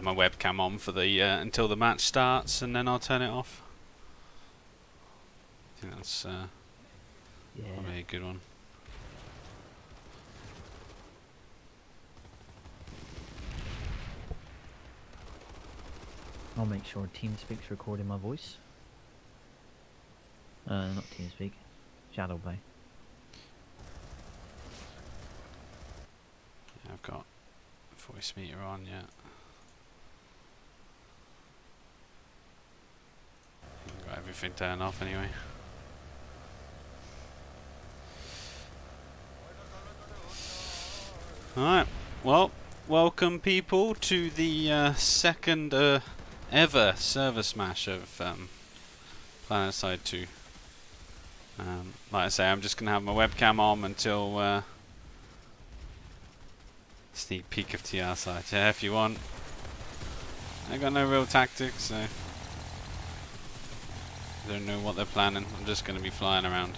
my webcam on for the until the match starts, and then I'll turn it off. I think that's probably a good one. I'll make sure TeamSpeak's recording my voice. Not TeamSpeak, Shadowplay. Yeah, I've got voice meter on yet. Got everything turned off anyway. Alright, well, welcome people to the second ever server smash of Planetside 2. Like I say, I'm just going to have my webcam on until sneak peek of TR side. Yeah, if you want. I got no real tactics, so I don't know what they're planning. I'm just going to be flying around.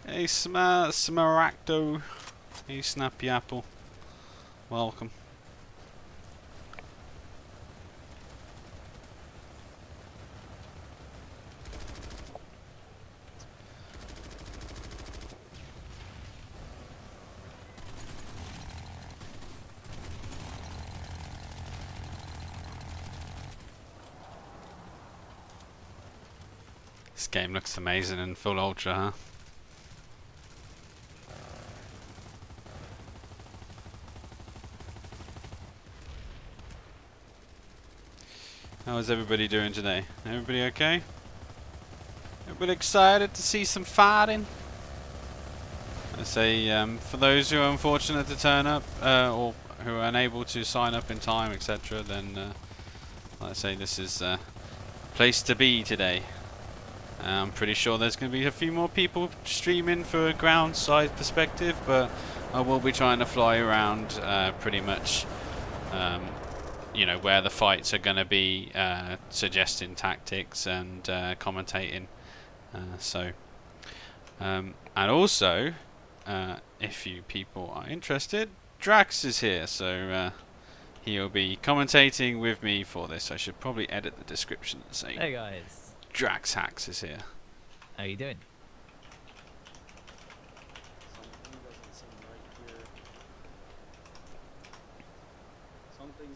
Hey Smaragdo. Hey Snappy Apple. Welcome. This game looks amazing in full ultra, huh? How is everybody doing today? Everybody okay? Everybody excited to see some fighting? I say, for those who are unfortunate to turn up, or who are unable to sign up in time, etc., then, like I say, this is a place to be today. I'm pretty sure there's going to be a few more people streaming for a ground side perspective, but I will be trying to fly around pretty much, you know, where the fights are going to be, suggesting tactics and commentating. And also, if you people are interested, Drax is here, so he'll be commentating with me for this. I should probably edit the description and say, hey guys. Drax Hacks is here. How you doing?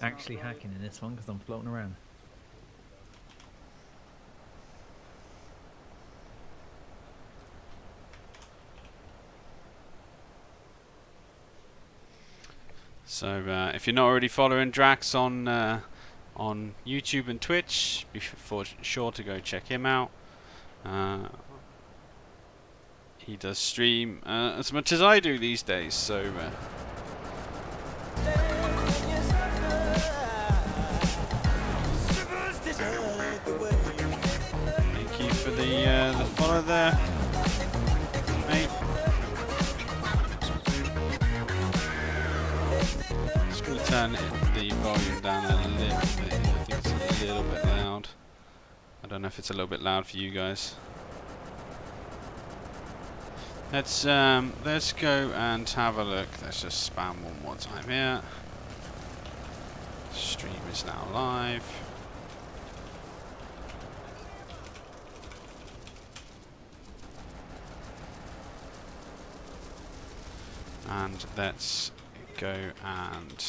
Actually hacking in this one because I'm floating around. So if you're not already following Drax on YouTube and Twitch, be sure to go check him out. He does stream as much as I do these days, so thank you for the follow there, mate. Just gonna turn the volume down a little bit. I think it's a little bit loud. I don't know if it's a little bit loud for you guys. Let's go and have a look. Let's just spam one more time here. Stream is now live. And let's go and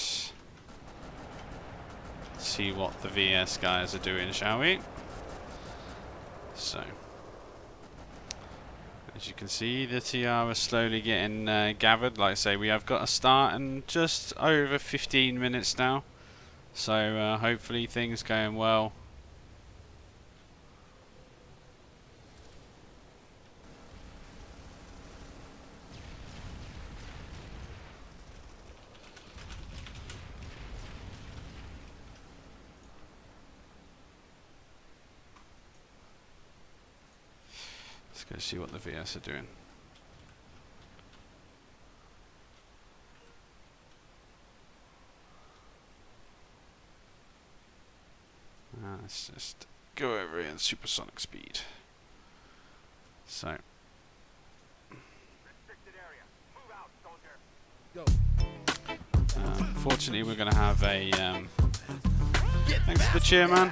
see what the VS guys are doing, shall we? So, as you can see, the TR is slowly getting gathered. Like I say, we have got a start in just over 15 minutes now. So hopefully things going well. Let's go see what the VS are doing. Let's just go over here in supersonic speed. So. unfortunately we're going to have a... thanks for the cheer, man.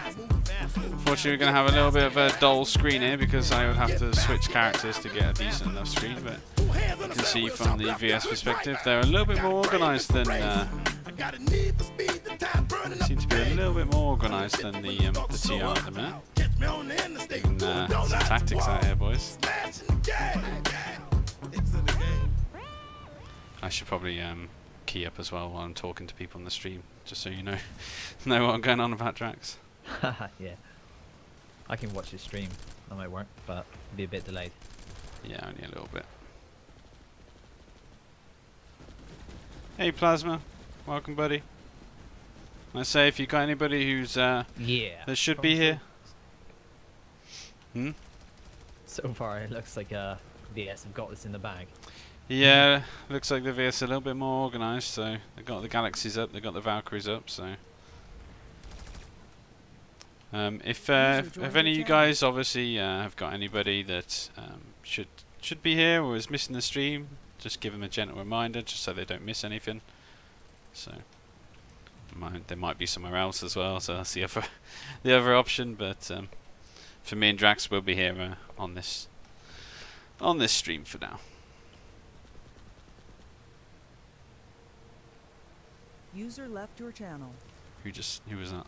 Unfortunately, we're going to have a little bit of a dull screen here because I would have to switch characters to get a decent enough screen. But you can see from the VS perspective, they're a little bit more organised than. They seem to be a little bit more organised than the TR at the minute. And, some tactics out here, boys. I should probably key up as well while I'm talking to people on the stream, just so you know what I'm going on about Drax. Yeah. I can watch his stream. That might work, but it'll be a bit delayed. Yeah, only a little bit. Hey Plasma, welcome buddy. I say if you got anybody who's yeah, that should be here. So far it looks like VS have got this in the bag. Yeah, looks like the VS are a little bit more organised, so they've got the Galaxies up, they've got the Valkyries up, so if any of you guys obviously have got anybody that should be here or is missing the stream, just give them a gentle reminder, just so they don't miss anything. So they might be somewhere else as well, so that's the other option. But for me and Drax, we'll be here on this stream for now. User left your channel. Who was that?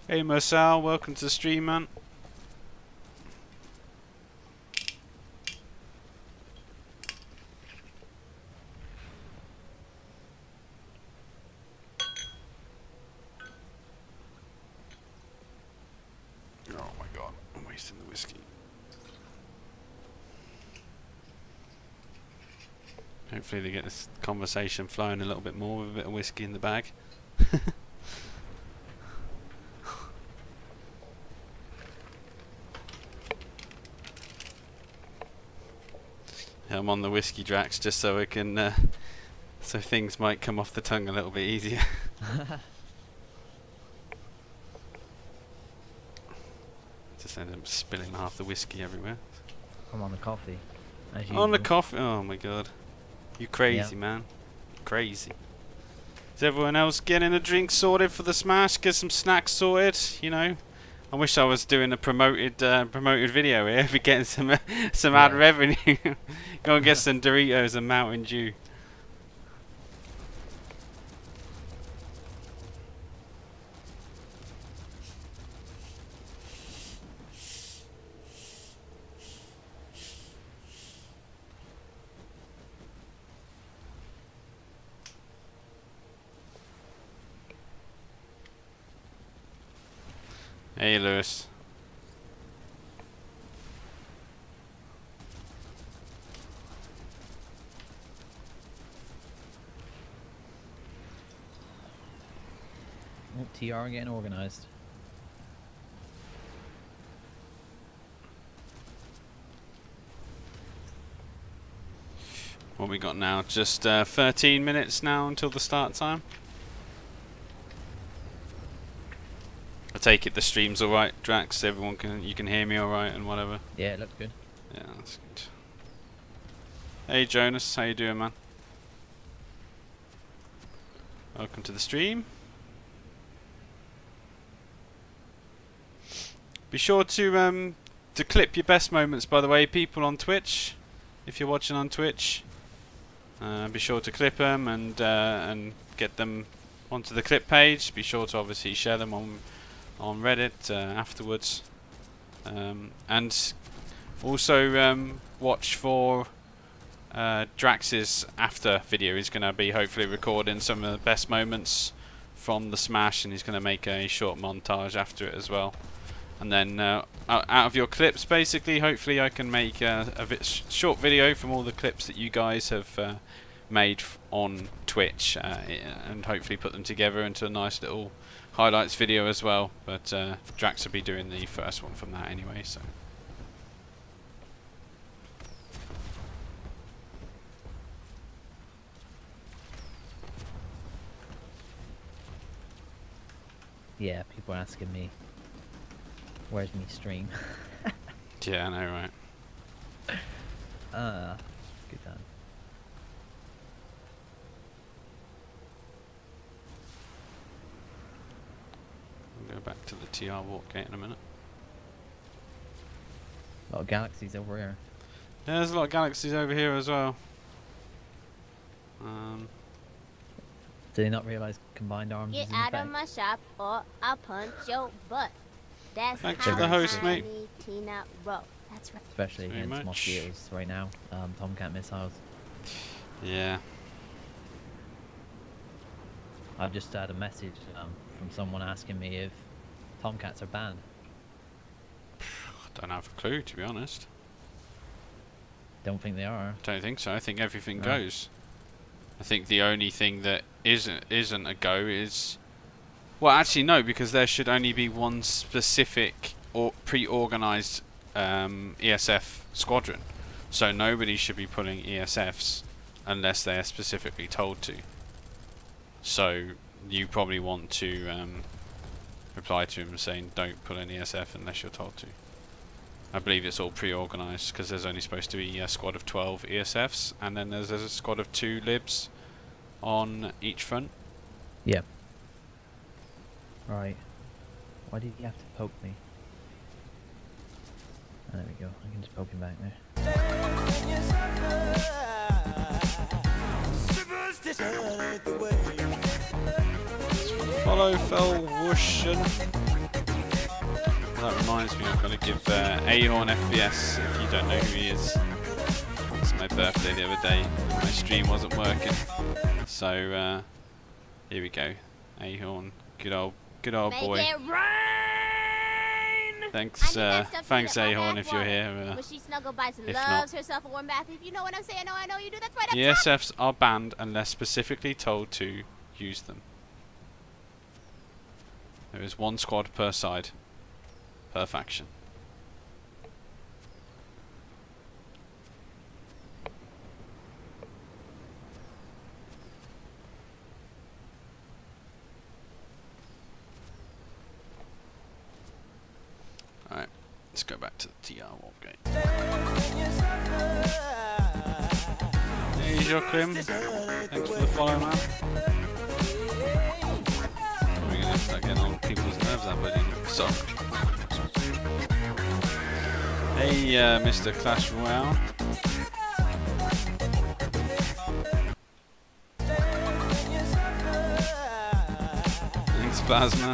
Hey Marcel, welcome to the stream, man. Oh my god, I'm wasting the whiskey. Hopefully they get this conversation flowing a little bit more with a bit of whiskey in the bag. I'm on the whiskey Drax just so I can, so things might come off the tongue a little bit easier. Just end up spilling half the whiskey everywhere. I'm on the coffee. As On the usual. coffee? Oh my god. You crazy, man. Crazy. Is everyone else getting a drink sorted for the smash? Get some snacks sorted, you know? I wish I was doing a promoted video here, for getting some ad revenue. Go and get some Doritos and Mountain Dew. Hey Lewis. Oh, TR getting organised. What we got now? Just 13 minutes now until the start time. I take it the stream's alright, Drax. You can hear me alright and whatever. Yeah, it looks good. Yeah, that's good. Hey Jonas, how you doing, man? Welcome to the stream. Be sure to clip your best moments, by the way, people on Twitch. If you're watching on Twitch, be sure to clip them and get them onto the clip page. Be sure to obviously share them on Reddit afterwards, and also watch for Drax's after video. He's going to be hopefully recording some of the best moments from the smash, and he's going to make a short montage after it as well. And then out of your clips, basically, hopefully I can make a short video from all the clips that you guys have made on Twitch, and hopefully put them together into a nice little highlights video as well. But Drax will be doing the first one from that anyway, so. Yeah, people are asking me, where's me stream? Yeah, I know, right? Good time. We'll go back to the TR walk gate in a minute. A lot of galaxies over here. Yeah, there's a lot of galaxies over here as well. Do they not realize combined arms Get is in out effect? of my shop or I'll punch your butt. That's Thanks for how the host, I mate. need Tina roll. That's right. Especially Very against much. mosquitoes right now. Tomcat missiles. Yeah. I've just had a message from someone asking me if Tomcats are banned. I don't have a clue, to be honest. Don't think they are. Don't think so. I think everything No. goes. I think the only thing that isn't a go is... Well, actually, no, because there should only be one specific or pre-organised ESF squadron. So nobody should be pulling ESFs unless they are specifically told to. So you probably want to reply to him saying don't pull an ESF unless you're told to. I believe it's all pre-organised because there's only supposed to be a squad of 12 ESFs and then there's a squad of 2 libs on each front. Yeah. Right. Why did you have to poke me? Oh, there we go. I can just poke him back there. Follow fell whooshin'. That reminds me, I've got to give Ahorn FBS if you don't know who he is. It's my birthday the other day. My stream wasn't working, so here we go. Ahorn, good old boy. Make it rain! Thanks, I need that stuff to thanks heat up my Ahorn bath if you're water. here. When she snuggle bites and if loves not. herself a warm bath. If you know what I'm saying, I know you do. That's right. I'm ESFs are banned unless specifically told to use them. There is 1 squad per side, per faction. Alright, let's go back to the TR warp gate. Hey, Joachim. Thanks for the follow, man. Probably gonna start getting on people's nerves, that buddy. So. Hey, Mr. Clash Royale. Thanks, Plasma.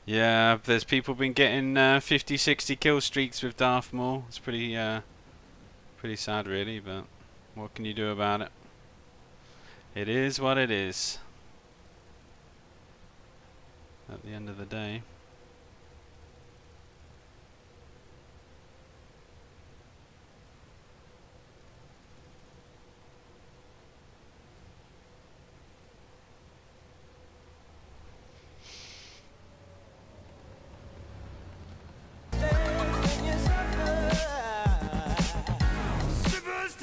Yeah, there's people been getting 50, 60 kill streaks with Darth Maul. It's pretty sad, really, but what can you do about it? It is what it is. At the end of the day.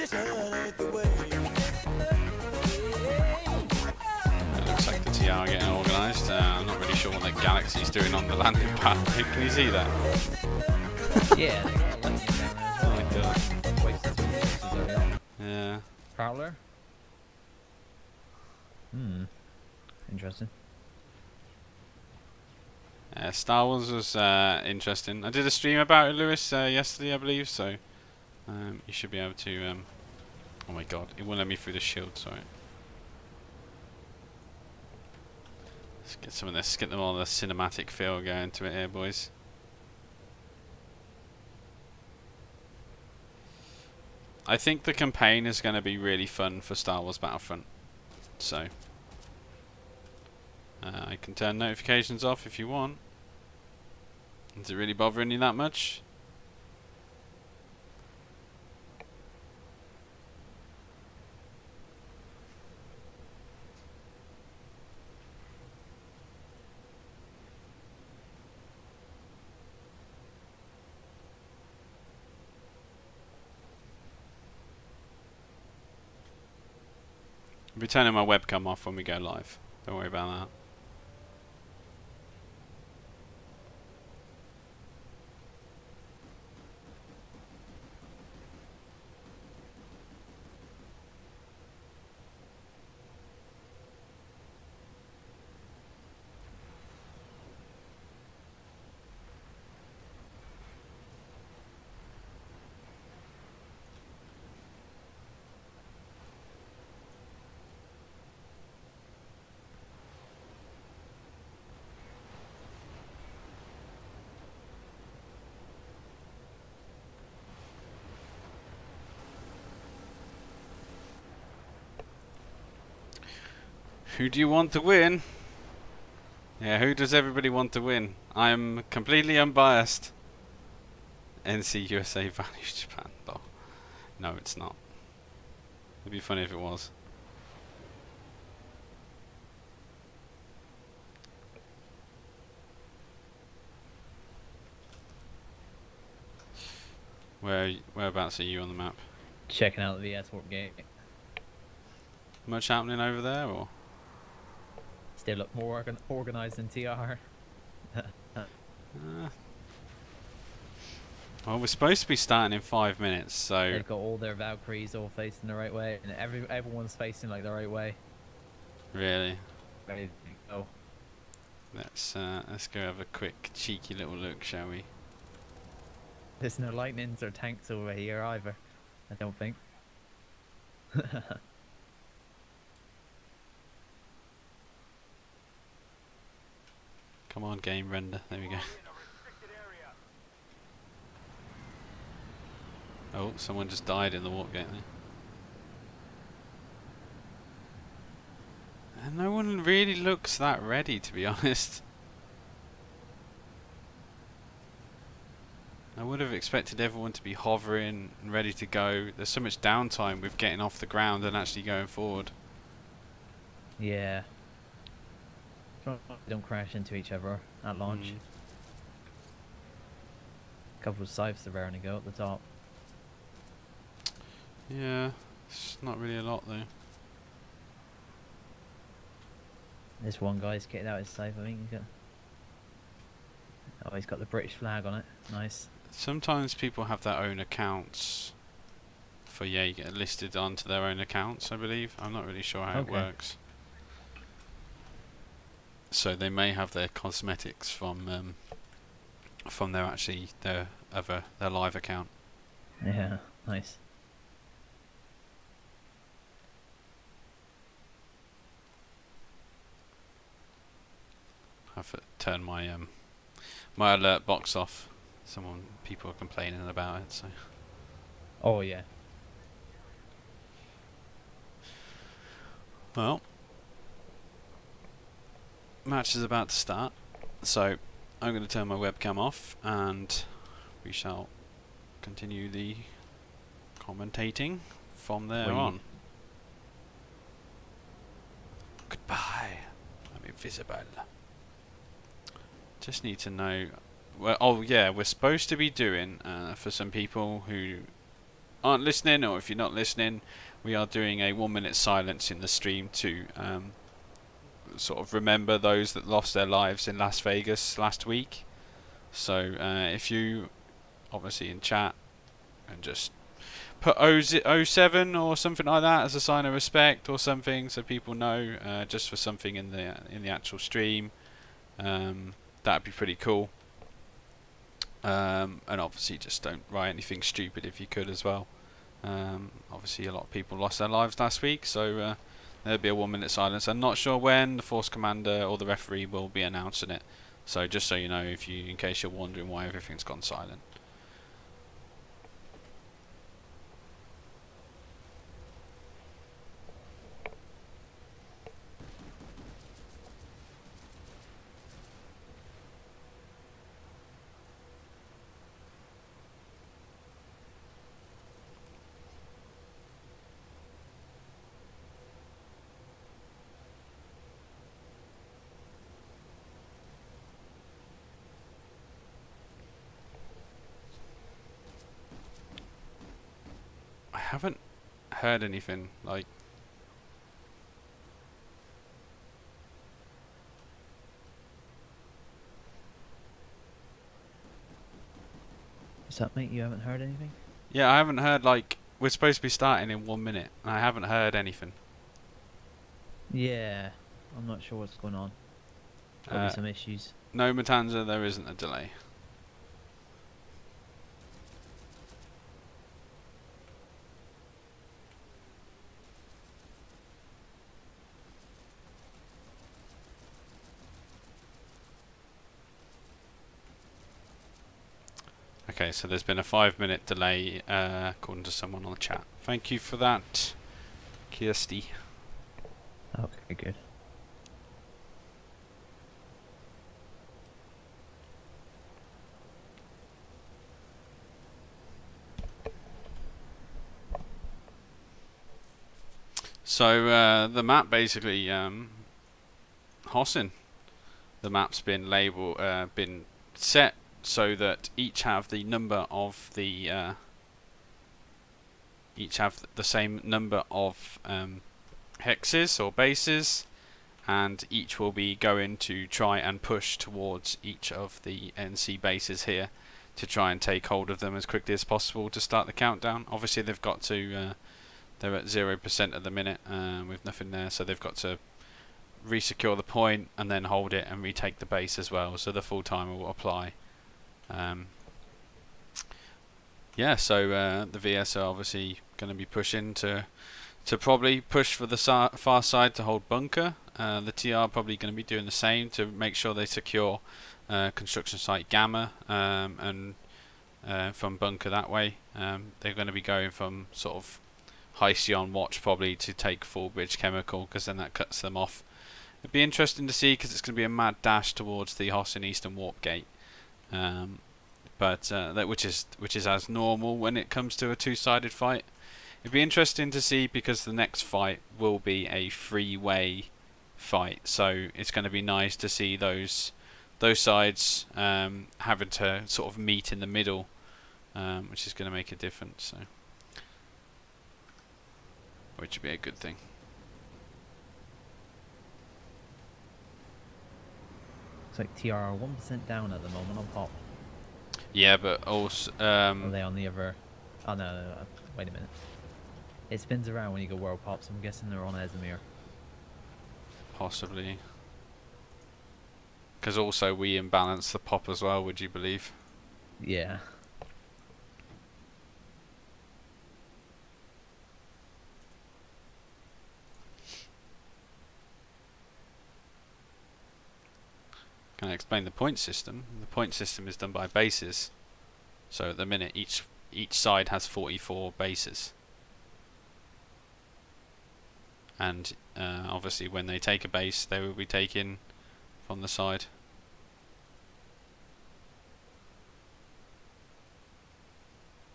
It looks like the TR are getting organised. I'm not really sure what the galaxy's doing on the landing pad. Can you see that? Yeah, they got a lightning down there as well. Oh my god. Wasted some resources early on. Yeah. Prowler? Interesting. Star Wars was interesting. I did a stream about it, Lewis, yesterday, I believe, so you should be able to... oh my god, it won't let me through the shield, sorry. Let's get some of this, get them all the cinematic feel going to it here, boys. I think the campaign is going to be really fun for Star Wars Battlefront, so... I can turn notifications off if you want. Is it really bothering you that much? I'll be turning my webcam off when we go live. Don't worry about that. Who do you want to win? Yeah, who does everybody want to win? I am completely unbiased. NC USA values Japan. Oh, no, it's not. It'd be funny if it was. Whereabouts are you on the map? Checking out the airport gate. Much happening over there, or? Still look more organised than TR. Well, we're supposed to be starting in 5 minutes, so They've got all their Valkyries all facing the right way, and everyone's facing like the right way. really, Ready to go. let's go have a quick cheeky little look, shall we? There's no lightnings or tanks over here either, I don't think. Come on, game render. There we go. Oh, someone just died in the warp gate there. And no one really looks that ready, to be honest. I would have expected everyone to be hovering and ready to go. There's so much downtime with getting off the ground and actually going forward. Yeah. Don't crash into each other at launch. Couple of scythes to barely go at the top. Yeah, it's not really a lot though. This one guy's kitted out his scythe, I think. Oh, he's got the British flag on it. Nice. Sometimes people have their own accounts for Jaeger listed onto their own accounts, I believe. I'm not really sure how it works. So they may have their cosmetics from their live account. Yeah, nice. I have to turn my my alert box off. People are complaining about it, so. Oh yeah. Well, match is about to start, so I'm going to turn my webcam off and we shall continue the commentating from there on. Goodbye. I'm invisible. Just need to know. Well, oh yeah, we're supposed to be doing for some people who aren't listening, or if you're not listening, we are doing a 1 minute silence in the stream to sort of remember those that lost their lives in Las Vegas last week. So if you obviously in chat and just put 07 or something like that as a sign of respect or something, so people know, just for something in the actual stream, that'd be pretty cool. And obviously just don't write anything stupid if you could as well. Obviously a lot of people lost their lives last week, so there'll be a 1 minute silence. I'm not sure when the force commander or the referee will be announcing it, so just so you know, in case you're wondering why everything's gone silent. I haven't heard anything like What's up, mate? You haven't heard anything? Yeah, I haven't heard, like, we're supposed to be starting in 1 minute, and I haven't heard anything. Yeah, I'm not sure what's going on. Probably some issues. No, Matanza, there isn't a delay. Okay, so there's been a 5-minute delay, according to someone on the chat. Thank you for that, Kirsty. Okay, good. So the map basically, Hossin, the map's been labeled, been set so that each have the number of the same number of hexes or bases, and each will be going to try and push towards each of the NC bases here to try and take hold of them as quickly as possible to start the countdown. Obviously they've got to they're at 0% at the minute with nothing there, so they've got to re-secure the point and then hold it and retake the base as well, so the full timer will apply. Yeah, so the VS are obviously going to be pushing to probably push for the far side to hold bunker. The TR are probably going to be doing the same to make sure they secure construction site Gamma and from bunker that way. They're going to be going from sort of Halcyon watch probably to take full bridge chemical, because then that cuts them off. It'd be interesting to see, because it's going to be a mad dash towards the Hossin Eastern Warp Gate, which is as normal when it comes to a two-sided fight. It'd be interesting to see, because the next fight will be a three-way fight, so it's going to be nice to see those sides having to sort of meet in the middle, which is going to make a difference. So. Which would be a good thing. It's like TR are 1% down at the moment on pop. Yeah, but also Are they on the other? Oh no, wait a minute. It spins around when you go world pops. I'm guessing they're on Esamir. Possibly. Because also we imbalance the pop as well, would you believe? Yeah. Can I explain the point system? The point system is done by bases. So at the minute each side has 44 bases. And obviously when they take a base, they will be taken from the side.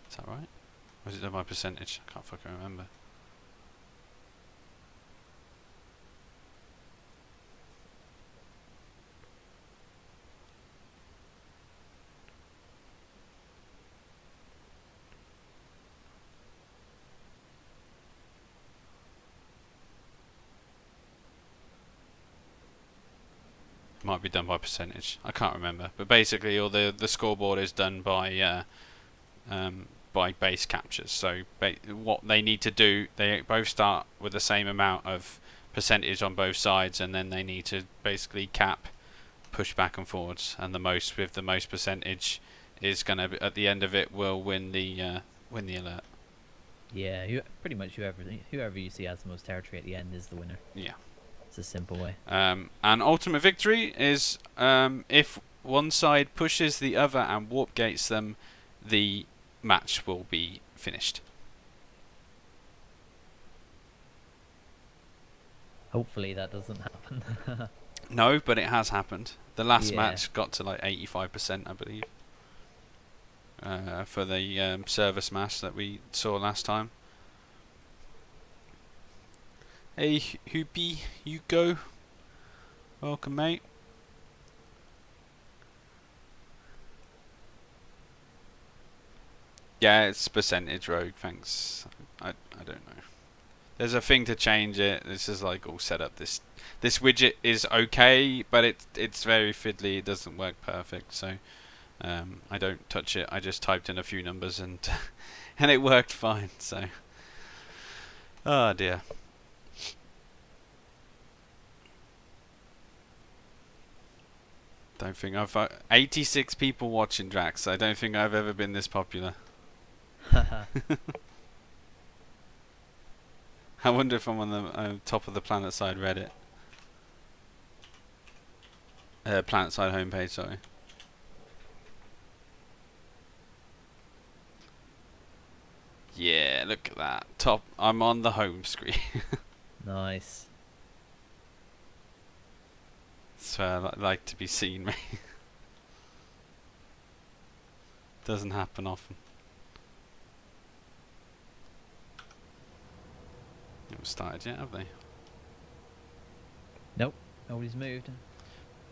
Is that right? Or is it done by percentage? I can't fucking remember. Might be done by percentage. I can't remember, but basically, all the scoreboard is done by base captures. So what they need to do, they both start with the same amount of percentage on both sides, and then they need to basically cap, push back and forwards, and the most with the most percentage is gonna be, at the end of it, will win the alert. Yeah, pretty much whoever you see has the most territory at the end is the winner. Yeah. It's a simple way. And ultimate victory is if one side pushes the other and warp gates them, the match will be finished. Hopefully that doesn't happen. No, but it has happened. The last Yeah. match got to like 85%, I believe, for the service match that we saw last time. Hey, Hoopy, you go. Welcome, mate. Yeah, it's percentage rogue, thanks. I don't know. There's a thing to change it. This is like all set up. This widget is okay, but it's very fiddly. It doesn't work perfect. So I don't touch it. I just typed in a few numbers and and it worked fine. So, oh dear. Don't think I've 86 people watching Drax. I don't think I've ever been this popular. I wonder if I'm on the top of the Planetside Reddit. Planetside homepage, sorry. Yeah, look at that. Top. I'm on the home screen. Nice. So I like to be seen, mate. Doesn't happen often. Haven't started yet, have they? Nope, nobody's moved.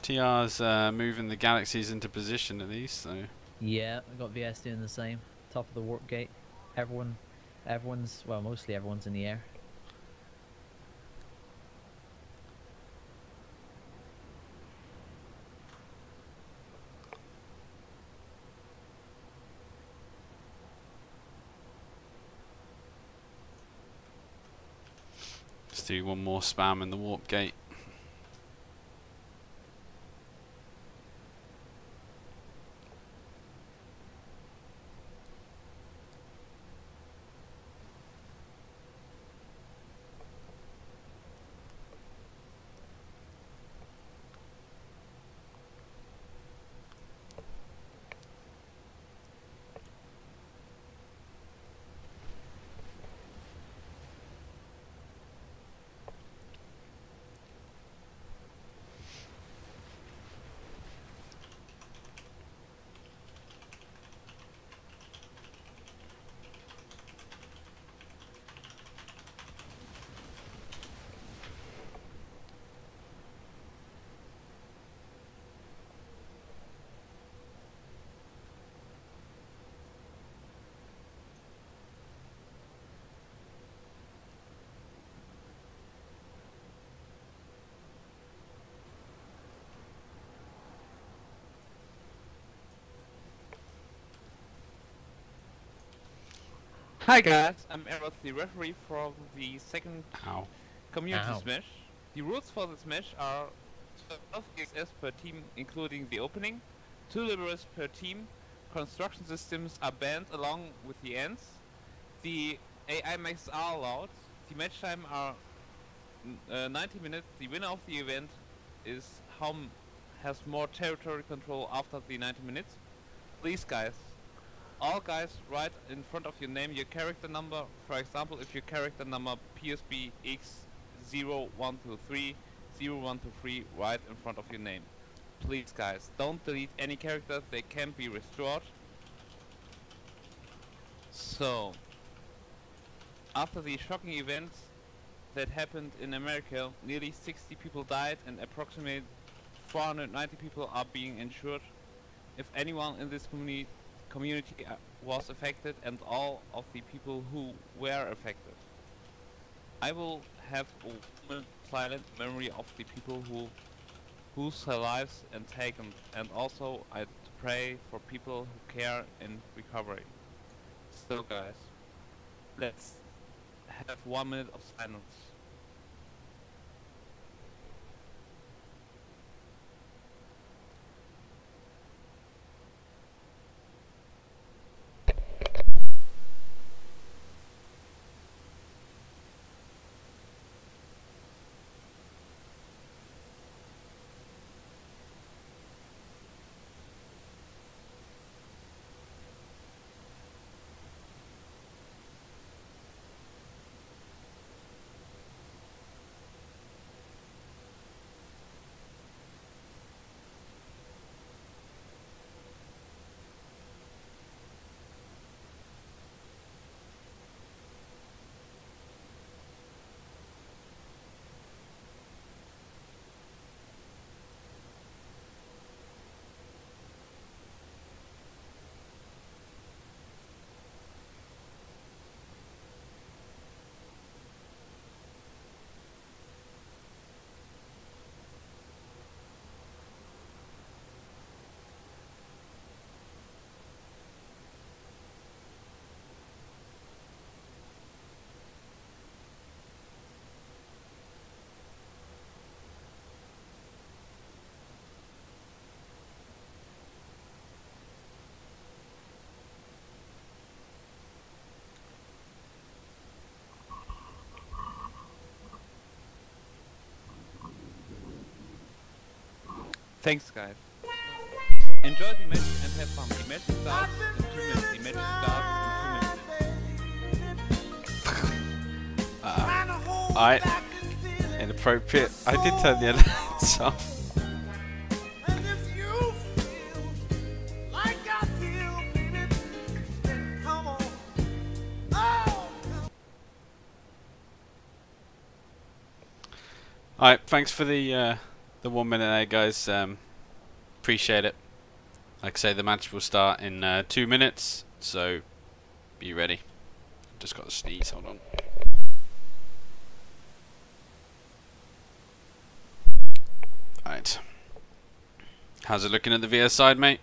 TR's moving the galaxies into position at least, so. Yeah, I got VS doing the same. Top of the warp gate. Everyone's, well, mostly everyone's in the air. Let's do one more spam in the warp gate. Hi guys, I'm Eros, the referee for the second Ow. community Ow. smash. The rules for the smash are 12 XS per team including the opening, 2 liberals per team, construction systems are banned along with the ends, the AI mechs are allowed, the match time are 90 minutes, the winner of the event is has more territory control after the 90 minutes. Please guys, all guys, write in front of your name your character number. For example, if your character number PSB X0123 0123, write in front of your name. Please guys, don't delete any characters, they can be restored. So, after the shocking events that happened in America, nearly 60 people died and approximately 490 people are being injured. If anyone in this community was affected and all of the people who were affected, I will have a silent memory of the people whose lives and taken, and also I pray for people who care in recovery. So guys, let's have 1 minute of silence. Thanks, guys. Enjoy the match and have fun. The match starts in 2 minutes. The match starts in 2 minutes. Inappropriate. I did turn the alerts off. Alright, thanks for the 1 minute there, guys. Appreciate it. Like I say, the match will start in 2 minutes, so be ready. Just got to sneeze, hold on. Alright. How's it looking at the VS side, mate?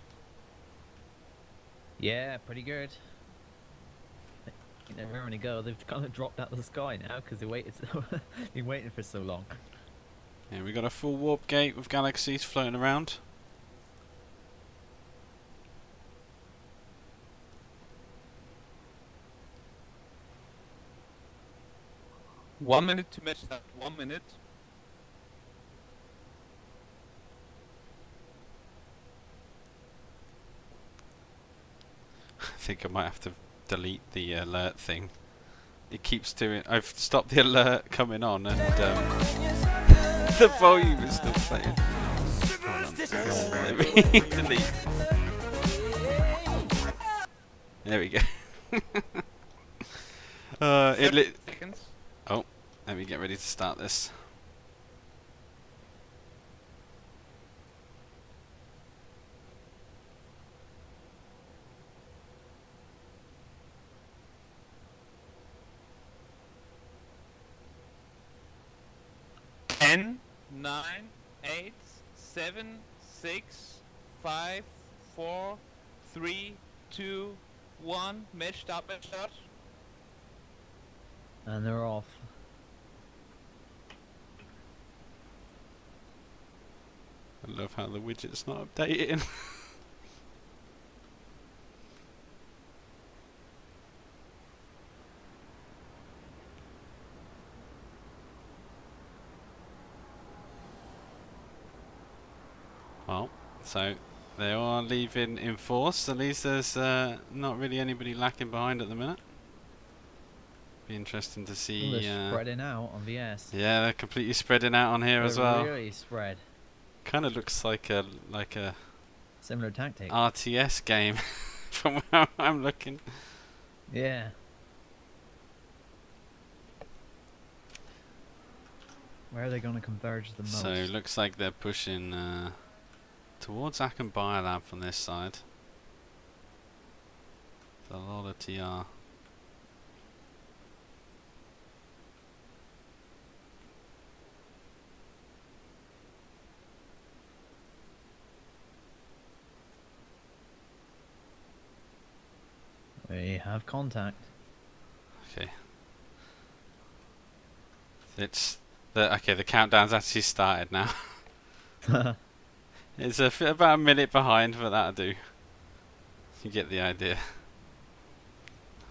Yeah, pretty good. They're raring to go. They've kind of dropped out of the sky now because they waited been waiting for so long. Yeah, we got a full warp gate with galaxies floating around. One minute to match start. 1 minute. I think I might have to delete the alert thing. It keeps doing. I've stopped the alert coming on, and the volume is still playing. Let me delete. There we go. Seconds. Oh, let me get ready to start this. Ten, 9, 8, 7, 6, 5, 4, 3, 2, 1. Match start, match start. And they're off. I love how the widget's not updating. Well, so they are leaving in force. At least there's not really anybody lacking behind at the minute. Be interesting to see. Well, they're spreading out on VS. Yeah, they're completely spreading out on here as well. Really spread. Kind of looks like a Similar tactic. RTS game from where I'm looking. Yeah. Where are they going to converge the most? So it looks like they're pushing towards Aken Biolab from this side. There's a lot of TR. We have contact. Okay. The countdown's actually started now. It's about a minute behind, but that'll do. You get the idea.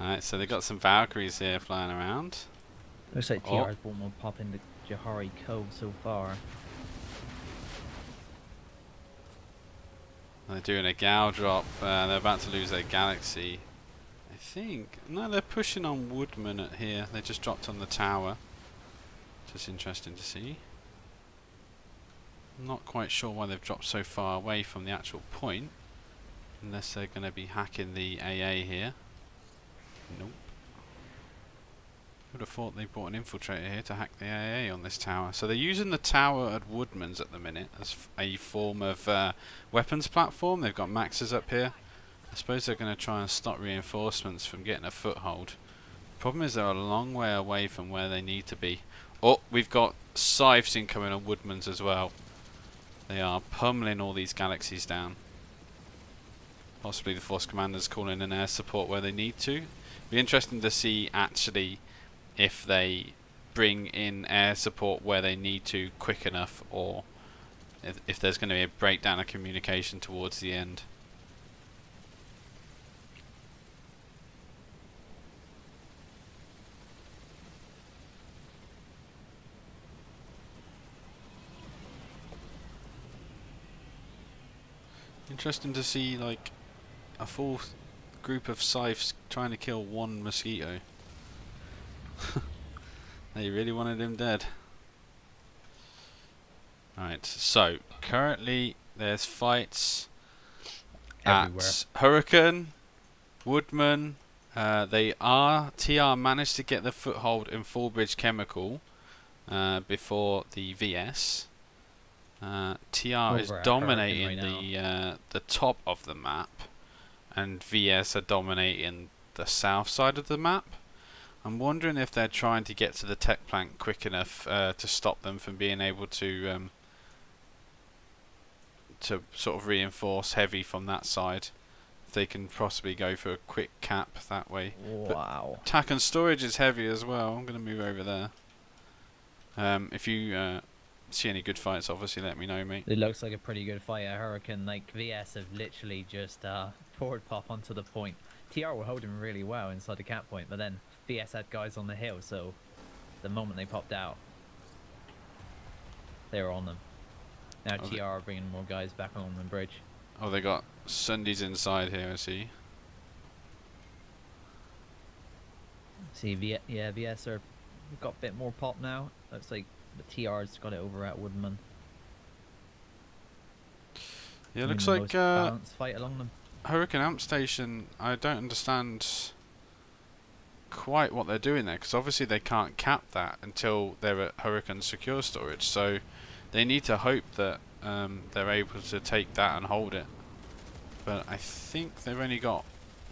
Alright, so they've got some Valkyries here flying around. Looks like TR's bought more pop into Johari Cove so far. They're doing a gal drop. They're about to lose their galaxy. I think. No, they're pushing on Woodman at here. They just dropped on the tower. Just interesting to see. I'm not quite sure why they've dropped so far away from the actual point. Unless they're going to be hacking the AA here. Nope. Would have thought they brought an infiltrator here to hack the AA on this tower. So they're using the tower at Woodman's at the minute as a form of weapons platform. They've got Maxes up here. I suppose they're going to try and stop reinforcements from getting a foothold. Problem is they're a long way away from where they need to be. Oh, we've got Scythes incoming on Woodman's as well. They are pummeling all these galaxies down. Possibly the Force Commanders calling in air support where they need to. Be interesting to see actually if they bring in air support where they need to quick enough, or if there's going to be a breakdown of communication towards the end. Interesting to see like a full group of scythes trying to kill one mosquito. They really wanted him dead. Right, so currently there's fights Everywhere. at Hurricane, Woodman. TR managed to get the foothold in Fallbridge Chemical before the VS. TR is Over at dominating Hurricane the top of the map, and VS are dominating the south side of the map. I'm wondering if they're trying to get to the tech plant quick enough to stop them from being able to sort of reinforce heavy from that side. If they can possibly go for a quick cap that way. Wow. But attack and storage is heavy as well. I'm going to move over there. If you see any good fights, obviously let me know, mate. It looks like a pretty good fight at Hurricane. Like, VS have literally just forward pop onto the point. TR were holding really well inside the cap point, but then VS had guys on the hill, so the moment they popped out, they were on them. Now TR are bringing more guys back along the bridge. Oh, they got Sundays inside here, I see. See, VS are got a bit more pop now. Looks like the TR's got it over at Woodman. Yeah, it looks the like most balanced fight along them. Hurricane Amp Station, I don't understand quite what they're doing there, because obviously they can't cap that until they're at Hurricane Secure Storage, so they need to hope that they're able to take that and hold it. But I think they've only got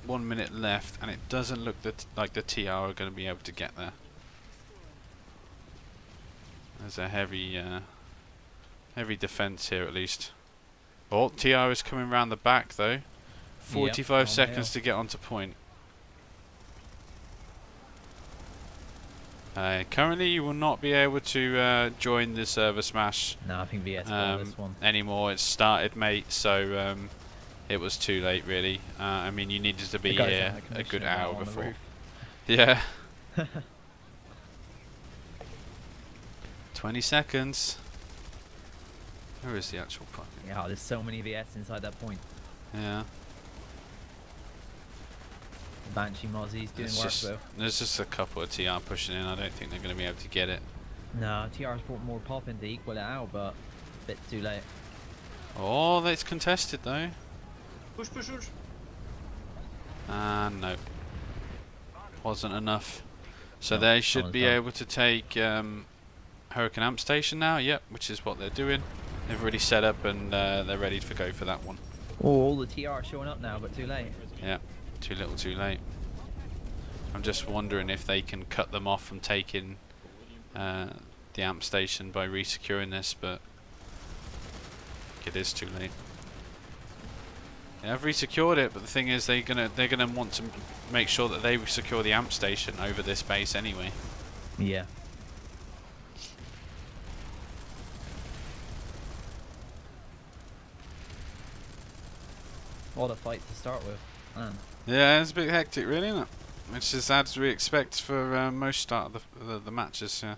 1 minute left, and it doesn't look like the TR are going to be able to get there. There's a heavy defense here at least. Oh, TR is coming round the back though. 45 seconds to get onto point. Currently you will not be able to join the server smash No, I think VS got this one anymore. It's started, mate, so it was too late really. I mean, you needed to be here a good hour before. Yeah. 20 seconds. Where is the actual point? Yeah, there's so many VS inside that point. Yeah. Banshee Mozzie's doing work though. There's just a couple of TR pushing in. I don't think they're going to be able to get it. No, TR's brought more pop in to equal it out, but a bit too late. Oh, that's contested though. Push, push, push. No. Wasn't enough. So they should be able to take Hurricane Amp Station now. Yep, which is what they're doing. They've already set up and they're ready to go for that one. Oh, all the TR showing up now, but too late. Yeah, too little too late. I'm just wondering if they can cut them off from taking the Amp Station by resecuring this, but it is too late. Yeah, I've resecured it, but the thing is they're gonna want to make sure that they secure the Amp Station over this base anyway. Yeah. What a fight to start with, man. Yeah, it's a bit hectic, really, isn't it? Which is as we expect for most start of the matches. Yeah,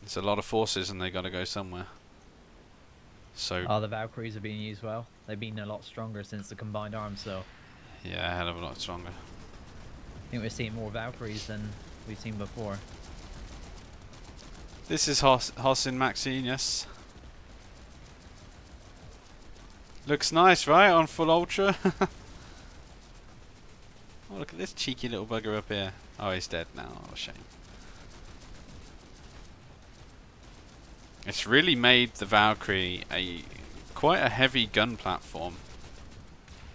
it's a lot of forces, and they got to go somewhere. So. Oh, the Valkyries are being used well. They've been a lot stronger since the combined arms, so. Yeah, a hell of a lot stronger. I think we're seeing more Valkyries than we've seen before. This is Hossin Maxine, yes. Looks nice, right? On full ultra. Oh, look at this cheeky little bugger up here. Oh, he's dead now. Oh, shame. It's really made the Valkyrie quite a heavy gun platform.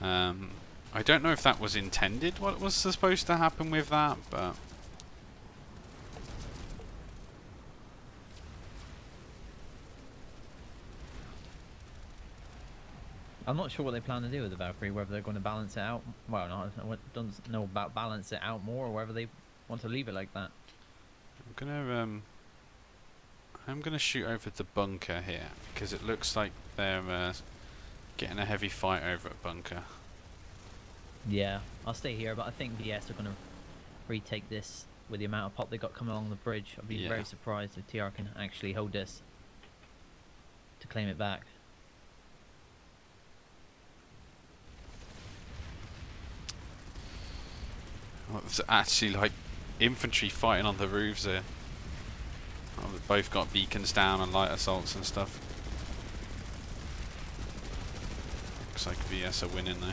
I don't know if that was intended, what was supposed to happen with that, but... I'm not sure what they plan to do with the Valkyrie, whether they're going to balance it out. Well, no, I don't know about balance it out more, or whether they want to leave it like that. I'm gonna shoot over the bunker here because it looks like they're getting a heavy fight over at bunker. Yeah, I'll stay here, but I think VS are going to retake this with the amount of pop they got coming along the bridge. I'd be very surprised if TR can actually hold this to claim it back. Oh, there's actually like infantry fighting on the roofs here. Oh, they've both got beacons down and light assaults and stuff. Looks like VS are winning though.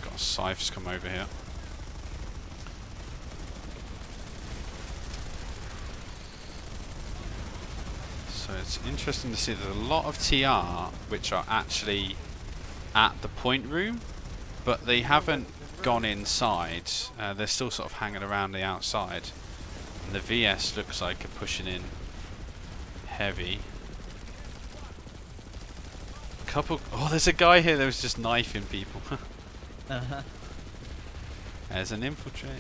Got scythes come over here. So it's interesting to see there's a lot of TR which are actually at the point room, but they haven't gone inside. They're still sort of hanging around the outside. And the VS looks like are pushing in heavy. Oh, there's a guy here that was just knifing people. There's an infiltrator.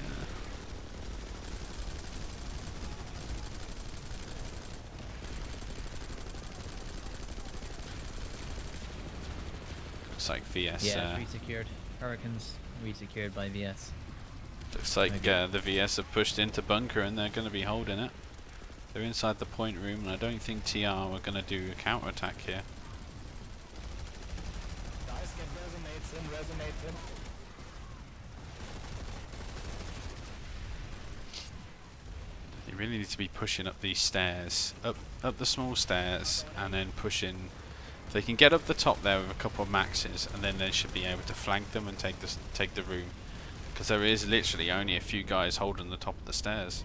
Looks like VS. Yeah, resecured. Hurricanes resecured by VS. Looks like the VS have pushed into bunker and they're going to be holding it. They're inside the point room, and I don't think TR are going to do a counter attack here. Guys, get resonates in, resonates in. You really need to be pushing up these stairs, up the small stairs, and then pushing. If they can get up the top there with a couple of maxes, and then they should be able to flank them and take the room, because there is literally only a few guys holding the top of the stairs.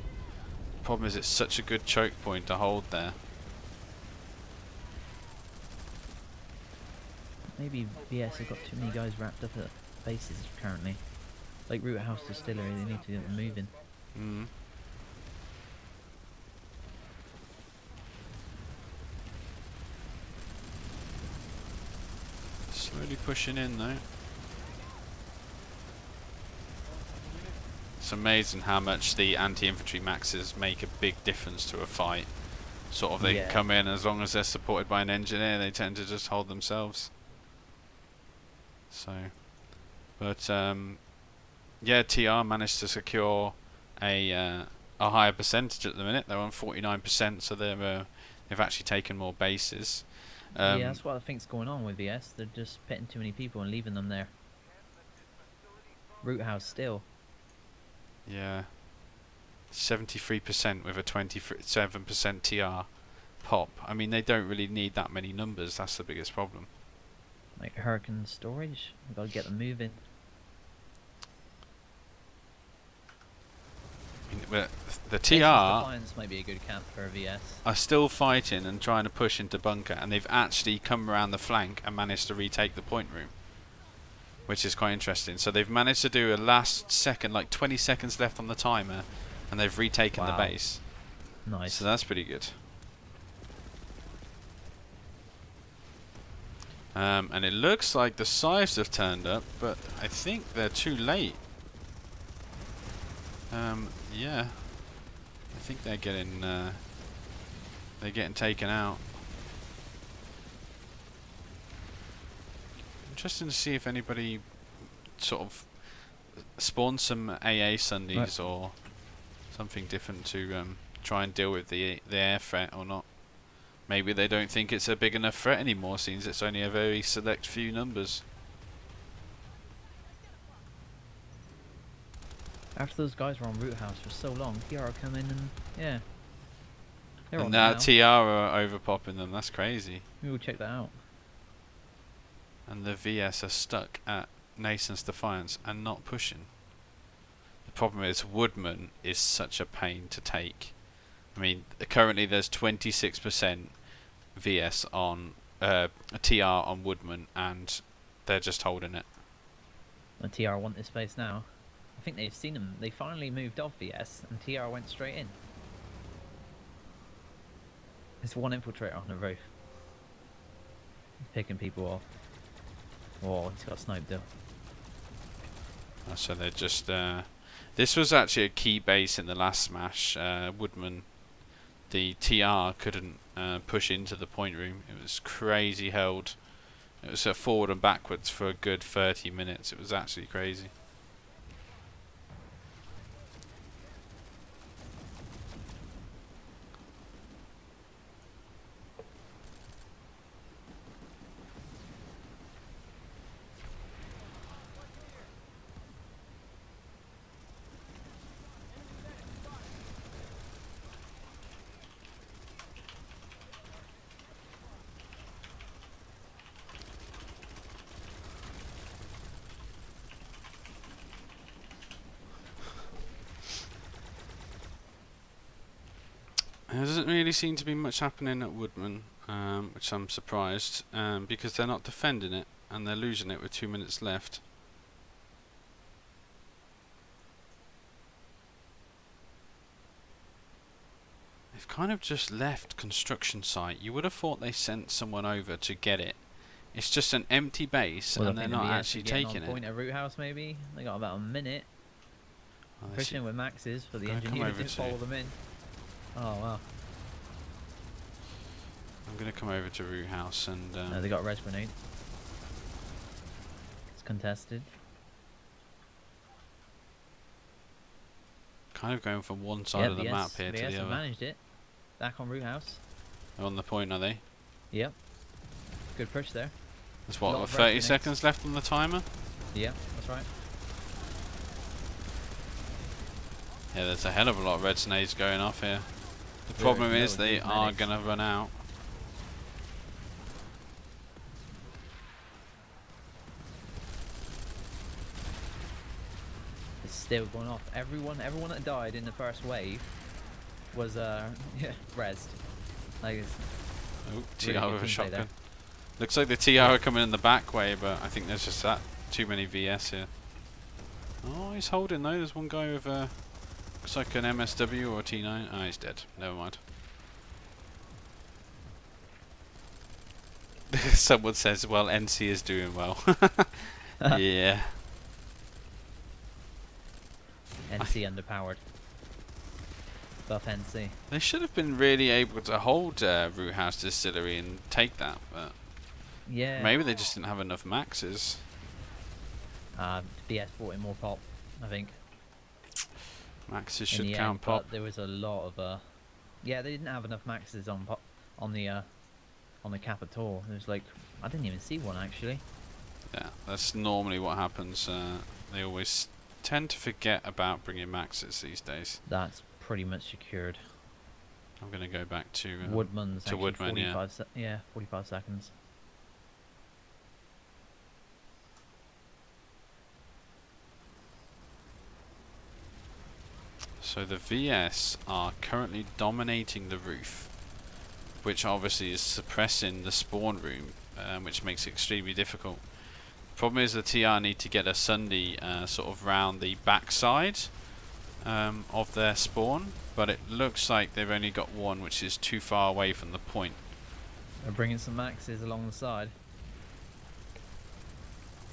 The problem is it's such a good choke point to hold there. Maybe VS have got too many guys wrapped up at bases currently. Like Root House Distillery, they need to get them moving. Mm. Slowly pushing in though. It's amazing how much the anti-infantry maxes make a big difference to a fight. Sort of, they can come in, as long as they're supported by an engineer, they tend to just hold themselves. So, but yeah, TR managed to secure a higher percentage at the minute. They're on 49%, so they've actually taken more bases. Yeah, that's what I think's going on with VS. They're just petting too many people and leaving them there. Root House still. Yeah, 73% with a 27% TR pop. I mean, they don't really need that many numbers. That's the biggest problem. Like Hurricane storage, we've got to get them moving. I mean, but the Nations TR Defiance might be a good camp for a VS. are still fighting and trying to push into bunker, and they've actually come around the flank and managed to retake the point room, which is quite interesting. So they've managed to do a last second, like 20 seconds left on the timer, and they've retaken the base. Nice. So that's pretty good. And it looks like the scythes have turned up, but I think they're too late. Yeah, I think they're getting taken out. Interesting to see if anybody sort of spawns some AA Sundays or something different to try and deal with the air threat or not. Maybe they don't think it's a big enough threat anymore, since it's only a very select few numbers. After those guys were on Root House for so long, TR come in and yeah. They're And on now now. TR are overpopping them. That's crazy. We will check that out. And the VS are stuck at Nations Defiance and not pushing. The problem is Woodman is such a pain to take. I mean, currently there's 26% VS on TR on Woodman, and they're just holding it. And TR want this space now. I think they've seen them. They finally moved off VS, and TR went straight in. There's one infiltrator on the roof. Picking people off. Oh, he's got sniped though. So they're just... this was actually a key base in the last smash. Woodman, the TR couldn't push into the point room. It was crazy held. It was forward and backwards for a good 30 minutes. It was actually crazy. There doesn't really seem to be much happening at Woodman, which I'm surprised, because they're not defending it and they're losing it with 2 minutes left. They've kind of just left construction site. You would have thought they sent someone over to get it. It's just an empty base, Well, and they're not actually taking it. Point at Root House, maybe they got about a minute. Oh, they Pushing with maxes, but the Gonna come engineer over didn't to- follow them in. Oh wow. I'm going to come over to Root House and... No, they got a res grenade. It's contested. kind of going from one side of the map here to the other. Managed it. Back on Root House. They're on the point, are they? Yep. Good push there. There's what, Lot of 30 res seconds left on the timer? Yeah, that's right. Yeah, there's a hell of a lot of red snades going off here. The Very problem is low, they these are medics. going to run out. It's still going off. Everyone that died in the first wave was yeah, rezzed. Like it's Oh, TR really good with a teamplay shotgun. there. Looks like the TR are coming in the back way, but I think there's just that too many VS here. Oh, he's holding though. There's one guy with looks like an MSW or a T9. Oh, he's dead. Never mind. Someone says, well, NC is doing well. Yeah. NC underpowered. Buff NC. They should have been really able to hold Root House Distillery and take that, but Yeah. maybe they just didn't have enough maxes. BS brought in more pop, I think. Maxes in should the count end, pop. but there was a lot of yeah, they didn't have enough maxes on pop on the cap at all. It was like I didn't even see one actually. Yeah, that's normally what happens. They always tend to forget about bringing maxes these days. That's pretty much secured. I'm going to go back to Woodman's to actually Woodman, yeah. 45 yeah, 45 seconds. So the VS are currently dominating the roof, which obviously is suppressing the spawn room, which makes it extremely difficult. Problem is the TR need to get a Sunday sort of round the backside of their spawn, but it looks like they've only got one, which is too far away from the point. They're bringing some maxes along the side.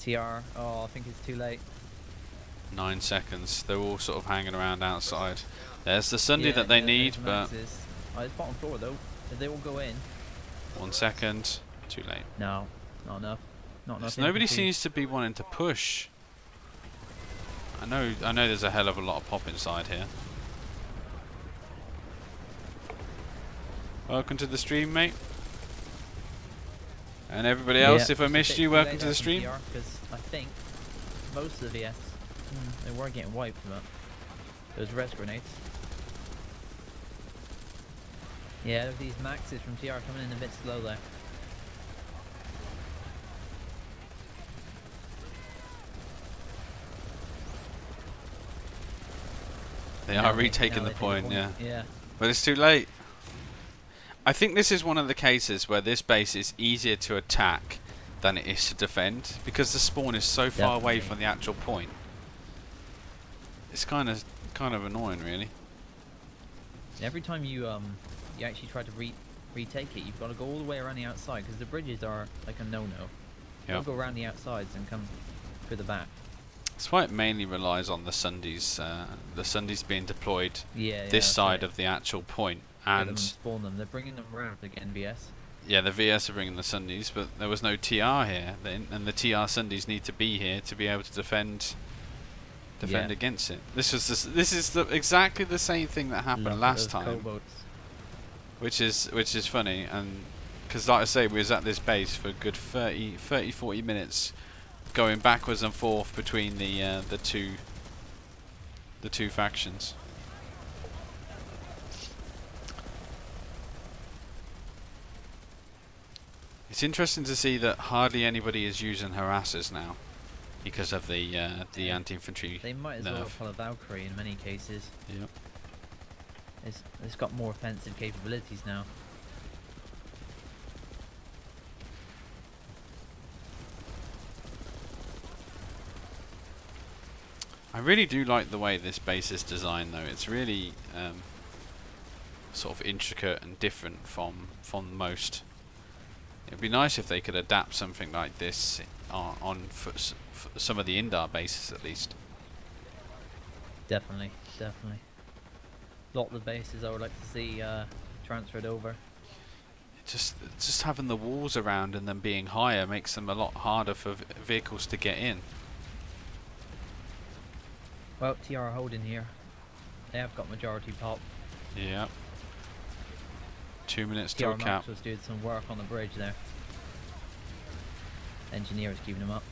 TR, oh, I think it's too late. 9 seconds. They're all sort of hanging around outside. There's the Sunday Yeah, that they yeah, need, there's but maxes. Oh, it's bottom floor though. If they all go in, 1 second. Too late. no, not enough. Not enough. Nobody infantry. seems to be wanting to push. I know there's a hell of a lot of pop inside here. Welcome to the stream, mate. And everybody else, if I missed you, welcome to the stream. Because I think most of the VS, they were getting wiped, but those res grenades. Yeah, these maxes from TR coming in a bit slow there. They Now are retaking now the they take point, yeah. Yeah. But it's too late. I think this is one of the cases where this base is easier to attack than it is to defend, because the spawn is so far away Definitely. from the actual point. It's kind of annoying, really. Every time you actually try to retake it, you've got to go all the way around the outside because the bridges are like a no-no. Yeah. Go around the outsides and come through the back. That's why it mainly relies on the Sundays being deployed Yeah. this side of the actual point. Get them And spawn them. They're bringing them round again. VS. yeah, the VS are bringing the Sundays, but there was no TR here, and the TR Sundays need to be here to be able to defend Yeah. against it. This is exactly the same thing that happened Look at last those time, cowboats. which is funny, and because like I say, we was at this base for a good 40 minutes, going backwards and forth between the two factions. It's interesting to see that hardly anybody is using harassers now because of the anti-infantry They might as well nerf. pull a Valkyrie in many cases. Yep. It's got more offensive capabilities now. I really do like the way this base is designed, though. It's really sort of intricate and different from most. It'd be nice if they could adapt something like this on for some of the Indar bases, at least. Definitely, definitely. A lot of the bases I would like to see transferred over. Just having the walls around and them being higher makes them a lot harder for vehicles to get in. Well, TR are holding here. They have got majority pop. Yeah. 2 minutes TR till cap. Max was doing some work on the bridge there. Engineer is keeping them up.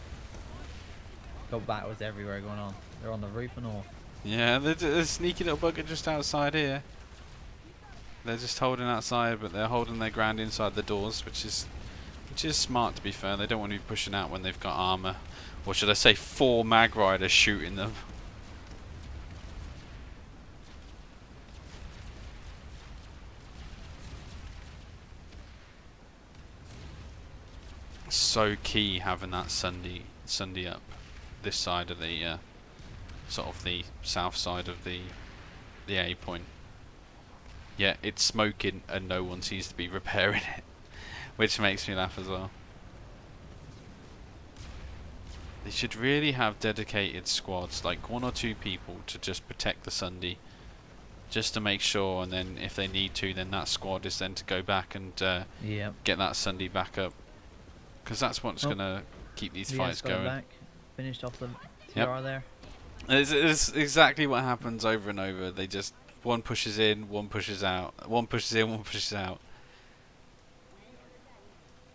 Got battles everywhere going on. They're on the roof and all. Yeah, there's a sneaky little bugger just outside here. They're just holding outside, but they're holding their ground inside the doors, which is smart, to be fair. They don't want to be pushing out when they've got armor, or should I say 4 mag riders shooting them. So key having that Sunday up this side of the sort of the south side of the A point. Yeah, it's smoking and no one seems to be repairing it, which makes me laugh as well. They should really have dedicated squads, like 1 or 2 people to just protect the Sunday, just to make sure, and then if they need to, then that squad is then to go back and get that Sunday back up. Because that's what's going to keep these fights going. Back. Finished off the TR there. It's exactly what happens over and over. They just, one pushes in, one pushes out. One pushes in, one pushes out.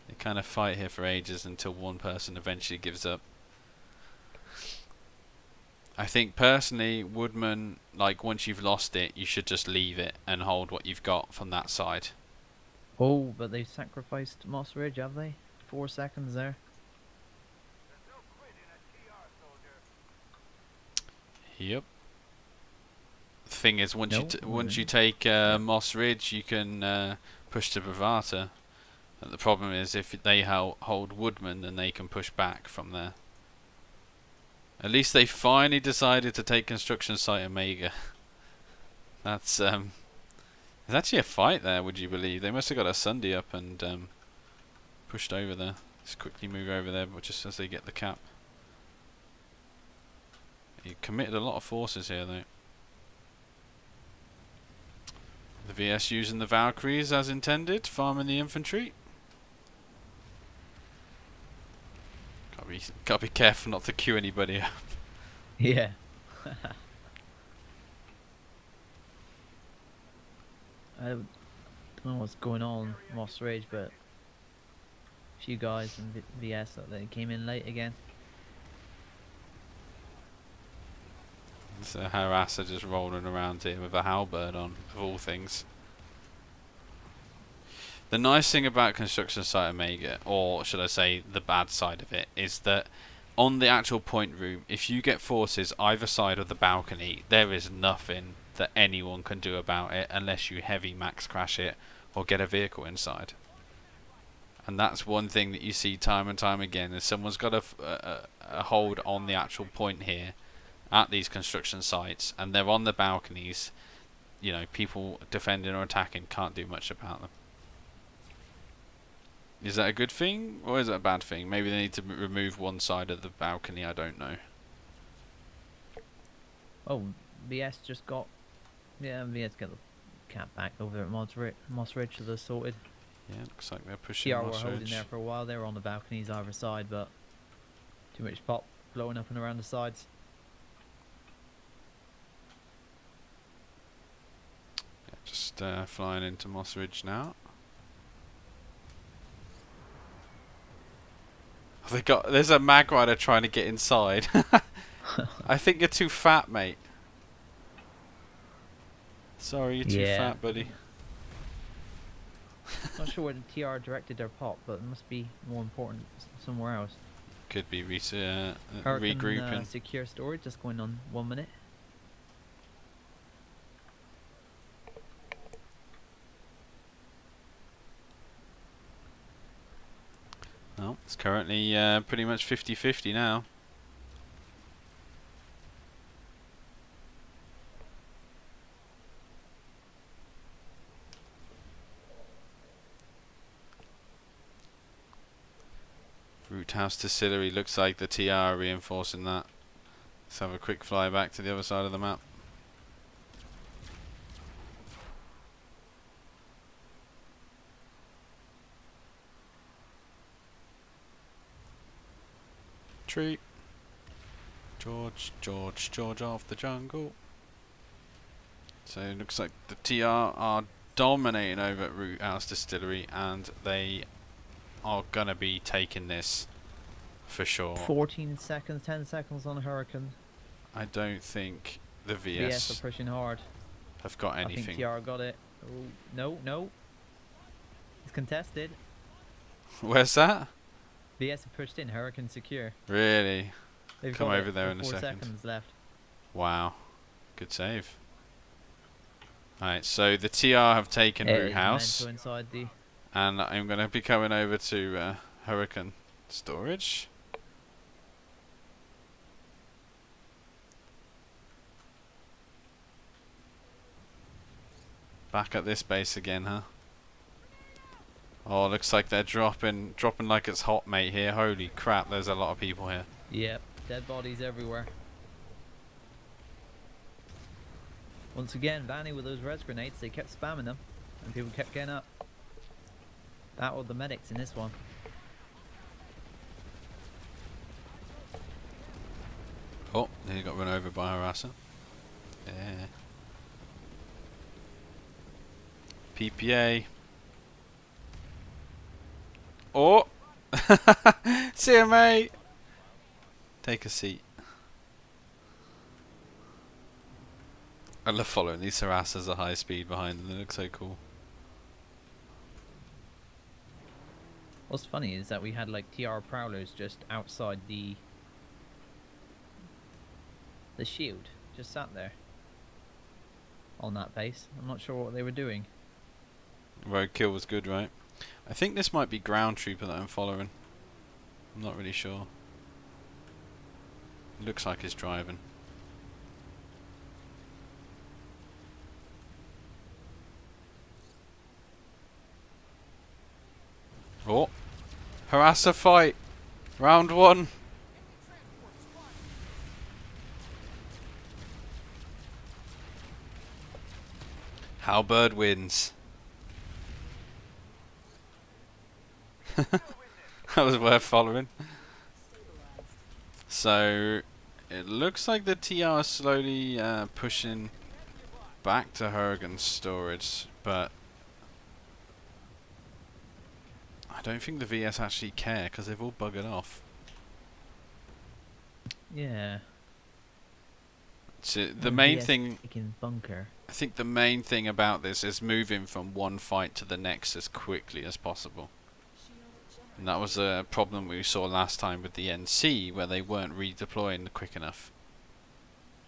They kind of fight here for ages until one person eventually gives up. I think personally, Woodman, like once you've lost it, you should just leave it and hold what you've got from that side. Oh, but they've sacrificed Moss Ridge, have they? 4 seconds there. Yep. The thing is, once you take Moss Ridge, you can push to Bravata. But the problem is, if they hold Woodman, then they can push back from there. At least they finally decided to take construction site Omega. That's there's actually a fight there. Would you believe? They must have got a Sunday up and pushed over there. Just quickly move over there, but just as they get the cap. You committed a lot of forces here, though. The VS using the Valkyries as intended, farming the infantry. Gotta be careful not to queue anybody up. Yeah. I don't know what's going on Moss Ridge, but a few guys in VS that they came in late again. So Harasser just rolling around here with a halberd on, of all things. The nice thing about construction site Omega, or should I say the bad side of it, is that on the actual point room, if you get forces either side of the balcony, there is nothing that anyone can do about it unless you heavy max crash it or get a vehicle inside. And that's one thing that you see time and time again, is someone's got a hold on the actual point here at these construction sites, and they're on the balconies. You know, people defending or attacking can't do much about them. Is that a good thing, or is that a bad thing? Maybe they need to remove one side of the balcony, I don't know. Oh, VS just got... Yeah, VS got the cap back over at Moss Ridge, so they're sorted. Yeah, looks like they're pushing TR were Moss holding Ridge. there for a while. They were on the balconies either side, but too much pop blowing up and around the sides. Yeah, just flying into Moss Ridge now. There's a mag rider trying to get inside. I think you're too fat, mate. Sorry, you're too fat, buddy. Not sure where the TR directed their pop, but it must be more important somewhere else. Could be Hurricane, regrouping. Secure storage, just going on 1 minute. Well, it's currently pretty much 50-50 now. Root House Distillery, looks like the TR are reinforcing that. Let's have a quick fly back to the other side of the map. Tree. George off the jungle. So it looks like the TR are dominating over at Root House Distillery, and they are gonna be taking this for sure. 14 seconds, 10 seconds on Hurricane. I don't think the VS VS are pushing hard. have got I think anything. TR got it. Oh, no. It's contested. Where's that? VS have pushed in. Hurricane secure. Really? They've Come got over it there with in a 4 second. seconds left. Wow. Good save. Alright, so the TR have taken Root House. Mental inside the... And I'm going to be coming over to Hurricane Storage. Back at this base again, huh? Oh, looks like they're dropping like it's hot, mate, here. Holy crap, there's a lot of people here. Yep, dead bodies everywhere. Once again, Vanny with those res grenades, they kept spamming them, and people kept getting up. Battle the medics in this one. Oh, he got run over by a harasser. Yeah. PPA. Oh! See you, mate! Take a seat. I love following these harassers at high speed behind them, they look so cool. What's funny is that we had like TR prowlers just outside the shield, just sat there on that base. I'm not sure what they were doing. Roadkill was good, right? I think this might be ground trooper that I'm following. I'm not really sure. Looks like he's driving. Oh, harasser fight, round 1. Halberd wins. That was worth following. So it looks like the TR are slowly pushing back to Hurricane's storage, but I don't think the VS actually care because they've all buggered off. Yeah. So the main VS thing, taking bunker. I think the main thing about this is moving from one fight to the next as quickly as possible. And that was a problem we saw last time with the NC, where they weren't redeploying quick enough.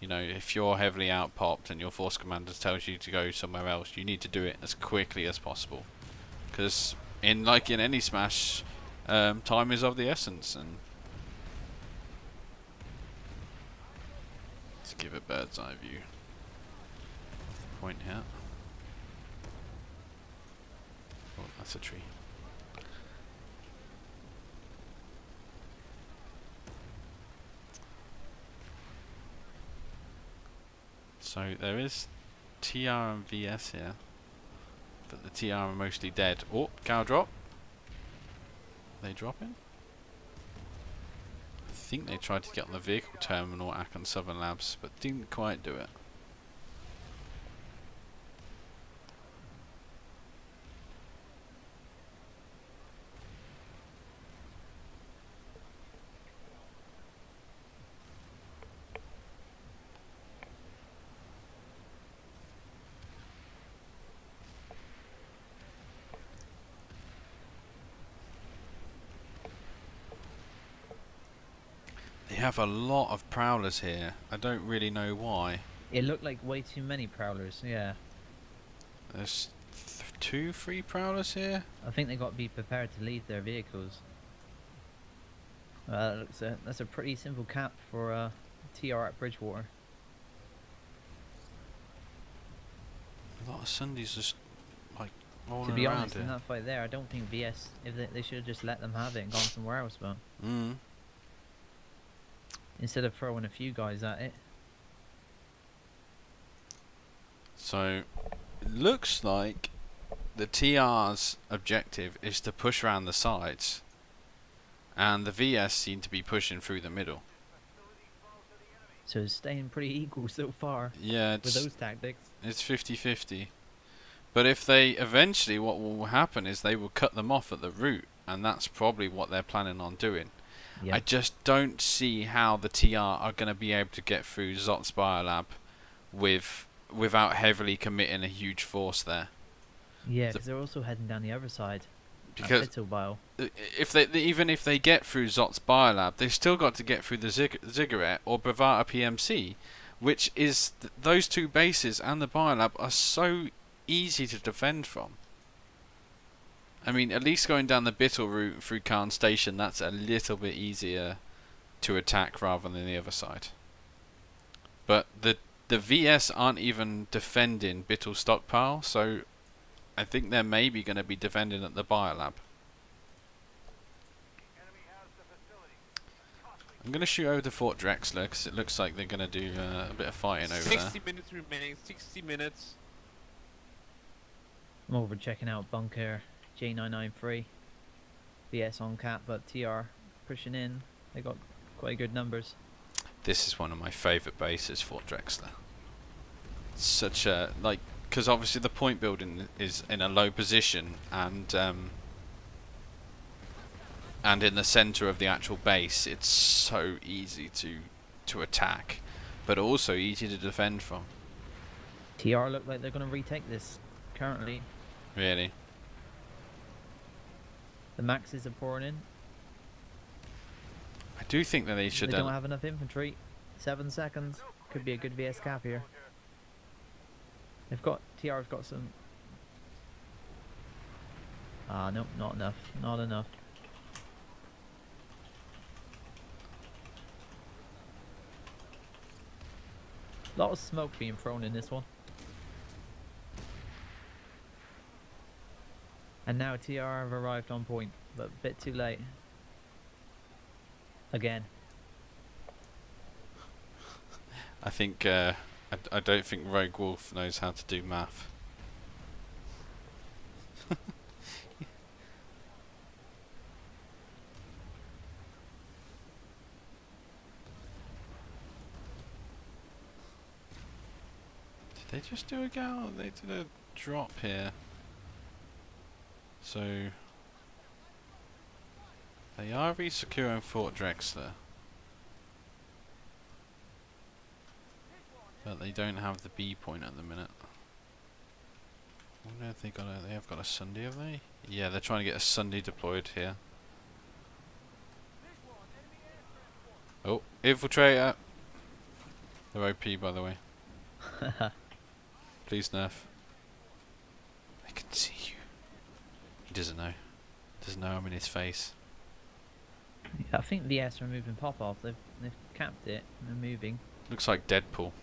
You know, if you're heavily outpopped and your force commander tells you to go somewhere else, you need to do it as quickly as possible. Because in any smash, time is of the essence. And let's give a bird's eye view. Point here. Oh, that's a tree. So there is TR and VS here, but the TR are mostly dead. Oh, cow drop. Are they dropping? I think they tried to get on the vehicle terminal at Akon Southern Labs, but didn't quite do it. They have a lot of prowlers here. I don't really know why. It looked like way too many prowlers, yeah. There's 2, 3 prowlers here. I think they got to be prepared to leave their vehicles. That's a pretty simple cap for TR at Bridgewater. A lot of Sundays just like rolling To be around honest, here. in that fight there, I don't think VS, if they should have just let them have it and gone somewhere else, but instead of throwing a few guys at it. So, it looks like the TR's objective is to push around the sides, and the VS seem to be pushing through the middle. So it's staying pretty equal so far Yeah, with those tactics. it's 50-50. But if they eventually, what will happen is they will cut them off at the route, and that's probably what they're planning on doing. Yeah. I just don't see how the TR are going to be able to get through Zot's Biolab without heavily committing a huge force there. Yeah, because they're also heading down the other side. Because Little Bile. if they even if they get through Zot's Biolab, they've still got to get through the Ziggurat or Bravata PMC, which is those two bases and the Biolab are so easy to defend from. I mean, at least going down the Bittle route through Khan Station, that's a little bit easier to attack rather than the other side. But the VS aren't even defending Bittle stockpile, so I think they're maybe going to be defending at the Biolab. I'm going to shoot over to Fort Drexler because it looks like they're going to do a bit of fighting over there. 60 minutes remaining, 60 minutes. I'm over checking out bunker J993. VS on cap, but TR pushing in. They got quite good numbers. This is one of my favourite bases, Fort Drexler. Such a because obviously the point building is in a low position and in the centre of the actual base. It's so easy to attack, but also easy to defend from. TR look like they're going to retake this currently. Really. The maxes are pouring in. I do think that they should. They don't have enough infantry. 7 seconds. Could be a good VS cap here. They've got TR's got some. Ah, no, not enough. Not enough. A lot of smoke being thrown in this one. And now TR have arrived on point, but a bit too late. Again. I think I don't think Rogue Wolf knows how to do math. Did they just do a gal? They did a drop here. So they are re-securing Fort Drexler, but they don't have the B point at the minute. I wonder if they have got a Sunday, have they? Yeah, they're trying to get a Sunday deployed here. Oh, infiltrator. They're OP, by the way. Please nerf. I can see you. He doesn't know. Doesn't know I'm in his face. Yeah, I think the S are moving pop off. They've capped it and they're moving. Looks like Deadpool.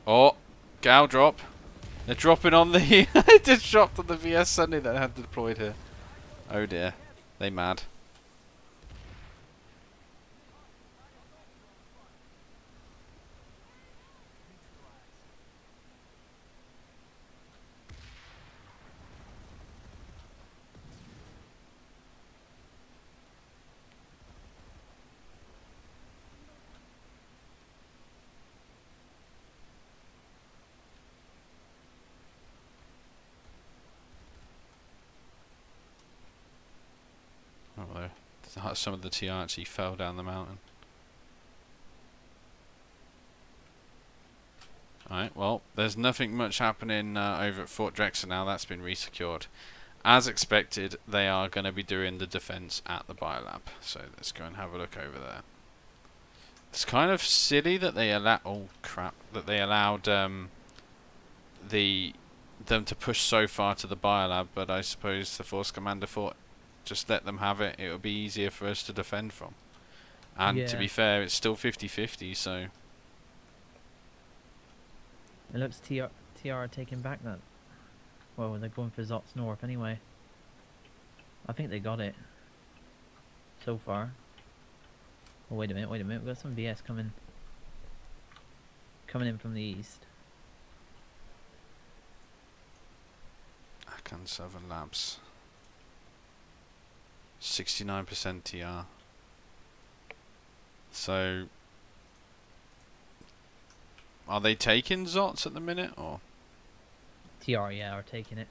Oh, gal drop. They're dropping on the. They just dropped on the VS Sunday that I had deployed here. Oh dear, they mad. Oh, some of the TR actually fell down the mountain. Alright, well, there's nothing much happening over at Fort Drexler now. That's been resecured. As expected, they are going to be doing the defense at the Biolab. So let's go and have a look over there. It's kind of silly that they allowed them to push so far to the Biolab, but I suppose the Force Commander thought just let them have it. It'll be easier for us to defend from. And to Yeah. be fair, it's still 50-50, so... It looks TR are taking back that. Well, they're going for Zots North anyway. I think they got it. So far. Oh, wait a minute, we've got some VS coming in from the east. Akan Southern Labs. 69% TR. So... Are they taking Zots at the minute, or...? TR, yeah, are taking it.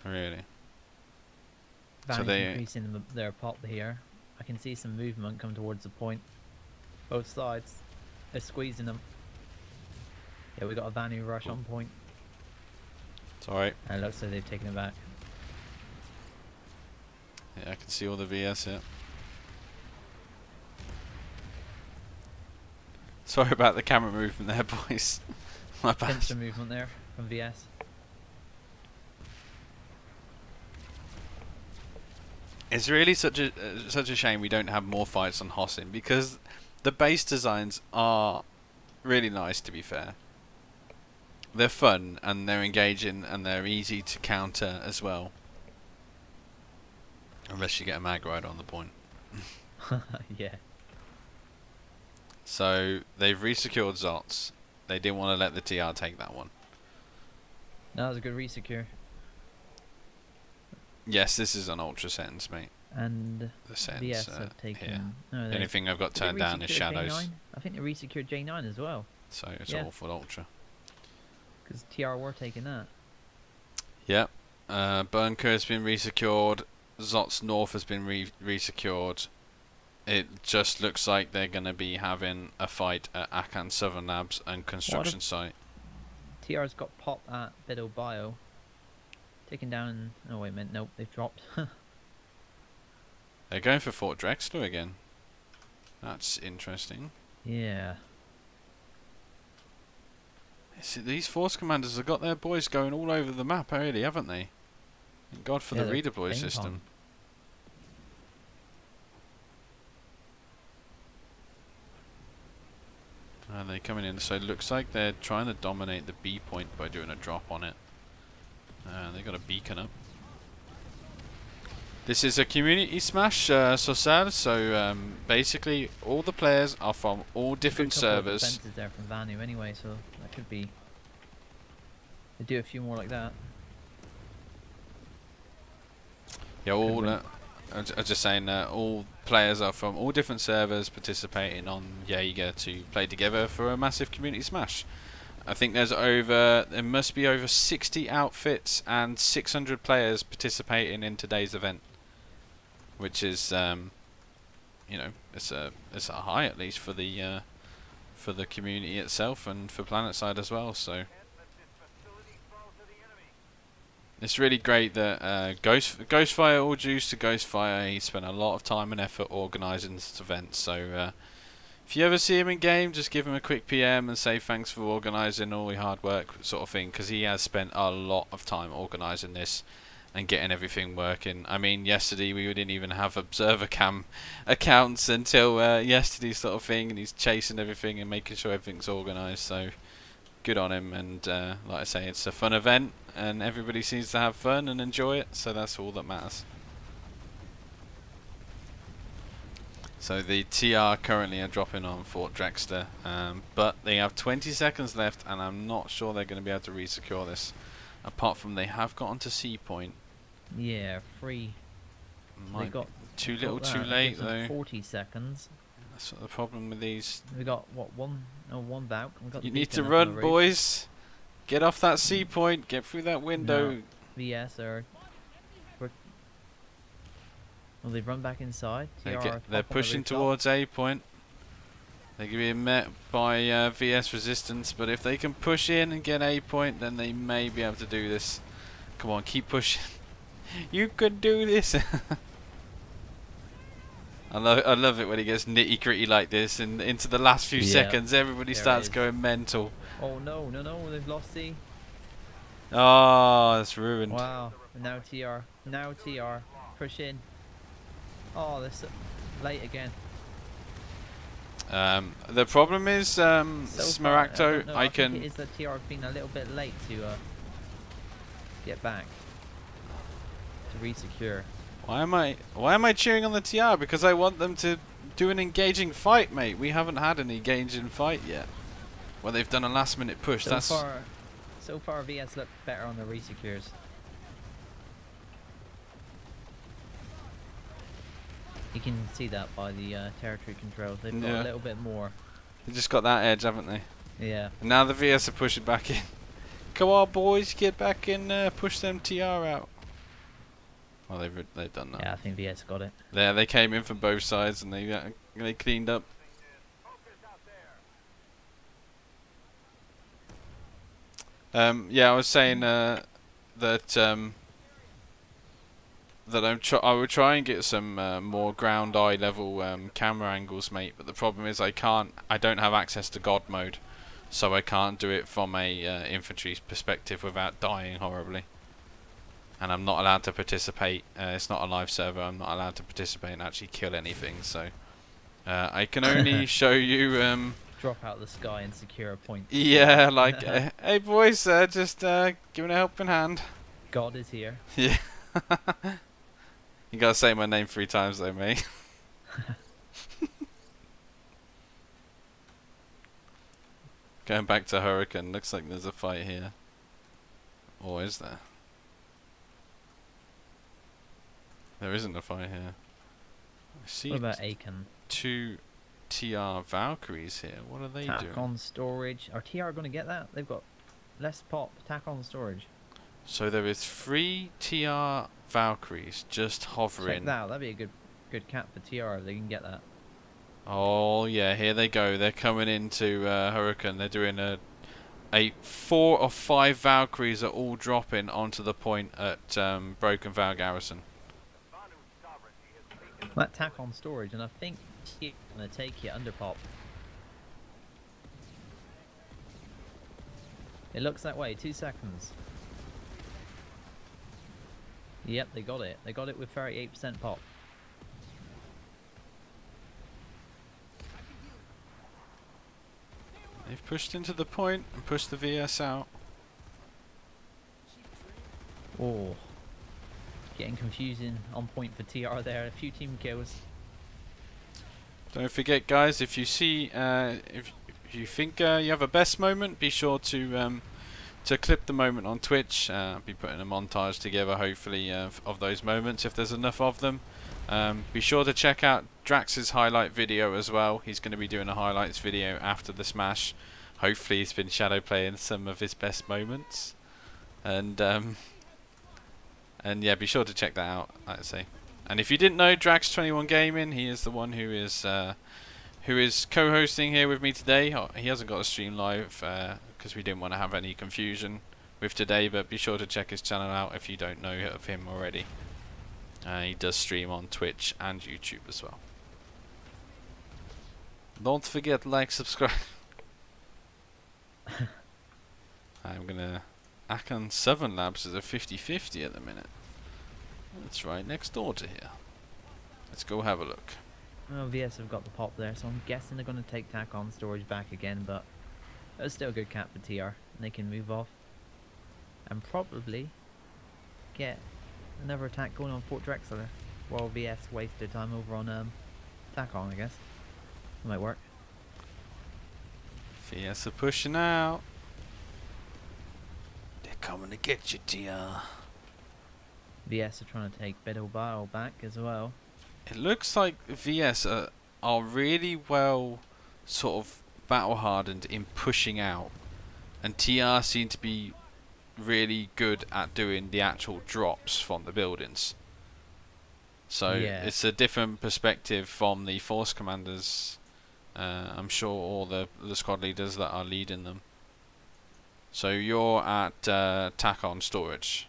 Really? Van's So they... increasing their pop here. I can see some movement come towards the point. Both sides. They're squeezing them. Yeah, we got a Vanu rush on point. It's alright. And it looks like they've taken it back. Yeah, I can see all the VS here. Sorry about the camera movement there, boys. My bad. Pincer movement there from VS. It's really such a shame we don't have more fights on Hossin, because the base designs are really nice, to be fair. They're fun and they're engaging and they're easy to counter as well. Unless you get a mag rider on the point. Yeah. So they've resecured Zots. They didn't want to let the TR take that one. That was a good resecure. Yes, this is an ultra sentence, mate. And The sentence VS have taken. here. No, The only thing I've got did they turned down is resecure shadows. J9? I think they resecured J9 as well. So it's Yeah. all full ultra. Because TR were taking that. Yep. Bunker has been resecured. Zots North has been resecured. It just looks like they're going to be having a fight at Akan Southern Labs and construction site. TR's got pop at Biddle Bio. Taking down. Oh, wait a minute. Nope, they've dropped. They're going for Fort Drexler again. That's interesting. Yeah. See, these force commanders have got their boys going all over the map, really, haven't they? Thank God for Yeah, the they're redeploy ping system. pong. And they're coming in, so it looks like they're trying to dominate the B point by doing a drop on it. They got a beacon up. This is a community smash, Sosal, so basically all the players are from all different Good couple of servers. defenses there from Vanu anyway, so that could be. They do a few more like that. Yeah, all. win. I was just saying, all players are from all different servers participating on Jaeger to play together for a massive community smash. I think there must be over 60 outfits and 600 players participating in today's event, which is, you know, it's a high at least for the community itself and for Planetside as well. So it's really great that Ghostfire, all dues to Ghostfire, he spent a lot of time and effort organising this event. So if you ever see him in game, just give him a quick PM and say thanks for organising all your hard work, sort of thing, because he has spent a lot of time organising this and getting everything working. I mean, yesterday we didn't even have observer cam accounts until yesterday, sort of thing, and he's chasing everything and making sure everything's organised. So good on him, and like I say, it's a fun event and everybody seems to have fun and enjoy it, so that's all that matters. So the TR currently are dropping on Fort Drexler, but they have 20 seconds left and I'm not sure they're going to be able to resecure this, apart from they have got onto C point. Yeah, free. Might got be too got little that. too It late gives them though. 40 seconds. That's what the problem with these. We got what, one Valk. We got You the need to beacon up on the run, roof. boys. Get off that C point, get through that window. No. VS are. Well, they've run back inside. They're pushing towards A point. They're going to be met by VS resistance, but if they can push in and get A point, then they may be able to do this. Come on, keep pushing. You could do this. I love it when he gets nitty gritty like this, and into the last few seconds, everybody There starts it is. going mental. Oh no, they've lost C. Oh, that's ruined. Wow. And now TR. Push in. Oh, they're so late again. The problem is, So far, Smaragdo, I can. think it is that TR have been a little bit late to get back to resecure. Why am I cheering on the TR? Because I want them to do an engaging fight, mate. We haven't had an engaging fight yet. Well, they've done a last-minute push. So far, VS look better on the resecures. You can see that by the territory control. They've got a little bit more. They just got that edge, haven't they? Yeah. And now the VS are pushing back in. Come on, boys, get back in. Push them TR out. Well, they've done that. Yeah, I think VS got it. There, they came in from both sides and they cleaned up. Yeah, I was saying that I would try and get some more ground eye level camera angles, mate. But the problem is I don't have access to God mode, so I can't do it from a infantry perspective without dying horribly. And I'm not allowed to participate. It's not a live server. I'm not allowed to participate and actually kill anything. So I can only show you. Drop out of the sky and secure a point. Yeah, like, hey boys, just giving a helping hand. God is here. Yeah. You gotta say my name 3 times though, mate. Going back to Hurricane, looks like there's a fight here. Or is there? There isn't a fight here. I see What about Aiken? 2 TR Valkyries here. What are they doing? Attack on storage. Are TR going to get that? They've got less pop. Attack on storage. So there is 3 TR Valkyries just hovering. Check that out. That'd be a good cap for TR if they can get that. Oh yeah, here they go. They're coming into Hurricane. They're doing a 4 or 5 Valkyries are all dropping onto the point at Broken Vow Garrison. That attack on storage, and I think it's going to take it under pop. It looks that way. 2 seconds. Yep, they got it. They got it with 38% pop. They've pushed into the point and pushed the VS out. Oh, getting confusing on point for TR there. A few team kills. Don't forget, guys, if you see, if you think you have a best moment, be sure to clip the moment on Twitch. I'll be putting a montage together, hopefully, of those moments if there's enough of them. Be sure to check out Drax's highlight video as well. He's going to be doing a highlights video after the smash. Hopefully, he's been shadow playing some of his best moments, and yeah, be sure to check that out. Like I say. And if you didn't know, Drax21 Gaming, he is the one who is co-hosting here with me today. Oh, he hasn't got a stream live because we didn't want to have any confusion with today, but be sure to check his channel out if you don't know of him already. He does stream on Twitch and YouTube as well. Don't forget, like, subscribe. I'm gonna... Akan 7 Labs is a 50-50 at the minute. That's right next door to here. Let's go have a look. Well, VS have got the pop there, so I'm guessing they're going to take tack on storage back again, but it's still a good cap for TR, and they can move off and probably get another attack going on Fort Drexler while VS waste their time over on tack on, I guess. That might work. VS are pushing out. They're coming to get you, TR. VS are trying to take Biddle Bile back as well. It looks like VS are really well sort of battle hardened in pushing out, and TR seem to be really good at doing the actual drops from the buildings. So yeah, it's a different perspective from the force commanders. I'm sure all the squad leaders that are leading them. So you're at tack on storage.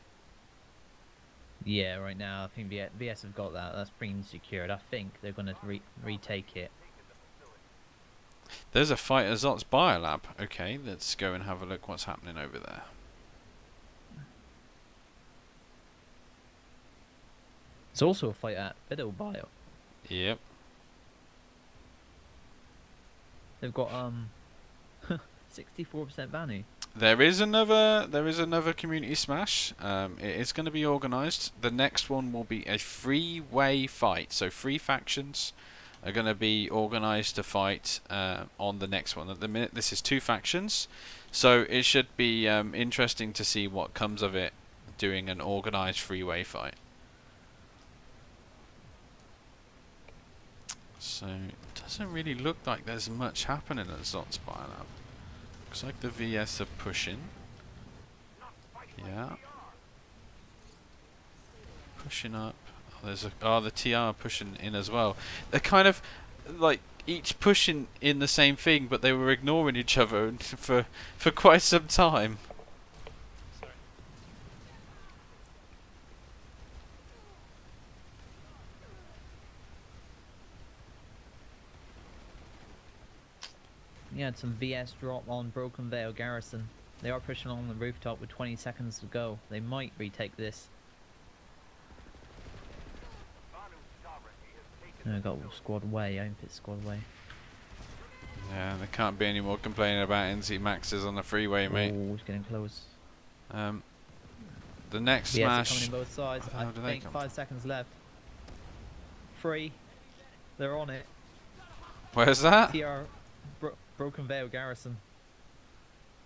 Yeah, right now I think VS have got that. That's been secured. I think they're going to retake it. There's a fight at Zot's Biolab. Okay, let's go and have a look what's happening over there. There's also a fight at Biddle Bile. Yep. They've got 64% Vanny. There is another community smash. It is going to be organised. The next one will be a three-way fight. So 3 factions are going to be organised to fight on the next one. At the minute, this is 2 factions, so it should be interesting to see what comes of it doing an organised 3-way fight. So it doesn't really look like there's much happening at Zot's Biolab. Looks like the VS are pushing. Yeah. Pushing up. Oh, there's the TR pushing in as well. They're kind of like each pushing in the same thing, but they were ignoring each other for quite some time. You had some VS drop on Broken Vale Garrison. They are pushing along the rooftop with 20 seconds to go. They might retake this. I got squad away. I put squad away. Yeah, there can't be any more complaining about NC Maxes on the freeway, mate. Oh, it's getting close. The next VS are smash. coming in both sides. I think 5 seconds left. 3. They're on it. Where's that? TR Broken Vale Garrison.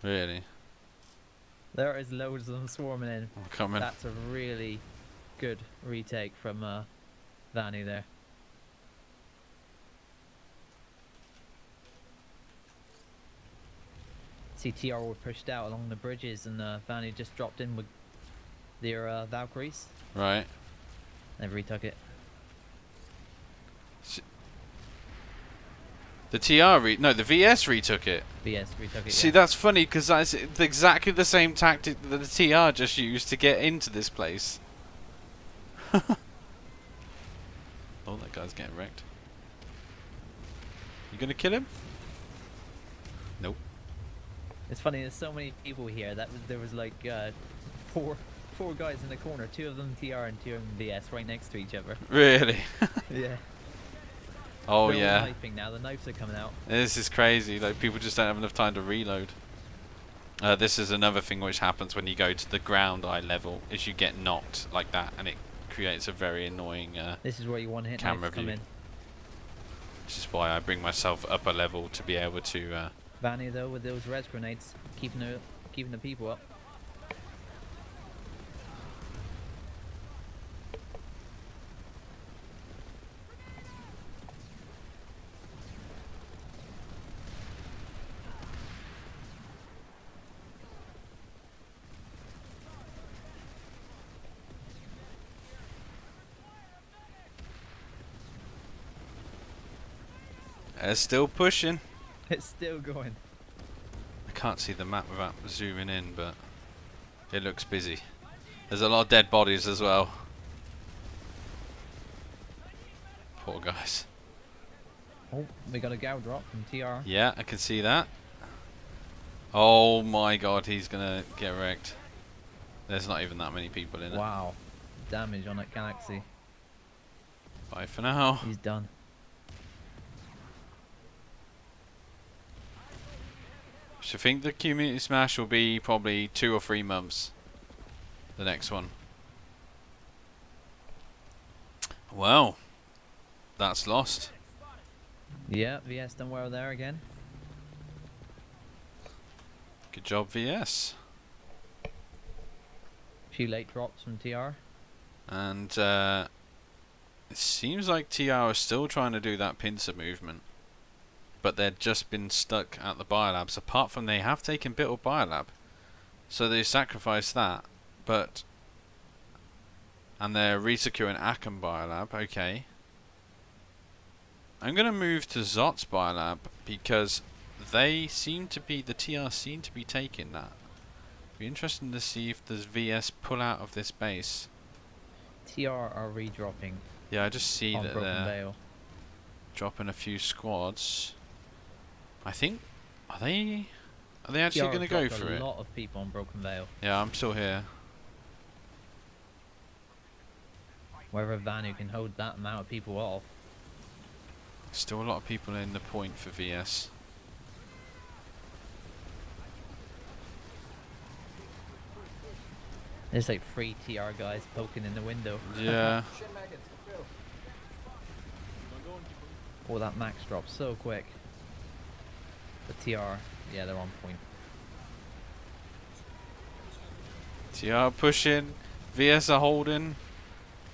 Really? There is loads of them swarming in. I'm coming. That's a really good retake from Vanny there. CTR were pushed out along the bridges, and Vanny just dropped in with their Valkyries. Right. They retook it. The the VS retook it. VS retook it. See, yeah. that's funny because that's exactly the same tactic that the TR just used to get into this place. Oh, that guy's getting wrecked. You gonna kill him? Nope. It's funny. There's so many people here that there was like four guys in the corner. 2 of them TR and 2 of them VS right next to each other. Really? Yeah. Oh They're all yeah. knifing now. The knives are coming out. This is crazy. Like people just don't have enough time to reload. This is another thing which happens when you go to the ground eye level, is you get knocked like that, and it creates a very annoying This is where you want to hit camera knives come view. in. Which is why I bring myself up a level to be able to. Vanny though with those res grenades, keeping the people up. They're still pushing. It's still going. I can't see the map without zooming in, but it looks busy. There's a lot of dead bodies as well. Poor guys. Oh, we got a gal drop from TR. Yeah, I can see that. Oh my god, he's gonna get wrecked. There's not even that many people in it. Wow. Damage on that Galaxy. Bye for now. He's done. So I think the community smash will be probably 2 or 3 months. The next one. Well, that's lost. Yeah, VS done well there again. Good job, VS. Few late drops from TR. And it seems like TR are still trying to do that pincer movement, but they've just been stuck at the biolabs. Apart from they have taken Bittle biolab, so they sacrificed that, and they're resecuring Aக்கம் biolab. Okay, I'm gonna move to Zot's biolab because they seem to be, the TR seem to be taking that. Be interesting to see if there's VS pull out of this base. TR are redropping. Yeah, I just see on that Broken they're Vale. dropping a few squads. I think, are they actually going to go for it? A lot of people on Broken Vale. Yeah, I'm still here. Whether Vanu can hold that amount of people off. Still a lot of people in the point for VS. There's like 3 TR guys poking in the window. Yeah. Oh, that max drops so quick. The TR, yeah, they're on point. TR pushing. VS are holding.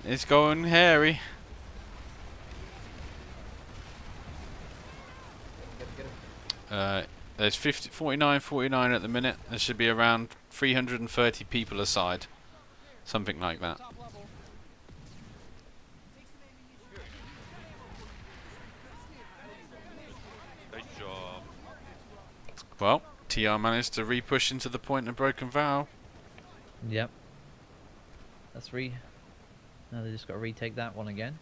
It's going hairy. There's 49 at the minute. There should be around 330 people aside. Something like that. Good job. Well, TR managed to re-push into the point of Broken Vow. Yep. That's now they just got to retake that one again.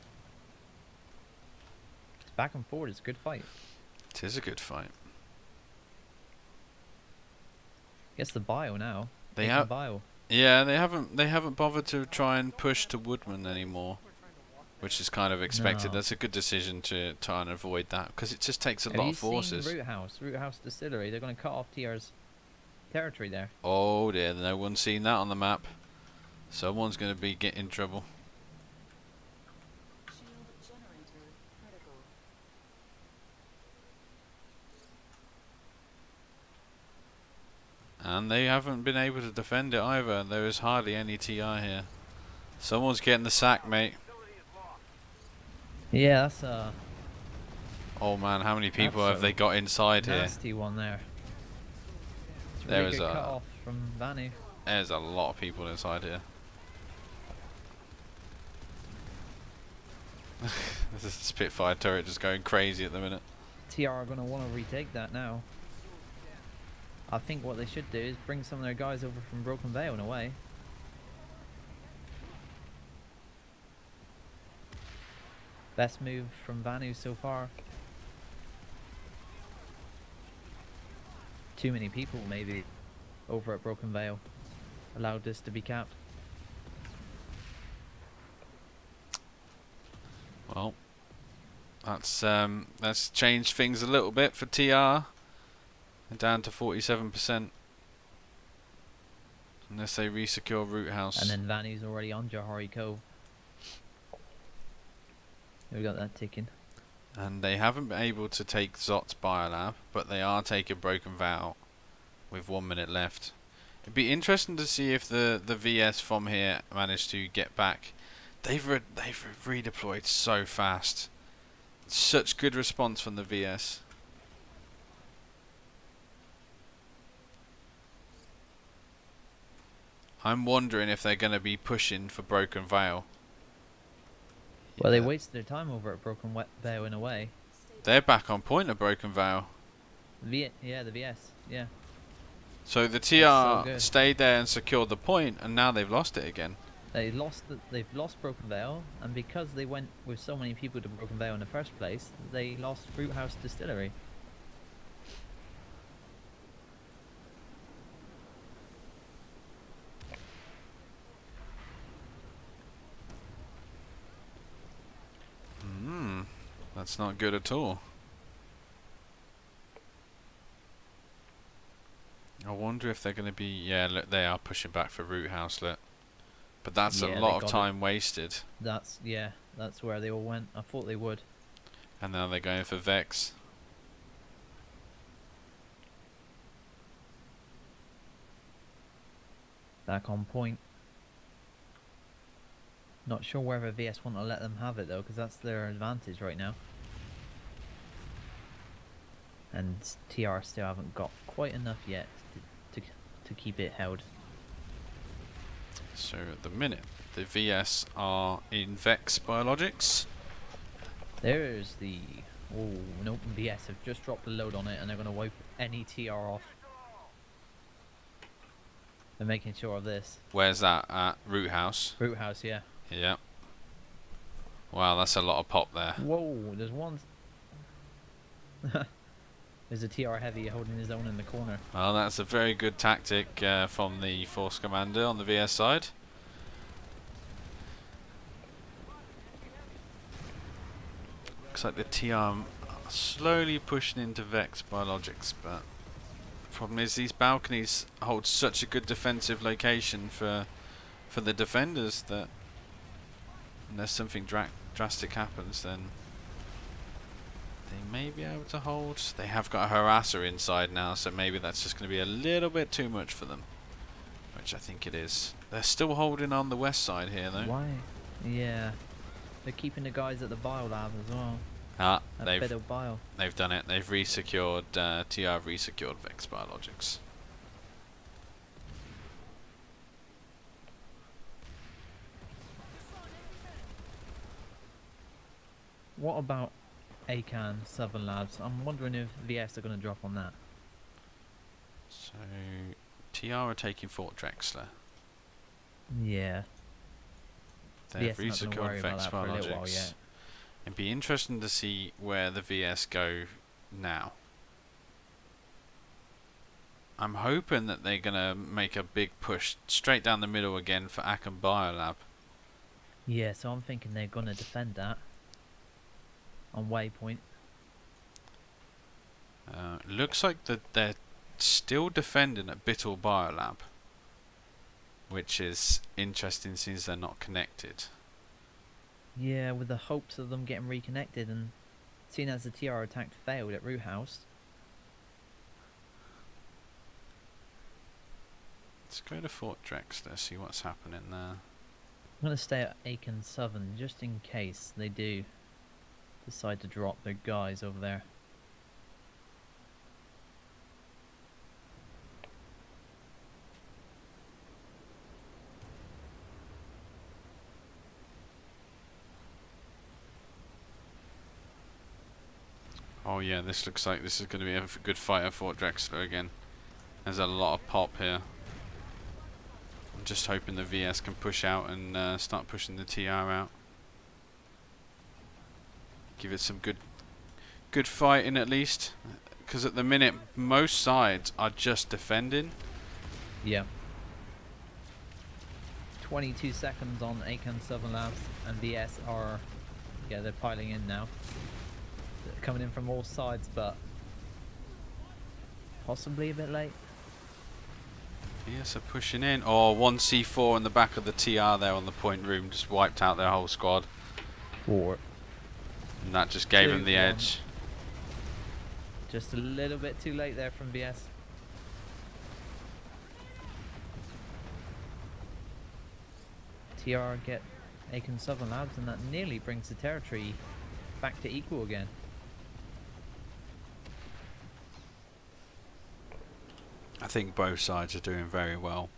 It's back and forward. It's a good fight. It is a good fight. Guess the bio now. They Taking have, bio. yeah, they haven't bothered to try and push to Woodman anymore, which is kind of expected. No. That's a good decision to try and avoid that because it just takes a lot of forces. Root House Distillery. They're going to cut off TR's territory there. Oh dear, no one's seen that on the map. Someone's going to be getting in trouble. And they haven't been able to defend it either. There is hardly any TR here. Someone's getting the sack, mate. Yeah, that's Oh man, how many people That's have they got inside here? nasty one there. It's a There really is good a- cut off from Vanu. There's a lot of people inside here. This is the Spitfire turret just going crazy at the minute. TR are going to want to retake that now. I think what they should do is bring some of their guys over from Broken Veil in a way. Best move from Vanu so far. Too many people maybe over at Broken Veil allowed this to be capped. Well, that's changed things a little bit for TR. They're down to 47%. Unless they re-secure Root House. And then Vanu's already on Johari Cove. We got that ticking. And they haven't been able to take Zot's Biolab, but they are taking Broken Vow with 1 minute left. It'd be interesting to see if the VS from here managed to get back. They've redeployed so fast. Such good response from the VS. I'm wondering if they're going to be pushing for Broken Veil. Well, they wasted their time over at Broken Veil in a way. They're back on point of Broken Veil. Yeah, the VS, yeah. So the so TR good. stayed there and secured the point, and now they've lost it again. They've lost Broken Veil, and because they went with so many people to Broken Veil in the first place, they lost Root House Distillery. That's not good at all. I wonder if they're going to be... Yeah, look, they are pushing back for Root House, look. But that's a Yeah, lot they of got time wasted. That's where they all went. I thought they would. And now they're going for Vex. Back on point. Not sure whether VS want to let them have it though, because that's their advantage right now. And TR still haven't got quite enough yet to keep it held. So at the minute, the VS are in Vex Biologics. There's the... Oh, nope, VS have just dropped a load on it and they're going to wipe any TR off. They're making sure of this. Where's that? At Root House. Root House, yeah. Yeah. Wow, that's a lot of pop there. Whoa, there's one... There's a TR heavy holding his own in the corner. Well, that's a very good tactic from the Force Commander on the VS side. Looks like the TR are slowly pushing into Vex Biologics, but the problem is these balconies hold such a good defensive location for the defenders that unless something drastic happens, then they may be able to hold. They have got a harasser inside now, so maybe that's just going to be a little bit too much for them, which I think it is. They're still holding on the west side here, though. Why? Yeah. They're keeping the guys at the bio lab as well. Ah, At bit of bio. they've done it. They've resecured, TR have resecured Vex Biologics. What about ACAN Southern Labs? I'm wondering if VS are going to drop on that. So, TR are taking Fort Drexler. Yeah. They've VS not gonna worry resecured about Vex that for a little while Biologics. yet. It'd be interesting to see where the VS go now. I'm hoping that they're going to make a big push straight down the middle again for Akan Biolab. Yeah, so I'm thinking they're going to defend that on waypoint. Looks like that they're still defending at Bittle Biolab, which is interesting since they're not connected. Yeah, with the hopes of them getting reconnected, and seeing as the TR attack failed at Root House. Let's go to Fort Drexler, see what's happening there. I'm going to stay at Aiken Southern just in case they do decide to drop their guys over there. Oh yeah, this looks like this is going to be a good fight at Fort Drexler again. There's a lot of pop here. I'm just hoping the VS can push out and start pushing the TR out. Give it some good fighting at least. Because at the minute, most sides are just defending. Yeah. 22 seconds on Aiken Southern Labs, and VS are, yeah, they're piling in now. They're coming in from all sides, but possibly a bit late. VS are pushing in. Oh, 1C4 in the back of the TR there on the point room. Just wiped out their whole squad. Four. And that just gave them the 2-1. edge. Just a little bit too late there from VS. TR get Aiken Southern Labs, and that nearly brings the territory back to equal again. I think both sides are doing very well.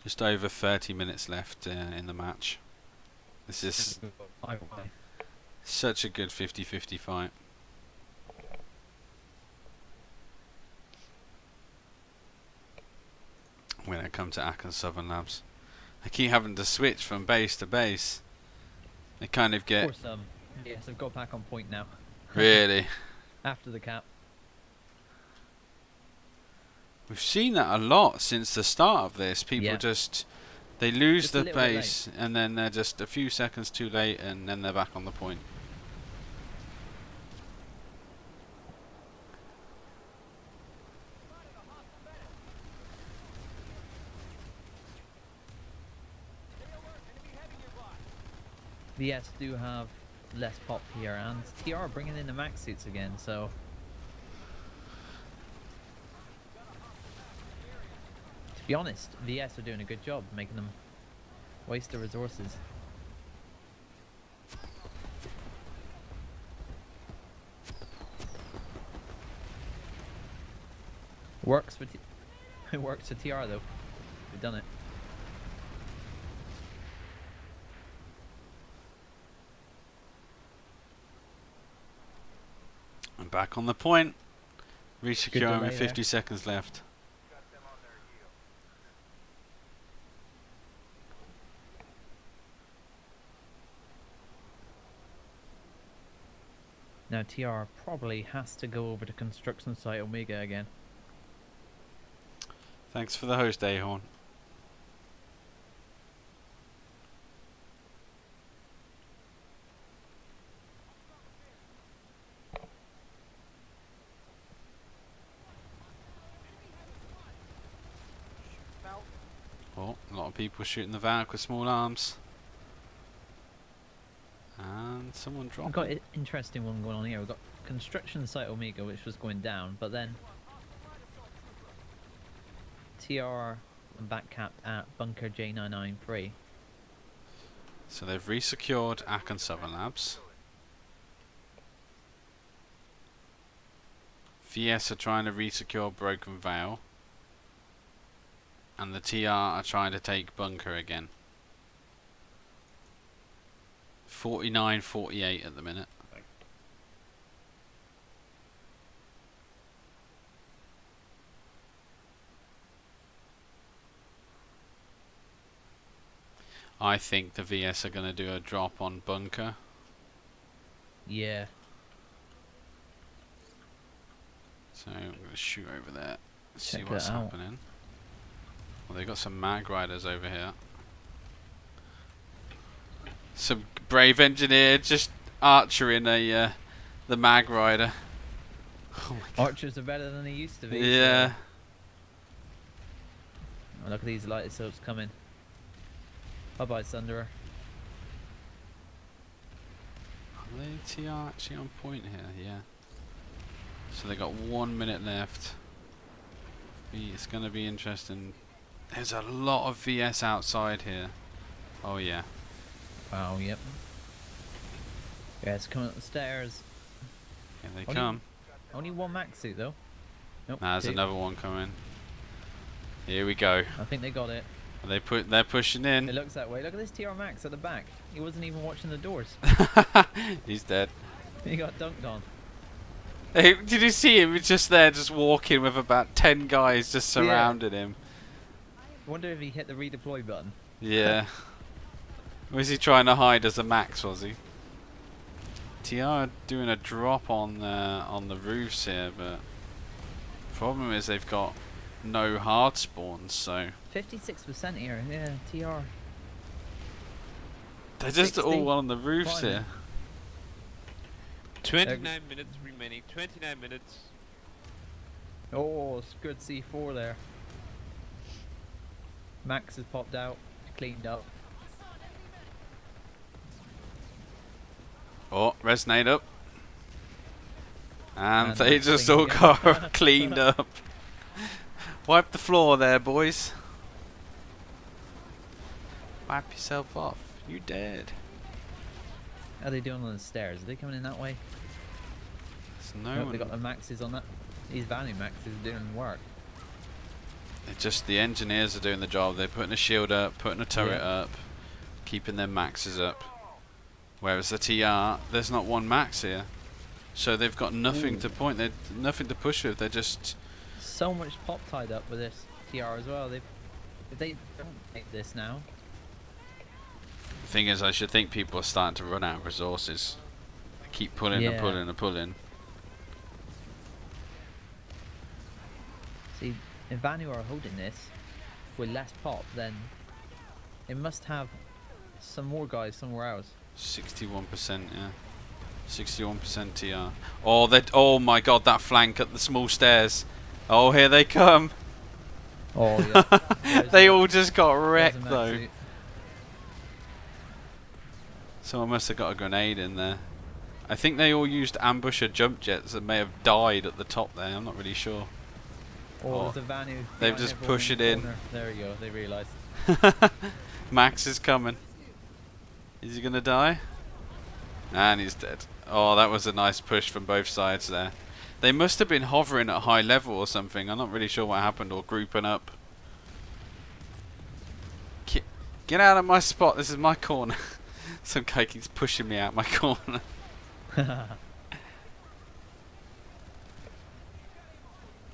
Just over 30 minutes left in the match. This is such a good 50-50 fight. When I come to Akan Southern Labs, I keep having to switch from base to base. They kind of get... Of course, yes, I've got back on point now. Really? After the cap. We've seen that a lot since the start of this. People Yeah. just... They lose Just a the little bit base and then they're just a few seconds too late and then they're back on the point. VS do have less pop here, and TR are bringing in the max suits again, so... To be honest, VS are doing a good job making them waste their resources. Works for it works for TR though. We've done it. I'm back on the point. Resecuring delay with 50 seconds left. Now TR probably has to go over to construction site Omega again. Thanks for the host, Ahorn. Oh, a lot of people shooting the Valk with small arms. And someone dropped. We've got an interesting one going on here. We've got construction site Omega, which was going down, but then TR and back capped at bunker J993. So they've resecured Akon Southern Labs. VS are trying to resecure Broken Vale. And the TR are trying to take bunker again. 49-48 at the minute. I think the VS are going to do a drop on bunker. Yeah. So I'm going to shoot over there. See Check what's that out. happening. Well, they've got some mag riders over here. Some brave engineer just archering a the mag rider. Oh my God. Archers are better than they used to be. Yeah. So. Oh, look at these light assaults coming. Bye bye, Thunderer. Are they TR actually on point here? Yeah. So they got 1 minute left. It's going to be interesting. There's a lot of VS outside here. Oh yeah. Wow, yep. Yeah, it's coming up the stairs. Here they Only- come. Only one max suit though. Nope. Nah, there's two. another one coming. Here we go. I think they got it. They're pushing It in. looks that way. Look at this TR Max at the back. He wasn't even watching the doors. He's dead. He got dunked on. Hey, did you see him? He's just there, just walking with about 10 guys just surrounding him. Wonder if he hit the redeploy button. Yeah. Was he trying to hide as a max? Was he? TR doing a drop on the roofs here, but problem is they've got no hard spawns, so 56% here. Yeah, TR. they're just 60. all on the roofs Climbing. here. 29 minutes remaining. 29 minutes. Oh, it's good C4 there. Max has popped out, cleaned up. Oh, resonate up. And And they that's just cleaned all again. got cleaned up. Wipe the floor there, boys. Wipe yourself off. You dead. How are they doing on the stairs? Are they coming in that way? There's no Nope, one. they got the maxes on that. These value maxes doing work. It's just the engineers are doing the job. They're putting a shield up, putting a turret Yeah. up, keeping their maxes up. Whereas the TR, there's not one max here, so they've got nothing to point. They're nothing to push with. They're just So much pop tied up with this TR as well. If they don't make this now, the thing is, I should think people are starting to run out of resources. They keep pulling and Yeah. pulling and pulling. see, if Vanu are holding this with less pop, then they must have some more guys somewhere else. 61%, yeah. 61% TR. Oh, that! Oh my God, that flank at the small stairs. Oh, here they come. Oh yeah. They all just got There's a wrecked max though. suit. Someone must have got a grenade in there. I think they all used ambusher jump jets that may have died at the top there. I'm not really sure. Oh, there's a Vanu. they've behind just everyone pushed in it the in. corner. There you go. They realised. Max is coming. Is he gonna die? And he's dead. Oh, that was a nice push from both sides there. They must have been hovering at high level or something. I'm not really sure what happened, or grouping up. Get out of my spot. This is my corner. Some guy keeps pushing me out my corner.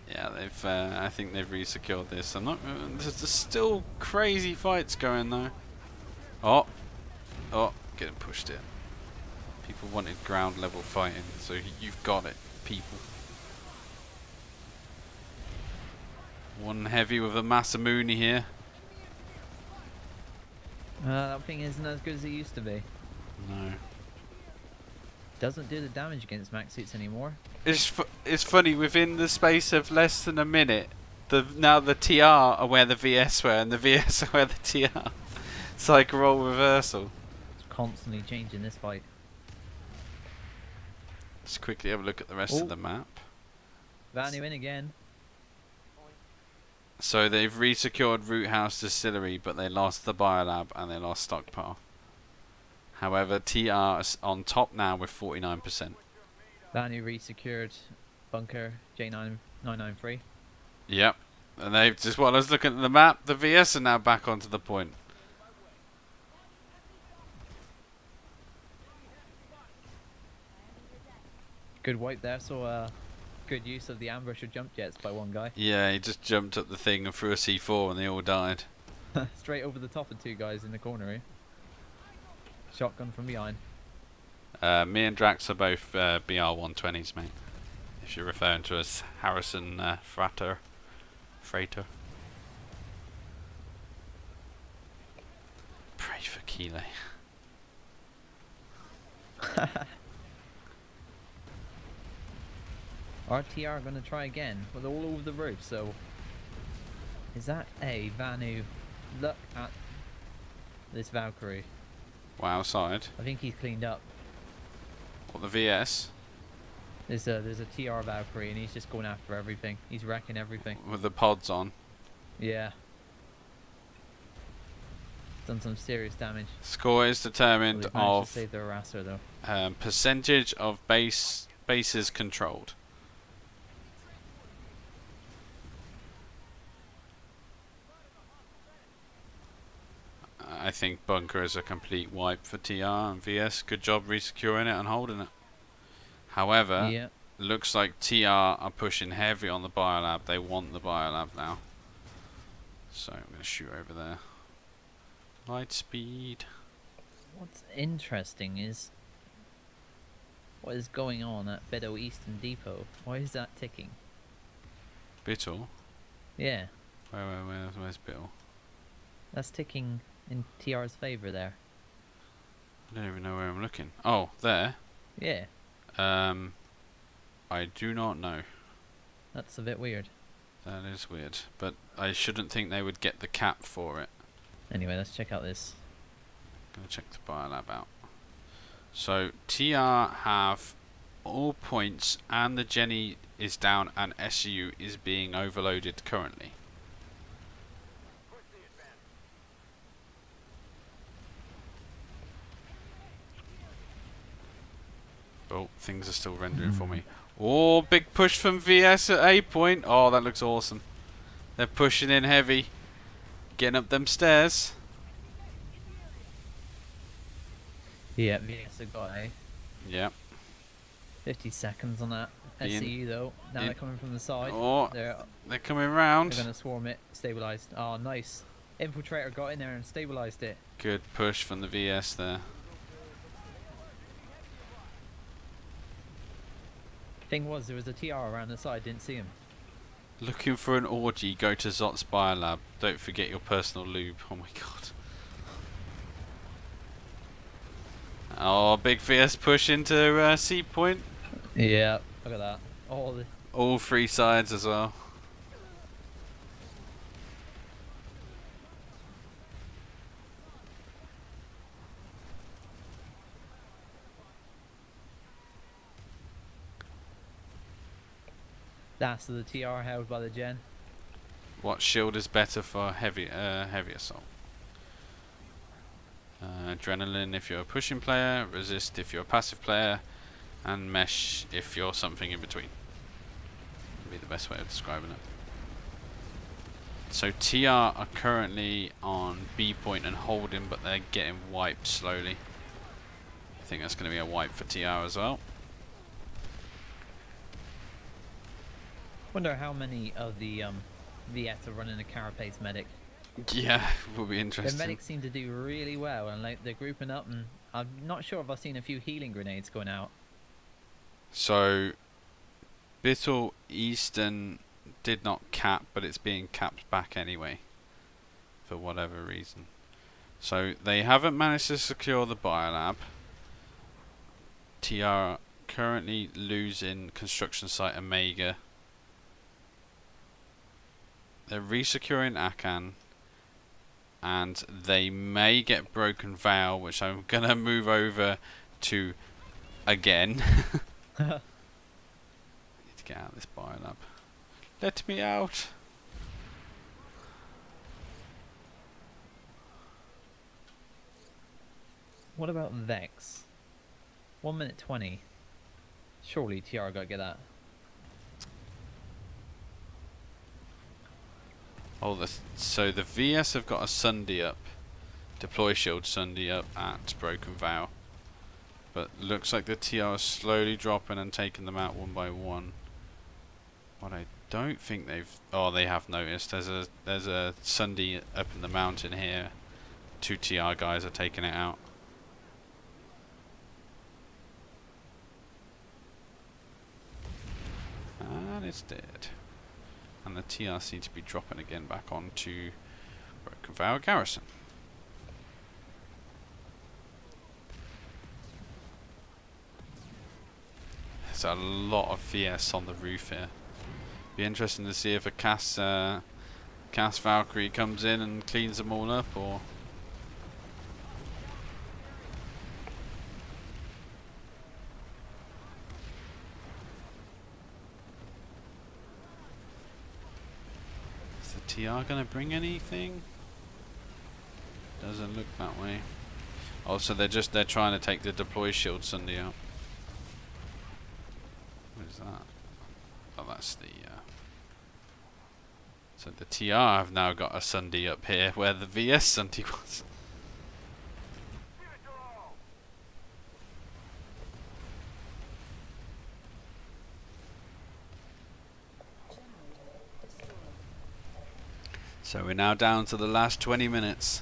Yeah, they've. I think they've resecured this. I'm not. There's still crazy fights going though. Oh, getting pushed in. People wanted ground level fighting, so you've got it, people. One heavy with a Masamune here. That thing isn't as good as it used to be. No. Doesn't do the damage against max suits anymore. It's funny, within the space of less than a minute, now the TR are where the VS were, and the VS are where the TR. It's like role reversal. It's constantly changing this fight. Let's quickly have a look at the rest of the map. Vanu in again. So they've re-secured Root House Distillery, but they lost the Biolab and they lost Stockpile. However, TR is on top now with 49%. Vanu re-secured bunker J993. Yep. And they've just, while I was looking at the map, the VS are now back onto the point. Good wipe there, so good use of the ambush of jump jets by one guy. Yeah, he just jumped up the thing and threw a C4 and they all died. Straight over the top of two guys in the corner here. Shotgun from behind. Me and Drax are both BR-120s, mate. If you're referring to us Harrison Freighter. Pray for Keeley. RTR are going to try again, with all over the roof, so... Is that a Vanu? Look at this Valkyrie. Wow, outside. I think he's cleaned up. What, the VS? There's a TR Valkyrie and he's just going after everything. He's wrecking everything. With the pods on. Yeah. Done some serious damage. Score is determined We've managed of to save the harasser though. percentage of bases controlled. I think bunker is a complete wipe for TR and VS. Good job resecuring it and holding it. However, Yeah. looks like TR are pushing heavy on the biolab. They want the biolab now. So I'm going to shoot over there. Light speed. What's interesting is what is going on at Bedo Eastern Depot. Why is that ticking? Bittle? Yeah. Where's Bittle? That's ticking in TR's favour there. I don't even know where I'm looking. Oh, there. Yeah. I do not know. That's a bit weird. That is weird. But I shouldn't think they would get the cap for it. Anyway, let's check out this. Gonna check the biolab out. So TR have all points and the Jenny is down and SU is being overloaded currently. Oh, things are still rendering for me. Oh, big push from VS at A point. Oh, that looks awesome. They're pushing in heavy. Getting up them stairs. Yeah, VS a guy. Yep. 50 seconds on that. Being SCU though. Now they're coming from the side. Oh, They're coming round. going to swarm it. Stabilized. Oh, nice. Infiltrator got in there and stabilized it. Good push from the VS there. Thing was, there was a TR around the side. Didn't see him. Looking for an orgy, go to Zot's Biolab. Don't forget your personal lube. Oh my god. Oh, big VS push into C point. Yeah, look at that. All three sides as well. That's the TR held by the Gen. What shield is better for heavy assault? Adrenaline if you're a pushing player, resist if you're a passive player, and mesh if you're something in between. Would be the best way of describing it. So TR are currently on B point and holding, but they're getting wiped slowly. I think that's going to be a wipe for TR as well. Wonder how many of the VS are running a carapace medic. Yeah, will be The interesting. medics seem to do really well, and like they're grouping up, and I'm not sure if I've seen a few healing grenades going out. So Bittle Eastern did not cap, but it's being capped back anyway for whatever reason. So they haven't managed to secure the biolab. TR currently losing construction site Omega. They're resecuring Akan, and they may get Broken Veil, which I'm gonna move over to again. Need to get out of this biolab. Let me out. What about Vex? 1 minute 20. Surely TR got to get that. Oh, so the VS have got a Sunday up. Deploy shield Sunday up at Broken Veil. But looks like the TR is slowly dropping and taking them out one by one. What I don't think they've... Oh, they have noticed. There's a Sunday up in the mountain here. 2 TR guys are taking it out. And it's dead. And the TR seem to be dropping again back onto Broken Veil Garrison. There's a lot of VS on the roof here. Be interesting to see if a Cass Valkyrie comes in and cleans them all up, or... TR gonna bring anything? Doesn't look that way. Oh, so they're trying to take the deploy shield Sunday out. What is that? Oh, that's the so the TR have now got a Sunday up here where the VS Sunday was. So we're now down to the last 20 minutes.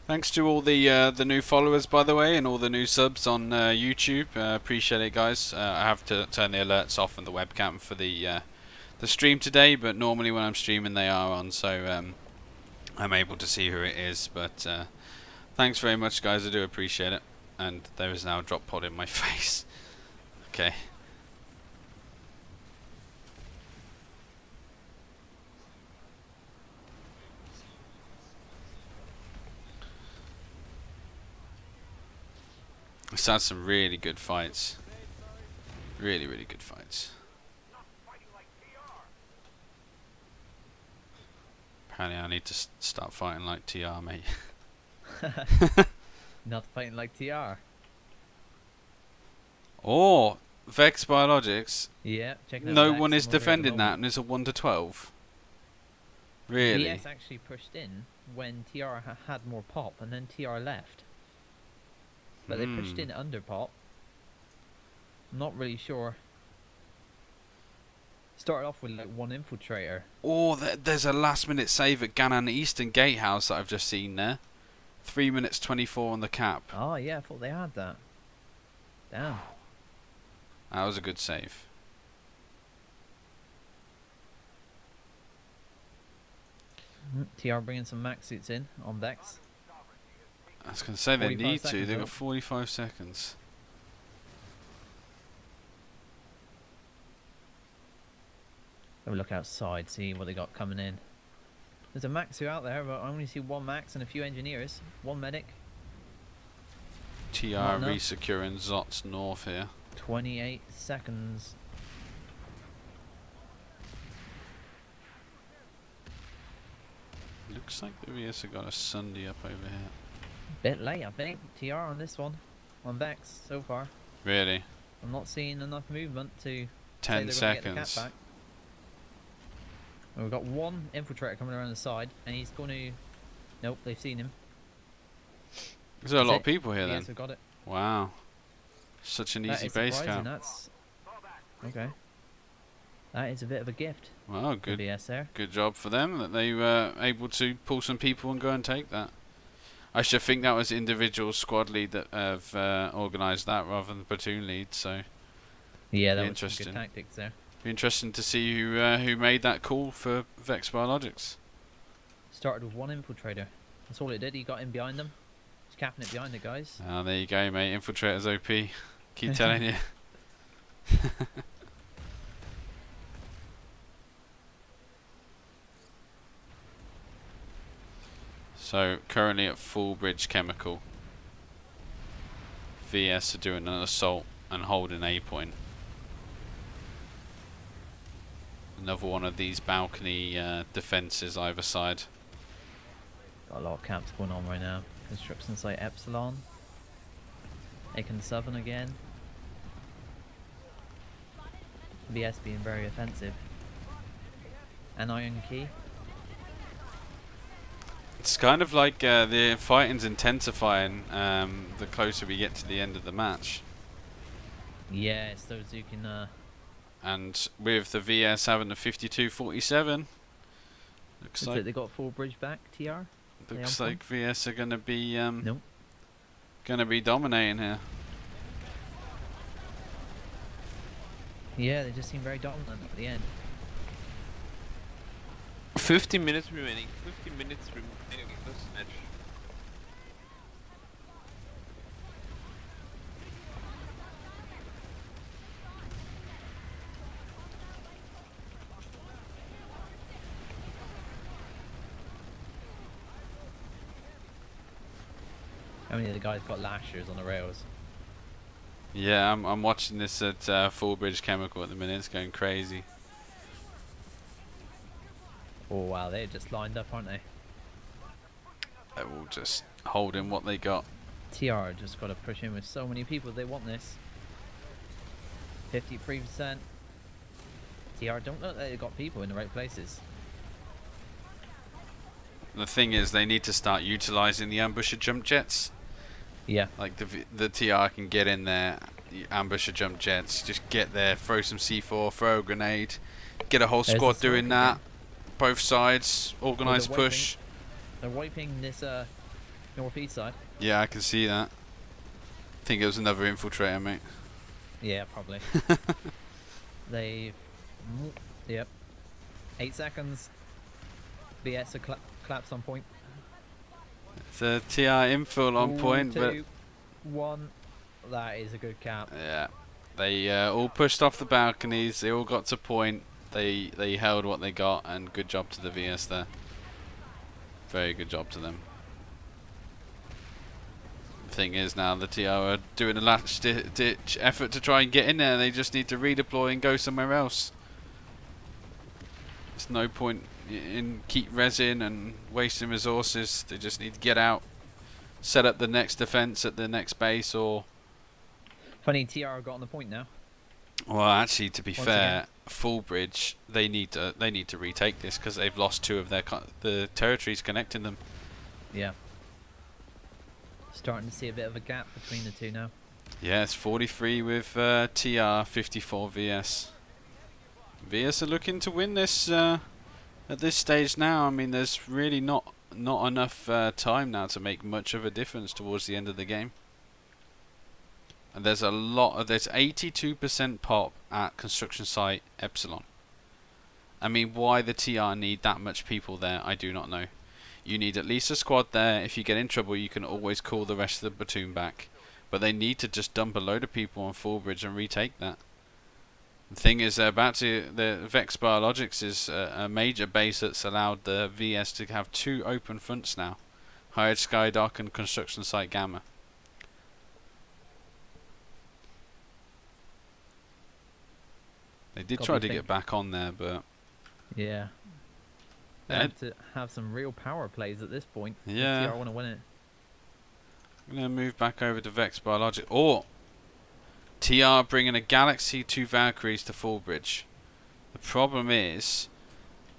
Thanks to all the new followers, by the way, and all the new subs on YouTube. Appreciate it, guys. I have to turn the alerts off on the webcam for the stream today, but normally when I'm streaming they are on, so I'm able to see who it is. But thanks very much, guys. I do appreciate it. And there is now a drop pod in my face. Okay. It's had some really good fights. Really, really good fights. Apparently I need to start fighting like TR, mate. Not fighting like TR. Or Vex Biologics. Yeah, check that. No one is defending that, and it's a 1 to 12. Really? VS actually pushed in when TR had more pop, and then TR left. But they pushed in under pop. I'm not really sure. Started off with like 1 infiltrator. Oh, there's a last minute save at Ganan Eastern Gatehouse that I've just seen there. 3 minutes 24 on the cap. Oh yeah, I thought they had that. Damn. That was a good save. TR bringing some max suits in on Vex. I was going to say they need to. They've though. got 45 seconds. Let me look outside, see what they got coming in. There's a max out there, but I only see 1 max and a few engineers. 1 medic. TR Not enough. resecuring Zots North here. 28 seconds. Looks like the VS have got a Sunday up over here. Bit late, I think. TR on this one. On Vex so far. Really? I'm not seeing enough movement to 10 say they're gonna get the cat seconds. back. Well, we've got 1 infiltrator coming around the side, and he's going to... Nope, they've seen him. There's a That's lot it. of people here Yes, then. we've got it. Wow. Such an That easy is base surprising, count. That's... Okay. That is a bit of a gift. Wow, Good good BS there. good job for them that they were able to pull some people and go and take that. I should think that was individual squad lead that have organised that rather than platoon lead. So Yeah, that was some interesting. good tactics there. Be interesting to see who made that call for Vex Biologics. Started with one infiltrator. That's all it did. He got in behind them. He's capping it behind the guys. Ah, there you go, mate. Infiltrators OP. Keep telling you. So currently at Full Bridge Chemical, VS are doing an assault and holding A point. Another one of these balcony defences either side. Got a lot of caps going on right now. Construction site Epsilon. Aiken 7 again. VS being very offensive. And Iron Key. It's kind of like the fighting's intensifying the closer we get to the end of the match. Yeah, it's those who can... And with the VS having the 52-47, looks Looks like they got Full Bridge back, TR. looks like VS are gonna be Nope. gonna be dominating here. Yeah, they just seem very dominant at the end. 15 minutes remaining. 15 minutes remaining in this match. How many of the guys got lashers on the rails? Yeah, I'm watching this at Full Bridge Chemical at the minute. It's going crazy. Oh wow, they're just lined up, aren't they? They're all just holding what they got. TR just got to push in with so many people. They want this. 53%. TR don't look like they've got people in the right places. The thing is, they need to start utilising the ambusher jump jets. Yeah. Like the TR can get in there, the ambusher jump jets, just get there, throw some C4, throw a grenade, get a whole There's squad the doing smoke that. again. Both sides, organised they're push. They're wiping this northeast side. Yeah, I can see that. I think it was another infiltrator, mate. Yeah, probably. They... Yep. 8 seconds. VS are collapsed on point. It's a TR infill on point, but 2, 1. That is a good cap. yeah, they all pushed off the balconies. They all got to point. They held what they got, and good job to the VS there. Very good job to them. The thing is now the TR are doing a last ditch effort to try and get in there. They just need to redeploy and go somewhere else. There's no point in keep resin and wasting resources. They just need to get out, set up the next defense at the next base, or... Funny, TR got on the point now. Well, actually, to be Once fair, again. Full Bridge they need to retake this because they've lost 2 of their the territories connecting them. Yeah. Starting to see a bit of a gap between the two now. Yeah, it's 43 with TR, 54 VS. VS are looking to win this at this stage now. I mean, there's really not enough time now to make much of a difference towards the end of the game. And there's a lot of, there's 82% pop at construction site Epsilon. I mean, why the TR need that much people there, I do not know. You need at least a squad there. If you get in trouble, you can always call the rest of the platoon back. But they need to just dump a load of people on Full Bridge and retake that. The thing is, they're about to, the Vex Biologics is a major base that's allowed the VS to have 2 open fronts now. Hired Skydock and construction site Gamma. They did try to get back on there, but Yeah. They have to have some real power plays at this point. Yeah. If TR want to win it. I'm going to move back over to Vex Biologic. Or TR bringing a Galaxy 2 Valkyries to Full Bridge. The problem is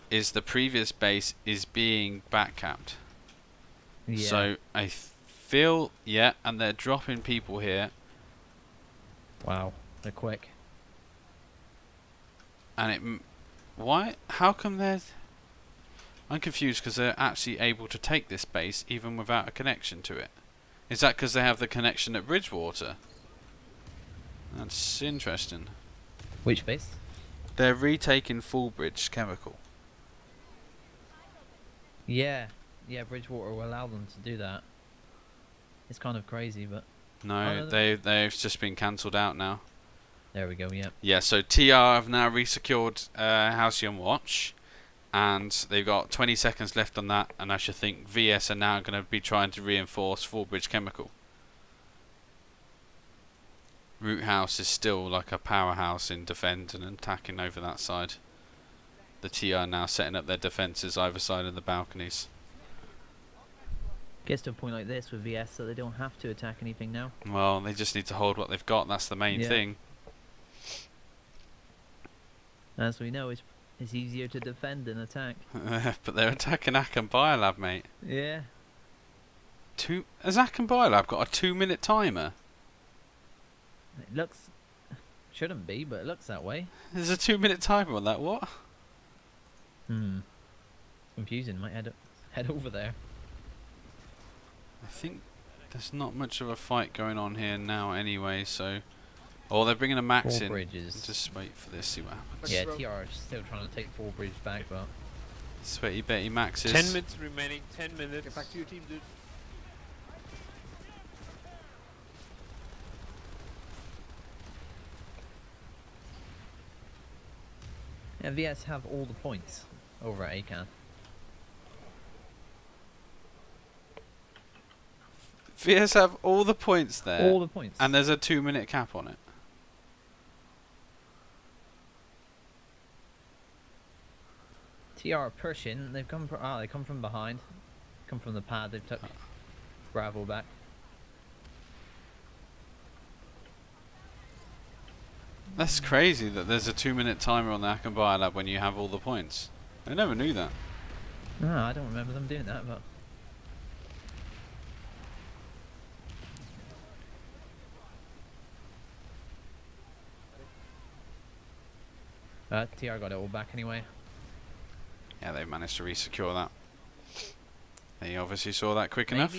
the previous base is being backcapped. Yeah. So I feel, yeah, and they're dropping people here. Wow, they're quick. And why? How come there's... I'm confused because they're actually able to take this base even without a connection to it. Is that because they have the connection at Bridgewater? That's interesting. Which base? They're retaking Fallbridge Chemical. Yeah. Yeah, Bridgewater will allow them to do that. It's kind of crazy, but... No, they've just been cancelled out now. There we go, yeah. Yeah, so TR have now resecured Halcyon Watch, and they've got 20 seconds left on that, and I should think VS are now going to be trying to reinforce Fallbridge Chemical. Root House is still like a powerhouse in defend and attacking over that side. The TR now setting up their defences either side of the balconies. Gets to a point like this with VS so they don't have to attack anything now. Well, they just need to hold what they've got, that's the main thing. As we know, it's easier to defend than attack. But they're attacking Akan Biolab, mate. Yeah. Has Akan Biolab got a 2-minute timer? It looks... shouldn't be, but it looks that way. There's a 2-minute timer on that, what? Confusing, might head over there. I think there's not much of a fight going on here now anyway, so... Oh, they're bringing a max in. Bridges. Just wait for this, see what happens. Yeah, TR is still trying to take Fallbridge back, but... Sweaty Betty maxes. 10 minutes remaining, 10 minutes. Get back to your team, dude. Yeah, VS have all the points over at ACAN. VS have all the points there. All the points. And there's a 2-minute cap on it. TR are pushing. They've come from they come from behind. Come from the pad. They've took Bravo back. That's crazy that there's a 2-minute timer on the Akan Biolab when you have all the points. I never knew that. No, I don't remember them doing that, but... TR got it all back anyway. Yeah, they managed to resecure that. They obviously saw that quick enough.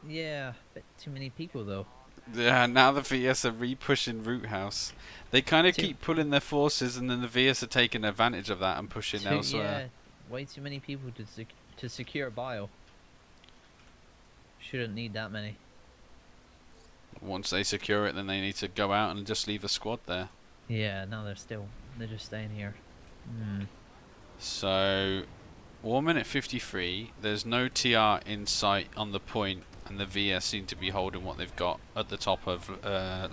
Yeah, a bit too many people though. Yeah, now the VS are re-pushing Root House. They kind of keep pulling their forces, and then the VS are taking advantage of that and pushing elsewhere. Yeah, way too many people to secure bio. Shouldn't need that many. Once they secure it, then they need to go out and just leave a squad there. Yeah, now they're just staying here. So, 1 minute 53. There's no TR in sight on the point, and the VS seem to be holding what they've got at the top of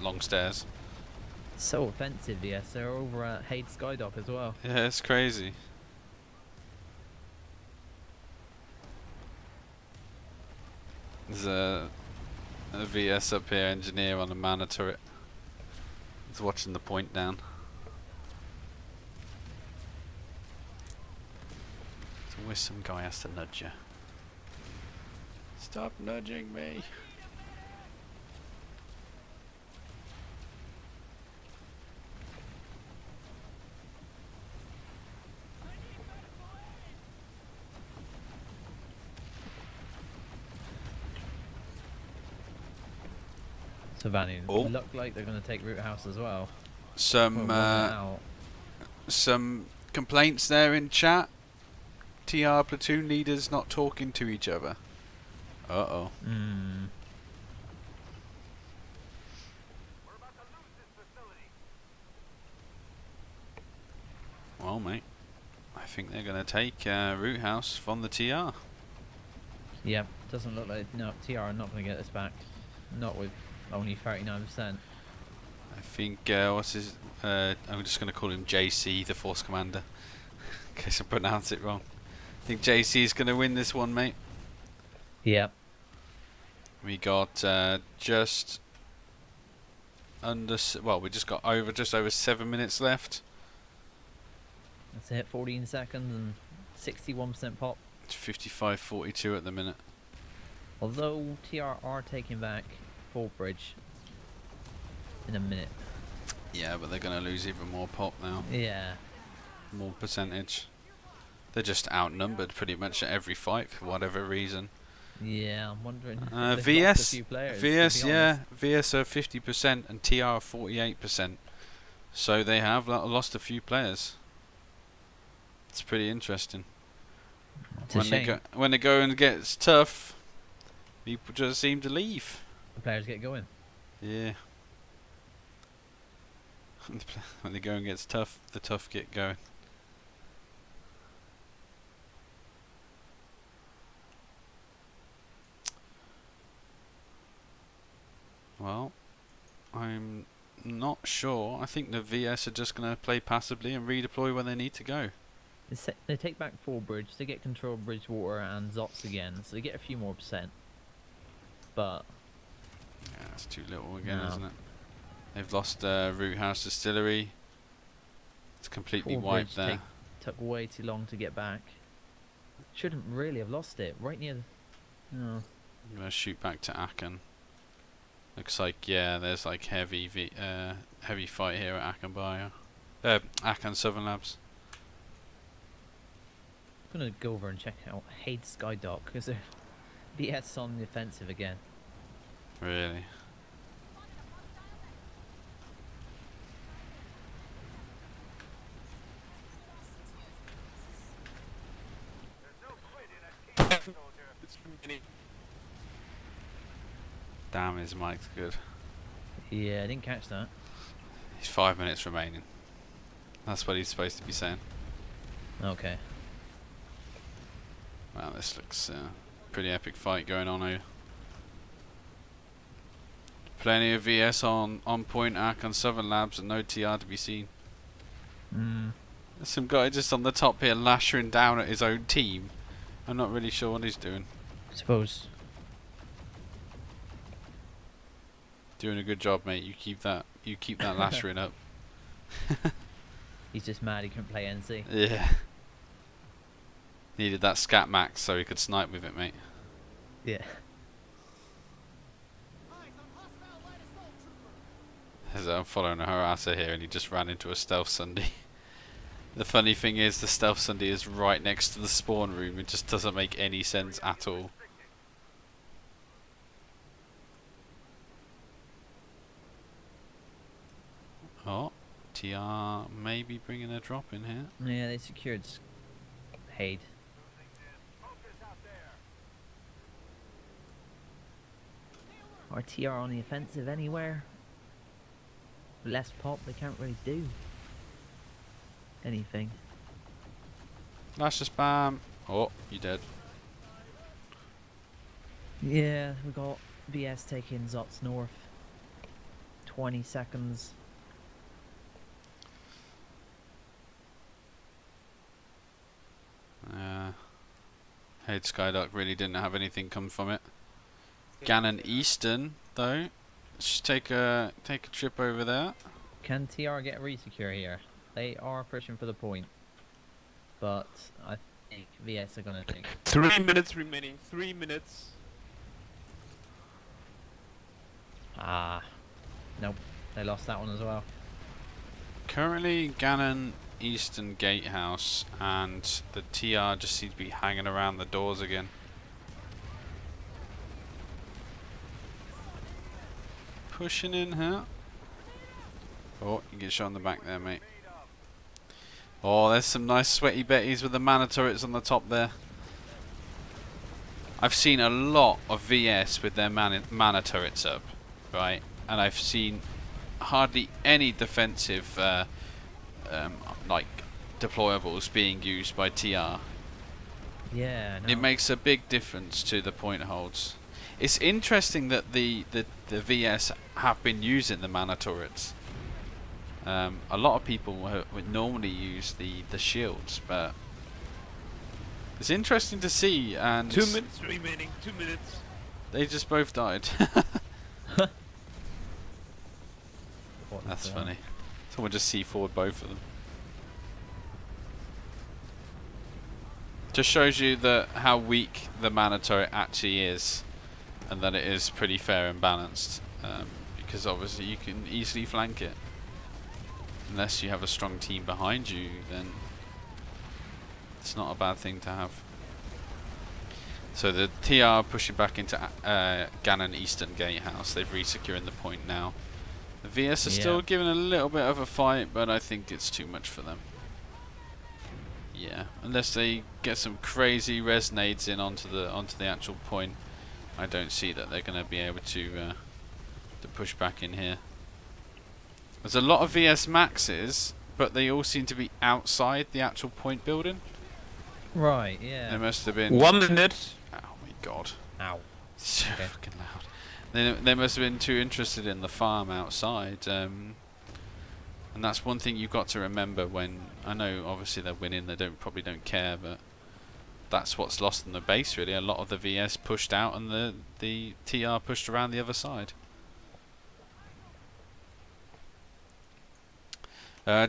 Long Stairs. So offensive, yes. They're over at Hade Skydock as well. Yeah, it's crazy. There's a VS up here, engineer on a mana turret. He's watching the point down. There's always some guy has to nudge you. Stop nudging me. Savannah look like they're going to take Root House as well. Some complaints there in chat. TR platoon leaders not talking to each other. Uh-oh. Well, mate, I think they're going to take Root House from the TR. Yep, doesn't look like... No, TR are not going to get this back. Not with only 39%. I think, what's his... I'm just going to call him JC, the Force Commander, in case I pronounce it wrong. I think JC is going to win this one, mate. Yep. We got just under... Well, we just got just over 7 minutes left. That's it, 14 seconds and 61% pop. It's 55-42 at the minute. Although TR are taking back Fallbridge in a minute. Yeah, but they're going to lose even more pop now. Yeah. More percentage. They're just outnumbered pretty much at every fight for whatever reason. Yeah, I'm wondering. if they've lost a VS, few players, to VS, be yeah, honest. VS are 50% and TR are 48%. So they have lost a few players. It's pretty interesting. It's a shame. When they go and gets tough, people just seem to leave. The players get going. Yeah. When they go and gets tough, the tough get going. Well, I'm not sure. I think the VS are just going to play passively and redeploy when they need to go. They take back 4 bridge, they get control of Bridgewater and Zots again, so they get a few more %. But Yeah, that's too little again, No. isn't it? They've lost Root House Distillery. It's completely 4 wiped bridge there. took way too long to get back. Shouldn't really have lost it. Right near the... No. I'm gonna shoot back to Aachen. Looks like, yeah, there's like heavy fight here at Aachen Bio. Aachen Southern Labs. I'm gonna go over and check out Haid Skydock because they're BS on the offensive again. Really? Damn, his mic's good. Yeah, I didn't catch that. He's 5 minutes remaining. That's what he's supposed to be saying. Okay. Wow, this looks pretty epic fight going on here. Plenty of VS on point Aachen Southern Labs and no TR to be seen. There's some guy just on the top here lashing down at his own team. I'm not really sure what he's doing. Suppose. Doing a good job, mate. You keep that lashing up. He's just mad he couldn't play NC. Yeah. Needed that scat max so he could snipe with it, mate. Yeah. I'm following a harasser here and he just ran into a stealth Sunday. The funny thing is the stealth Sunday is right next to the spawn room. It just doesn't make any sense at all. Oh, TR maybe bringing a drop in here. Yeah, they secured Haid. Are TR on the offensive anywhere? Less pop, they can't really do anything. Lash the spam. Oh, you dead. Yeah, we got VS taking Zots North. 20 seconds. Haid Skyduck really didn't have anything come from it. Gannon Eastern though, let's take a trip over there. Can TR get a resecure here? They are pushing for the point, but I think VS are gonna take. 3 minutes remaining. 3 minutes. Ah, nope, they lost that one as well. Currently Gannon Eastern Gatehouse and the TR just seem to be hanging around the doors again. Pushing in here. Oh, you get shot in the back there, mate. Oh, there's some nice sweaty betties with the mana turrets on the top there. I've seen a lot of VS with their mana turrets up, right? And I've seen hardly any defensive like deployables being used by TR. Yeah, no. It makes a big difference to the point holds. It's interesting that the VS have been using the mana turrets. A lot of people would normally use the shields, but it's interesting to see. And 2 minutes remaining. 2 minutes. they just both died. What That's was that? funny. Someone just C4'd both of them. Just shows you how weak the mana turret actually is, and that it is pretty fair and balanced. Because obviously you can easily flank it. Unless you have a strong team behind you, then It's not a bad thing to have. So the TR are pushing back into Gannon Eastern Gatehouse. They've re-secured the point now. The VS are still giving a little bit of a fight, but I think it's too much for them. Yeah, unless they get some crazy resonades in onto the actual point, I don't see that they're going to be able to push back in here. There's a lot of VS maxes, but they all seem to be outside the actual point building. Right, yeah. There must have been 1 minute. Oh my god. Ow. So Okay. fucking loud. They must have been too interested in the farm outside. And that's one thing you've got to remember when, I know obviously they're winning, they probably don't care, but that's what's lost in the base really. A lot of the VS pushed out and the TR pushed around the other side.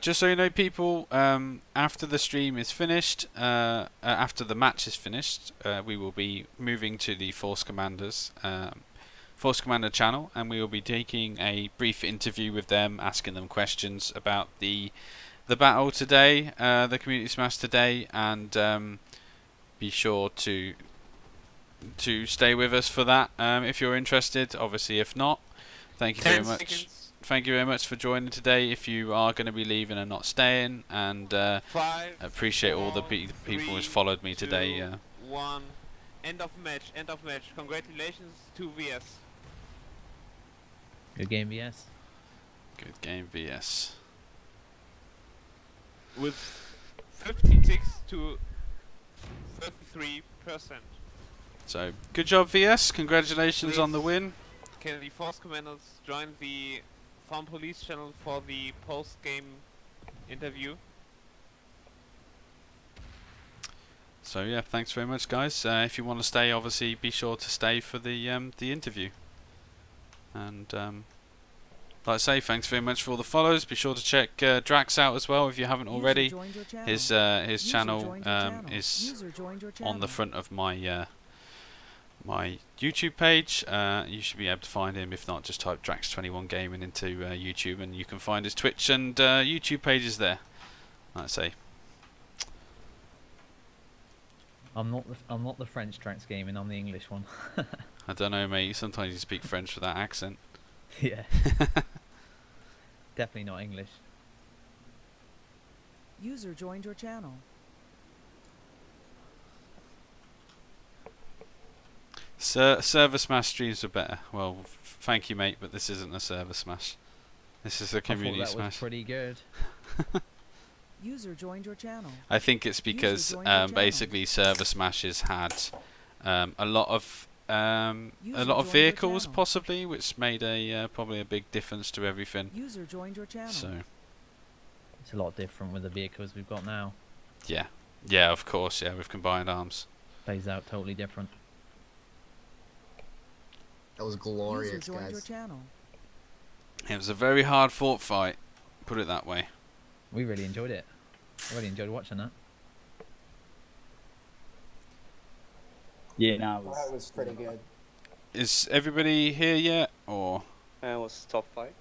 Just so you know, people, after the stream is finished, after the match is finished, we will be moving to the Force Commander channel, and we will be taking a brief interview with them, asking them questions about the battle today, the community smash today, and be sure to stay with us for that if you're interested. Obviously, if not, thank you very much. Seconds. Thank you very much for joining today. If you are going to be leaving and not staying, and 5, appreciate all the 4, people who's 3, followed me 2, today. 1. End of match. End of match. Congratulations to VS. Good game, VS. Good game, VS. With 56 to 33%. So good job, VS. Congratulations on the Please. win. Can the Force Commanders join the Farm Police channel for the post-game interview? So yeah, thanks very much, guys. If you want to stay, obviously be sure to stay for the interview. And like I say, thanks very much for all the follows. Be sure to check Drax out as well if you haven't already. His channel is on the front of my my YouTube page. You should be able to find him. If not, just type Drax21 Gaming into YouTube, and you can find his Twitch and YouTube pages there. Like I say. I'm not the French DraxGaming. I'm the English one. I don't know, mate. Sometimes you speak French with that accent. Yeah. Definitely not English. User joined your channel. Server Smash streams are better. Well, thank you, mate, but this isn't a Server Smash. This is a Community I thought that Smash. was pretty good. User joined your channel. I think it's because basically Server Smash has had a lot of vehicles possibly, which made probably a big difference to everything. User joined your channel. So It's a lot different with the vehicles we've got now. yeah, of course, yeah, with combined arms. Plays out totally different. That was glorious, User joined your guys. channel. It was a very hard fought fight, put it that way. We really enjoyed it. I really enjoyed watching that. Yeah, no, That was pretty good. Is everybody here yet, or it was top fight.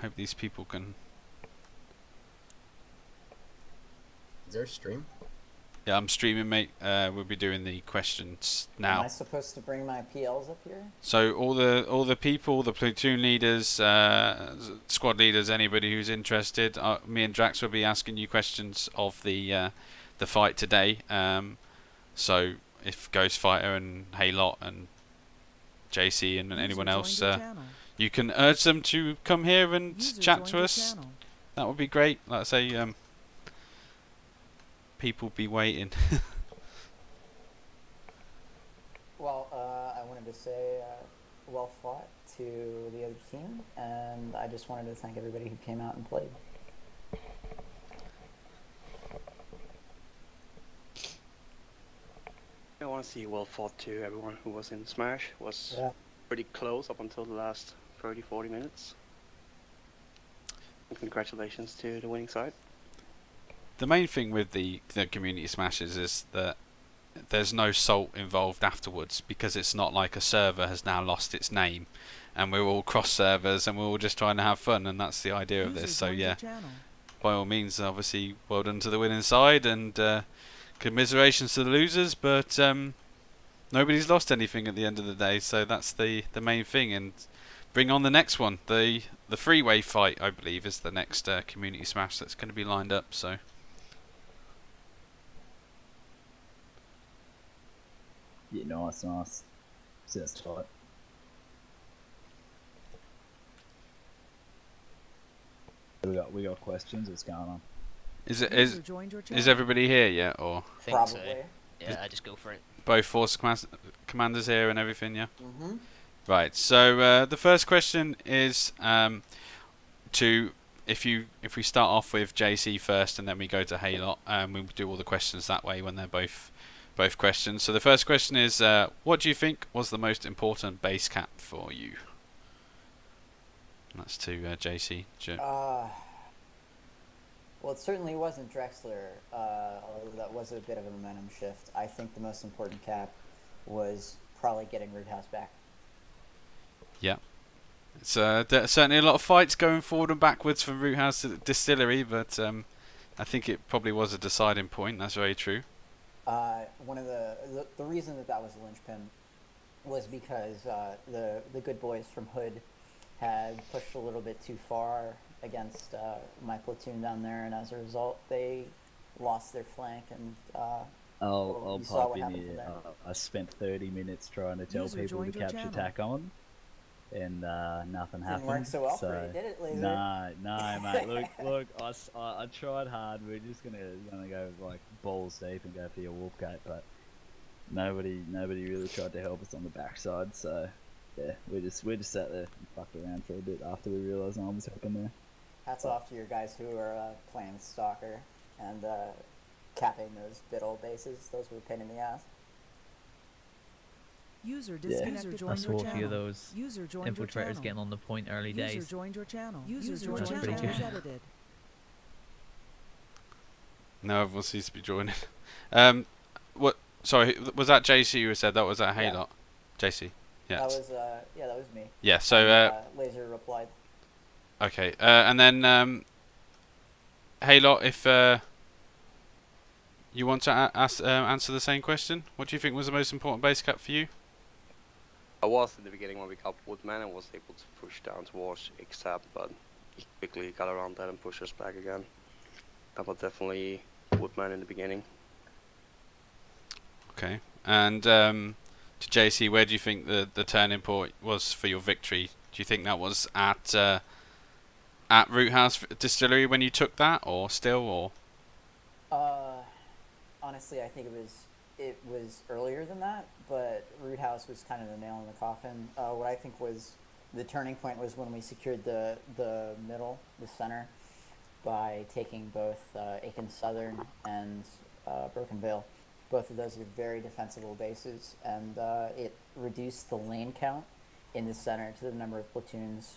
hope these people can? Is there a stream? Yeah, I'm streaming, mate. We'll be doing the questions now. Am I supposed to bring my PLs up here? So all the people, the platoon leaders, squad leaders, anybody who's interested, me and Drax will be asking you questions of the fight today. So if Ghostfighter and Haylot and JC and anyone else, you can urge them to come here and chat to us. That would be great. Like I say, people be waiting. Well, I wanted to say well fought to the other team, and I just wanted to thank everybody who came out and played. I want to see well fought to everyone who was in Smash. Was pretty close up until the last 30-40 minutes. And congratulations to the winning side. The main thing with the community smashes is that there's no salt involved afterwards, because it's not like a server has now lost its name and we're all cross servers and we're all just trying to have fun, and that's the idea of this. So yeah, by all means, obviously, well done to the winning side, and commiserations to the losers. But nobody's lost anything at the end of the day, so that's the main thing. And bring on the next one. The freeway fight, I believe, is the next community smash that's going to be lined up. So. Yeah, nice. Sounds tight. We got questions. What's going on? User joined your Is channel. everybody here yet, or Think Probably. so. Yeah, I just go for it. both force commanders here and everything? Yeah. Mm-hmm. Right. So the first question is if we start off with JC first and then we go to Haylot, we'll do all the questions that way when they're both questions. So the first question is, what do you think was the most important base cap for you? That's to JC. Well, it certainly wasn't Drexler, although that was a bit of a momentum shift. I think the most important cap was probably getting Roothouse back. Yeah. It's certainly a lot of fights going forward and backwards from Roothouse to the Distillery, but I think it probably was a deciding point. That's very true. One of the reason that was a linchpin was because the good boys from Hood had pushed a little bit too far against my platoon down there, and as a result, they lost their flank. And I'll you saw pop what in happened here. from there. I spent 30 minutes trying to tell User people to joined your capture channel. TAC on, and nothing Didn't happened. work so well for you, did it, Laser? No, mate. Look, I tried hard. We're just gonna go like balls deep and go for your wolf gate, but nobody really tried to help us on the backside. So yeah, we just sat there and fucked around for a bit after we realised no one was helping there. Hats off to your guys who are playing Stalker and capping those bit-old bases. Those were a pain in the ass. User Yeah. disconnected. I Joined saw your a few channel. of those User joined your infiltrators channel. getting on the point early User days. joined your channel. User That's joined your pretty channel good. is edited. No, everyone seems to be joining. What? Sorry, was that JC who said that? Was that Haylot? JC. Yeah. That was that was me. Yeah. So And, Laser replied. okay, and then Haylot, if you want to answer the same question, what do you think was the most important base cap for you? I was in the beginning when we got Woodman and was able to push down towards Except, but he quickly got around that and pushed us back again. That was definitely Woodman in the beginning. Okay, and to JC, where do you think the turning point was for your victory? Do you think that was at Roothouse Distillery when you took that, or still, or? Honestly, I think it was earlier than that, but Roothouse was kind of the nail in the coffin. What I think was the turning point was when we secured the middle, the center, by taking both Aiken Southern and Broken Vale. Both of those are very defensible bases, and it reduced the lane count in the center to the number of platoons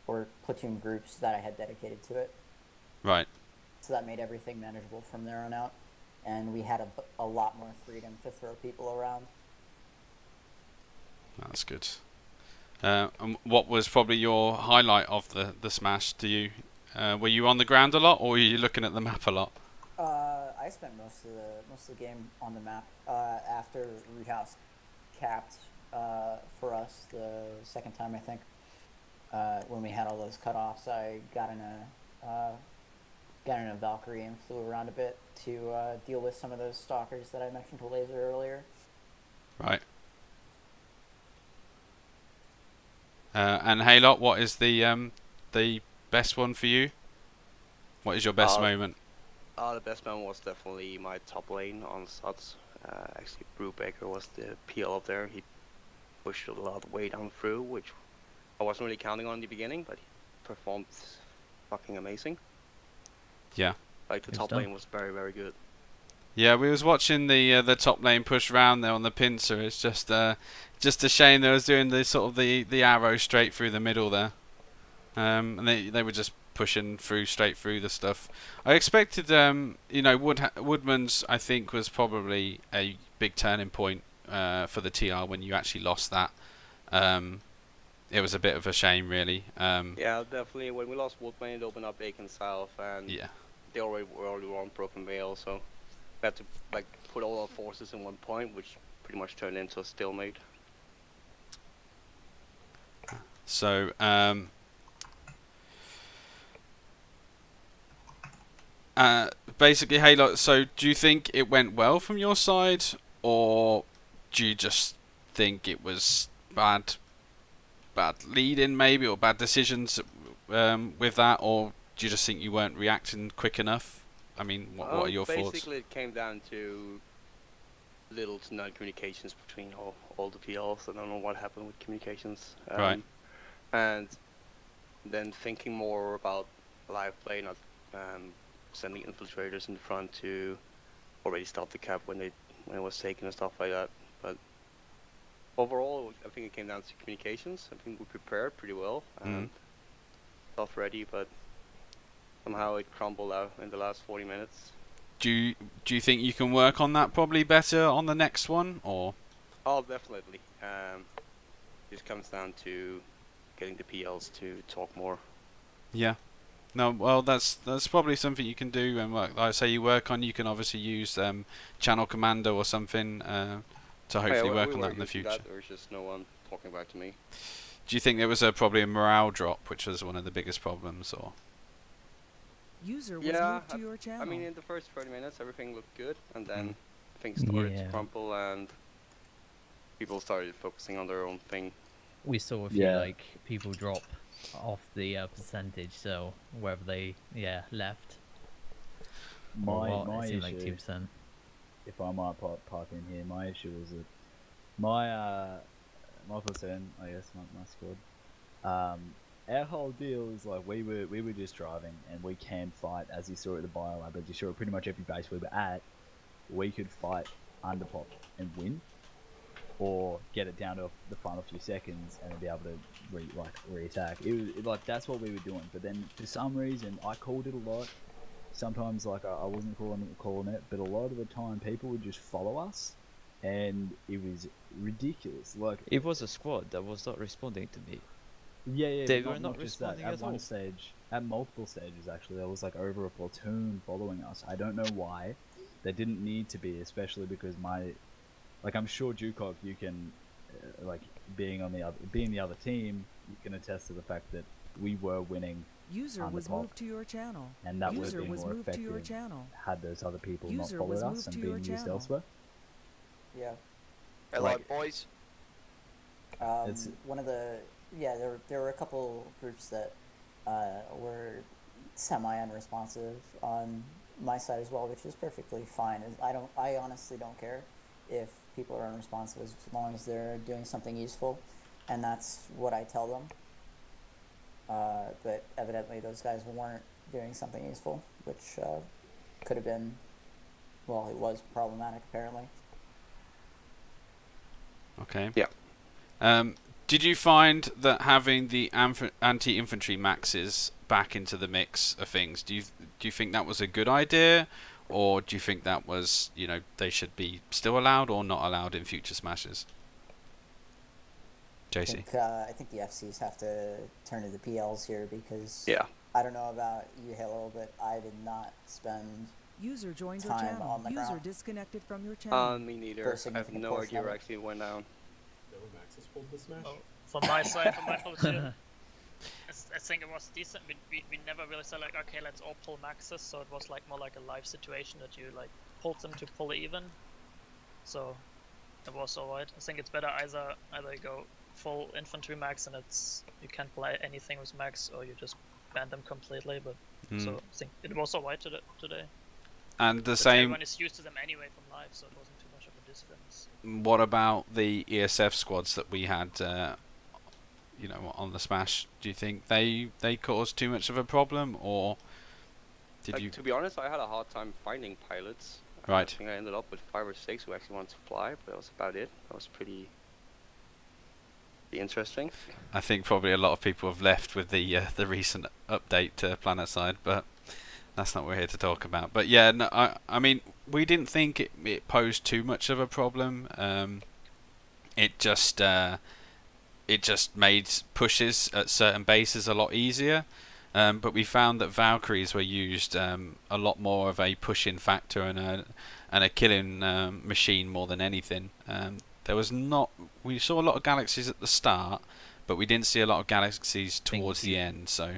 or platoon groups that I had dedicated to it. Right. So that made everything manageable from there on out, and we had a lot more freedom to throw people around. That's good. And what was probably your highlight of the smash? Were you on the ground a lot, or were you looking at the map a lot? I spent most of the game on the map. After Roothouse capped for us the second time, I think, when we had all those cutoffs, I got in a Valkyrie and flew around a bit to deal with some of those stalkers that I mentioned to Laser earlier. Right. And Haylot, what is the best one for you? What is your best moment? The best moment was definitely my top lane on Suds. Actually, Brubaker was the PL up there. He pushed a lot of way down through, which I wasn't really counting on in the beginning, but he performed fucking amazing. Yeah. Like the Good top stuff. lane was very, very good. Yeah, we was watching the top lane push round there on the pincer. It's just a shame they was doing the sort of the arrow straight through the middle there, and they were just pushing through straight through the stuff. I expected Woodman's I think was probably a big turning point for the TR when you actually lost that. It was a bit of a shame really. Yeah, definitely. When we lost Woodman, it opened up Aiken South, and Yeah. they already were on broken mail, so we had to like put all our forces in one point, which pretty much turned into a stalemate. So, basically, Halo, so do you think it went well from your side, or do you just think it was bad lead-in maybe, or bad decisions with that, or do you just think you weren't reacting quick enough? I mean, what are your thoughts? Basically, it came down to little to no communications between all the PLs. I don't know what happened with communications. Right. And then thinking more about live play, not sending infiltrators in front to already stop the cap when it was taken and stuff like that. But overall, I think it came down to communications. I think we prepared pretty well and stuff ready, but somehow it crumbled out in the last 40 minutes. Do you think you can work on that probably better on the next one, or? Oh, definitely. It comes down to getting the PLs to talk more. Yeah. No, well, that's probably something you can do and work. Like I say, you work on. You can obviously use Channel Commander or something to hopefully work on that in the future. There's just no one talking back to me. Do you think there was probably a morale drop, which was one of the biggest problems, or? User was moved to your channel. I mean, in the first 30 minutes, everything looked good, and then things started to crumble, and people started focusing on their own thing. We saw a few like people drop off the percentage, so whether they left. My issue, like 2%. if I might pipe in here, my issue was that my platoon, I guess, my squad, our whole deal is like we were just driving and we can fight, as you saw at the biolab, as you saw at pretty much every base we were at. We could fight under pop and win, or get it down to the final few seconds and be able to re-attack. It was like that's what we were doing. But then for some reason I called it a lot. Sometimes like I wasn't calling it, but a lot of the time people would just follow us, and it was ridiculous. Like it was a squad that was not responding to me. Yeah, they were not responding at at one all. stage, at multiple stages actually, there was like over a platoon following us. I don't know why. They didn't need to be, especially because I'm sure Dukok, you can, being the other team, you can attest to the fact that we were winning. User was moved to your channel. And that would have been was more moved to your effective channel. had those other people User not was followed us moved and to your been used channel. elsewhere. Yeah. Hello, boys. One of the there were a couple groups that were semi-unresponsive on my side as well, which is perfectly fine. I honestly don't care if people are unresponsive as long as they're doing something useful, and that's what I tell them. But evidently those guys weren't doing something useful, which could have been, well, it was problematic apparently. Okay. Yeah. Did you find that having the anti-infantry maxes back into the mix of things, do you think that was a good idea, or do you think that was, they should be still allowed or not allowed in future smashes? JC. I think the FCs have to turn to the PLs here, because I don't know about you, Halo, but I did not spend User joined your time channel. on the User ground. disconnected from your channel. Me neither. I have no idea where actually it went down. From my side, from my platoon, I think it was decent. We never really said like, okay, let's all pull maxes, so it was like more like a live situation that you like pulled them to pull even. So it was alright. I think it's better either go full infantry max and you can't play anything with max, or you just ban them completely. But so I think it was alright today. And the same. Everyone is used to them anyway from live, so it wasn't too much of a difference. What about the ESF squads that we had, on the Smash? Do you think they caused too much of a problem, or did you? To be honest, I had a hard time finding pilots. Right. I think I ended up with 5 or 6 who actually wanted to fly, but that was about it. That was pretty interesting. I think probably a lot of people have left with the recent update to Planetside, but that's not what we're here to talk about. But yeah, no, I mean, we didn't think it posed too much of a problem. It just made pushes at certain bases a lot easier. but we found that Valkyries were used a lot more of a push-in factor and a killing machine more than anything. There was not. We saw a lot of galaxies at the start, but we didn't see a lot of galaxies towards the end. So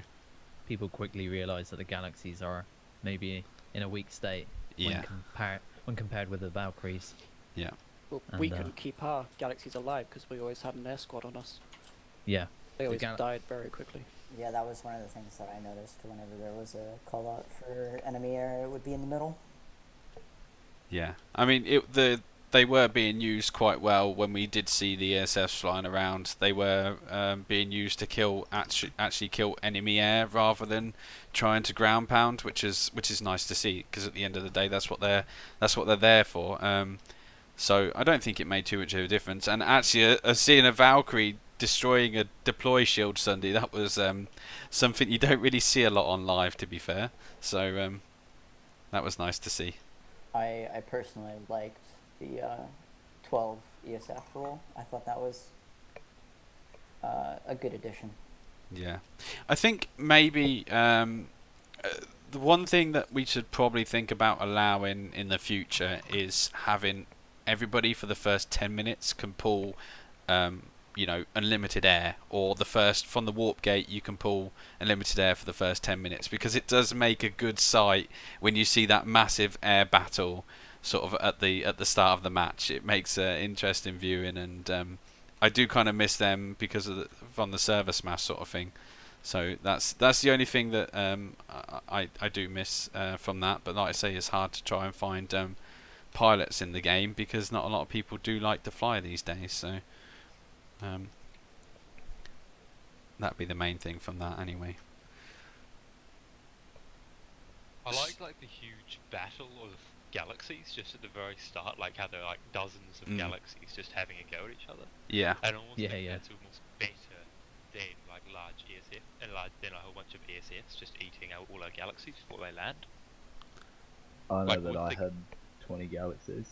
people quickly realised that the galaxies are maybe in a weak state when compared with the Valkyries. Yeah. Well, we couldn't keep our galaxies alive because we always had an air squad on us. Yeah. They always died very quickly. Yeah, that was one of the things that I noticed whenever there was a call out for enemy air, it would be in the middle. Yeah, I mean they were being used quite well when we did see the ESFs flying around. They were being used to kill actually kill enemy air rather than trying to ground pound, which is nice to see, because at the end of the day that's what they're there for. So I don't think it made too much of a difference. And actually, seeing a Valkyrie destroying a deploy shield Sunday, that was something you don't really see a lot on live, to be fair. So that was nice to see. I personally liked the 12 ESF rule. I thought that was a good addition. Yeah, I think maybe the one thing that we should probably think about allowing in the future is having everybody for the first 10 minutes can pull you know, unlimited air, or the first from the warp gate you can pull unlimited air for the first 10 minutes, because it does make a good sight when you see that massive air battle sort of at the start of the match. It makes interesting viewing, and I do kind of miss them because of from the server smash sort of thing. So that's the only thing that I do miss from that. But like I say, it's hard to try and find pilots in the game because not a lot of people do like to fly these days. So that'd be the main thing from that anyway. I like the huge battle of galaxies just at the very start, like how there are like dozens of galaxies just having a go at each other. Yeah. And almost that's almost better than like large ESF and than a whole bunch of ESFs just eating out all our galaxies before they land. I know that I had 20 galaxies.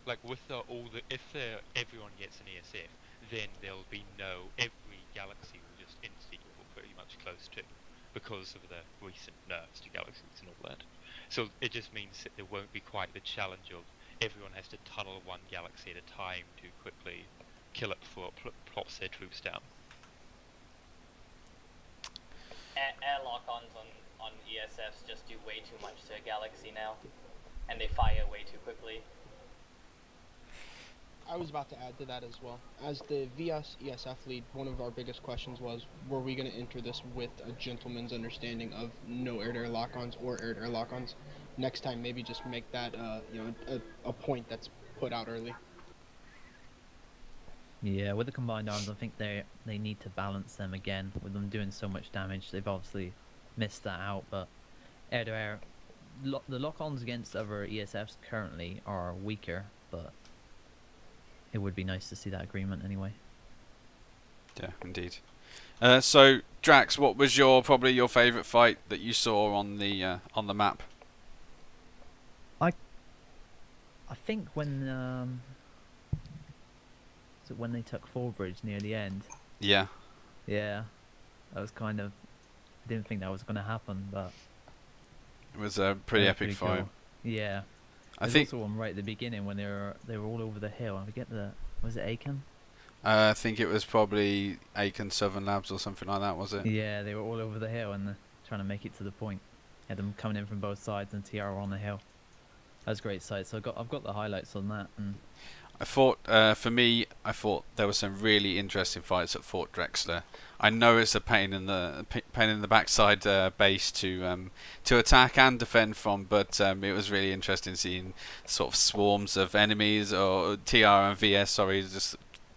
Like with everyone gets an ESF, then there'll be every galaxy will just instantly equal pretty much close to, because of the recent nerfs to galaxies and all that. So it just means that there won't be quite the challenge of everyone has to tunnel one galaxy at a time to quickly kill it before it plops their troops down. Air lock-ons on ESFs just do way too much to a galaxy now, and they fire way too quickly. I was about to add to that as well. As the VS ESF lead, one of our biggest questions was, were we going to enter this with a gentleman's understanding of no air-to-air lock-ons or air-to-air lock-ons? Next time, maybe just make that a point that's put out early. Yeah, with the combined arms, I think they need to balance them again. With them doing so much damage, they've obviously missed that out. But air-to-air, the lock-ons against other ESFs currently are weaker, but it would be nice to see that agreement anyway. Yeah, indeed. So, Drax, what was probably your favourite fight that you saw on the map? I think when they took Fallbridge near the end. Yeah. Yeah, that was kind of. I didn't think that was going to happen, but it was a pretty epic fight. Cool. Yeah. I think also one right at the beginning when they were all over the hill. I forget was it Aiken? I think it was probably Aiken Southern Labs or something like that, was it? Yeah, they were all over the hill and trying to make it to the point. Had them coming in from both sides and TR on the hill. That was a great sight. So I've got the highlights on that. And I thought, for me, there were some really interesting fights at Fort Drexler. I know it's a pain in the backside base to attack and defend from, but it was really interesting seeing sort of swarms of enemies, or TR and VS, sorry,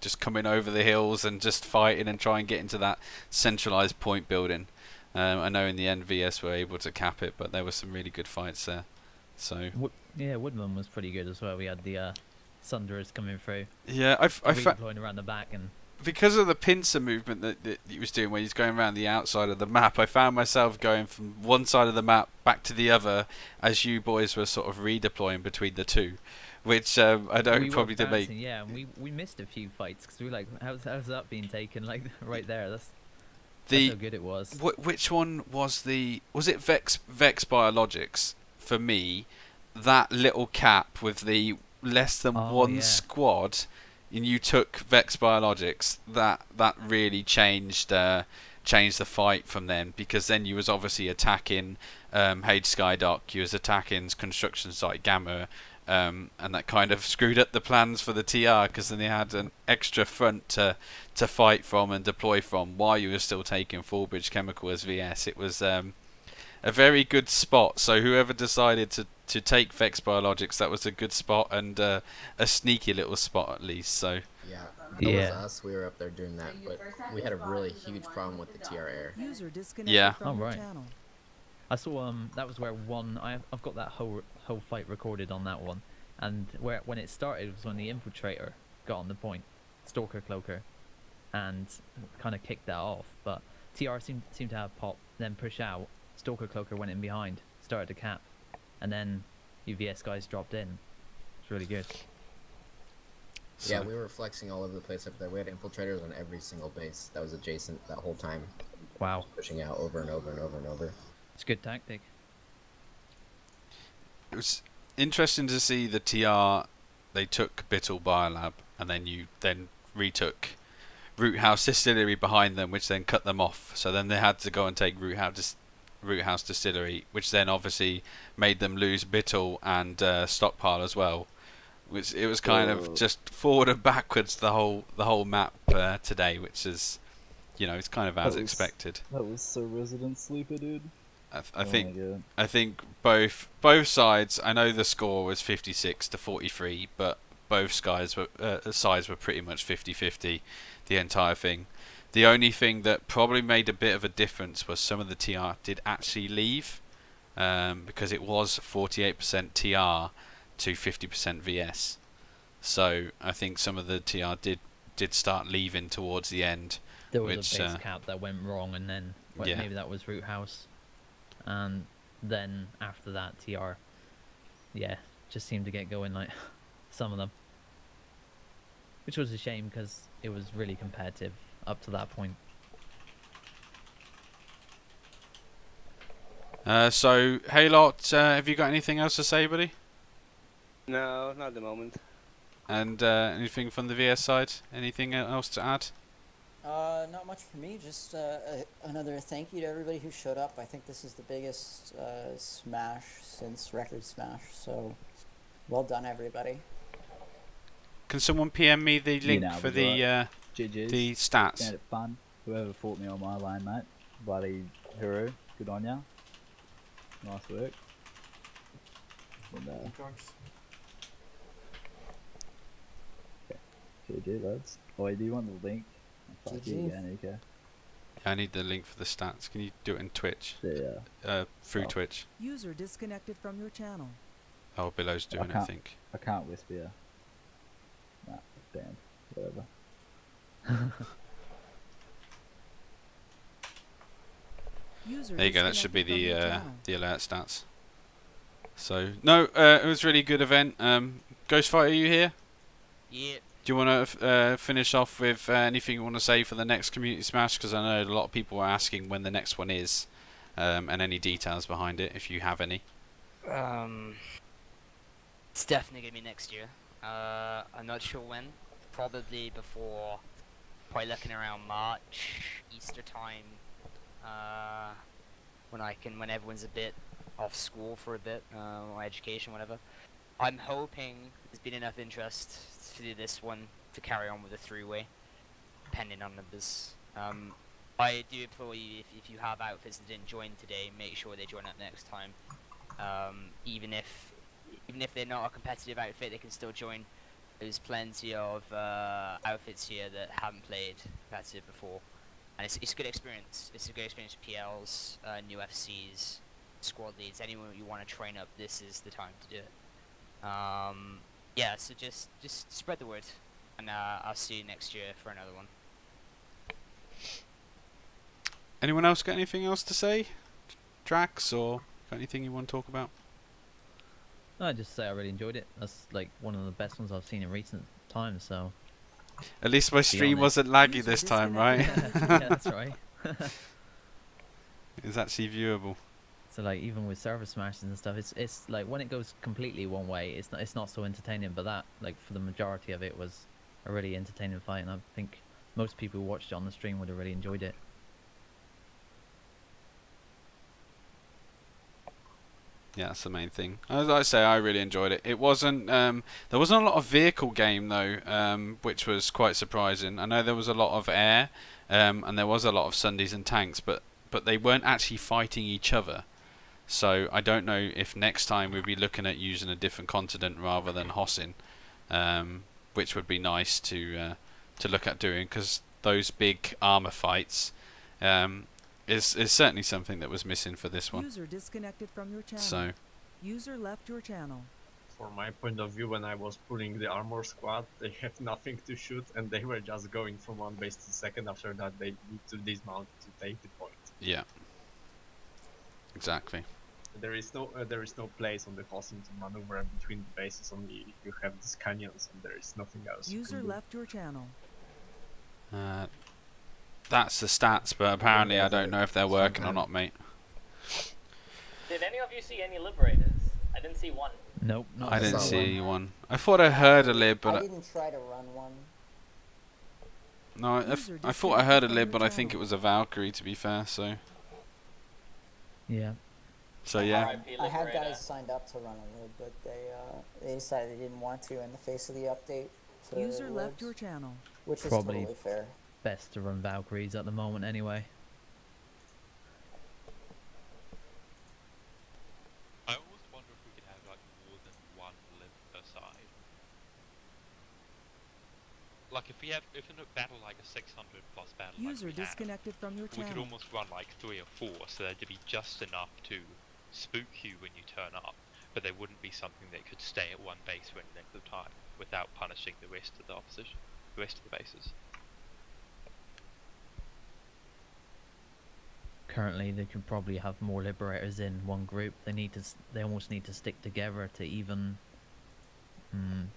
just coming over the hills and just fighting and trying to get into that centralized point building. I know in the end VS were able to cap it, but there were some really good fights there. So yeah, Woodman was pretty good as well. We had the Sunderers coming through. Yeah, I redeploying around the back, and because of the pincer movement that he was doing when he's going around the outside of the map, I found myself going from one side of the map back to the other as you boys were sort of redeploying between the two, which I don't probably did make. Yeah, and we missed a few fights because we were like, how's that being taken like right there? That's how good it was. Which one was the? Was it Vex Biologics? For me, that little cap with the less than one squad, and you took Vex Biologics. That really changed the fight from then, because then you was obviously attacking Gaige Skydock, you was attacking construction site Gamma, and that kind of screwed up the plans for the TR, because then they had an extra front to fight from and deploy from while you were still taking Fallbridge Chemical as VS. It was a very good spot. So whoever decided to take Vex Biologics, that was a good spot, and a sneaky little spot at least. So yeah, that was us. We were up there doing that, but we had a really huge problem with the TR air. User disconnected yeah. from your channel. I saw that was where I've got that whole fight recorded on that one, and when it started was when the infiltrator got on the point, Stalker Cloaker, and kind of kicked that off. But TR seemed to have pop, then push out. Stalker Cloaker went in behind, started to cap, and then UVS guys dropped in. It's really good. So. Yeah, we were flexing all over the place up there. We had infiltrators on every single base that was adjacent that whole time. Wow. Pushing out over and over and over and over. It's a good tactic. It was interesting to see the TR. They took Bittle Biolab, and then you retook Root House Distillery behind them, which then cut them off. So then they had to go and take Root House Distillery, which then obviously made them lose Bittle and Stockpile as well. Which it was kind of just forward and backwards the whole map today, which is, it's kind of as expected. That was so Resident Sleeper, dude. I think both sides. I know the score was 56-43, but both sides were pretty much 50-50 the entire thing. The only thing that probably made a bit of a difference was some of the TR did actually leave, because it was 48% TR to 50% VS. So I think some of the TR did start leaving towards the end. There was a base cap that went wrong, and then maybe that was Root House. And then after that, TR, just seemed to get going, like some of them, which was a shame because it was really competitive up to that point. So, Haylot, have you got anything else to say, buddy? No, not at the moment. And anything from the VS side? Anything else to add? Not much for me. Just another thank you to everybody who showed up. I think this is the biggest Smash since Record Smash. So, well done, everybody. Can someone PM me the link for the stats? Found it fun. Whoever fought me on my line, mate. Bloody hero. Good on ya. Nice work. And, GG, lads. Oh, do you want the link? Fuck you again, okay. I need the link for the stats. Can you do it in Twitch? Yeah. Through Twitch. User disconnected from your channel. Oh, Billow's doing it, I think. I can't whisper you. Nah, damn. Whatever. There you go, that should be the alert stats. So, no, it was a really good event. Ghostfighter, are you here? Yeah. Do you want to finish off with anything you want to say for the next Community Smash? Because I know a lot of people are asking when the next one is, and any details behind it, if you have any. It's definitely going to be next year. I'm not sure when. Probably looking around March, Easter time, when everyone's a bit off school for a bit, or education, whatever. I'm hoping there's been enough interest to do this one to carry on with a three-way, depending on numbers. I do implore you, if you have outfits that didn't join today, make sure they join up next time. Even if they're not a competitive outfit, they can still join. There's plenty of outfits here that haven't played competitive before, and it's a good experience. It's a good experience for PLs, new FCs, squad leads, anyone you want to train up. This is the time to do it. Yeah, so just spread the word, and I'll see you next year for another one. Anyone else got anything else to say? Drax, or got anything you want to talk about? I just say I really enjoyed it. That's like one of the best ones I've seen in recent times. So at least my stream wasn't laggy this time, right? Yeah, that's right. It's actually viewable. So like even with server smashes and stuff, it's like when it goes completely one way, it's not so entertaining. But that, like, for the majority of it, was a really entertaining fight, and I think most people who watched it on the stream would have really enjoyed it. Yeah, that's the main thing. As I say, I really enjoyed it. It wasn't there wasn't a lot of vehicle game though, which was quite surprising. I know there was a lot of air, and there was a lot of Sundays and tanks, but they weren't actually fighting each other. So I don't know if next time we'll be looking at using a different continent rather than Hossin, which would be nice to look at doing, because those big armor fights is certainly something that was missing for this one. User disconnected from your channel. So User left your channel. From my point of view, when I was pulling the armor squad, they have nothing to shoot, and they were just going from one base to the second. After that, they need to dismount to take the point. yeah, exactly. There is no place on the Hossin to maneuver between the bases. Only you have these canyons, and there is nothing else. User left your channel. That's the stats, but apparently I don't know if they're working or not, mate. Did any of you see any liberators? I didn't see one. Nope, I didn't see one. I thought I heard a lib, but I didn't try to run one. no, I thought I heard a lib, but I think it was a Valkyrie, to be fair. So yeah. So yeah. I had guys signed up to run a lib, but they decided they didn't want to in the face of the update. To User left libs, your channel. which is Probably totally fair. best to run Valkyries at the moment anyway. I always wonder if we could have like more than one lib per side. Like if in a battle like a 600 plus battle, User like we disconnected from your we could channel. almost run like 3 or 4, so there'd be just enough to spook you when you turn up, but there wouldn't be something that could stay at one base for any length of time without punishing the rest of the opposition, the rest of the bases. Currently, they could probably have more liberators in one group. They almost need to stick together to even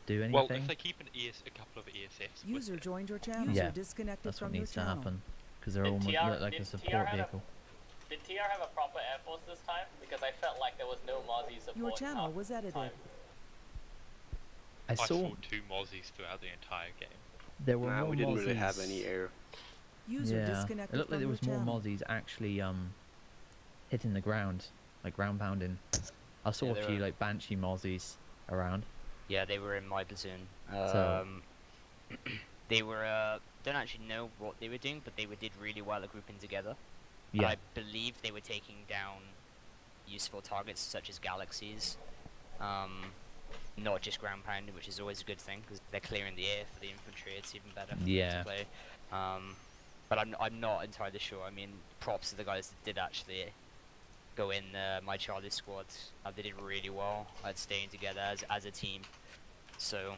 do anything. Well, if they keep a couple of ESFs, User joined your channel. yeah, User disconnected that's what from your needs to channel. happen, because they're Did almost TR like a did support TR vehicle. Did TR have a proper air force this time? Because I felt like there was no Mozzie support. Your channel half was the edited. time. I saw 2 Mozzies throughout the entire game. there were Nah, more we didn't really Mozzies. have any air. User Yeah, disconnected it looked like from there was your more channel. Mozzies actually hitting the ground, like ground pounding. I saw Yeah, a they few were. like Banshee Mozzies around. Yeah, they were in my platoon. So- They were, don't actually know what they were doing, but they did really well at grouping together. Yeah. I believe they were taking down useful targets such as galaxies, not just ground pounding, which is always a good thing because they're clearing the air for the infantry. It's even better for them Yeah. to play. But I'm not entirely sure. I mean, props to the guys that did actually go in my Charlie squad. They did really well at staying together as a team. So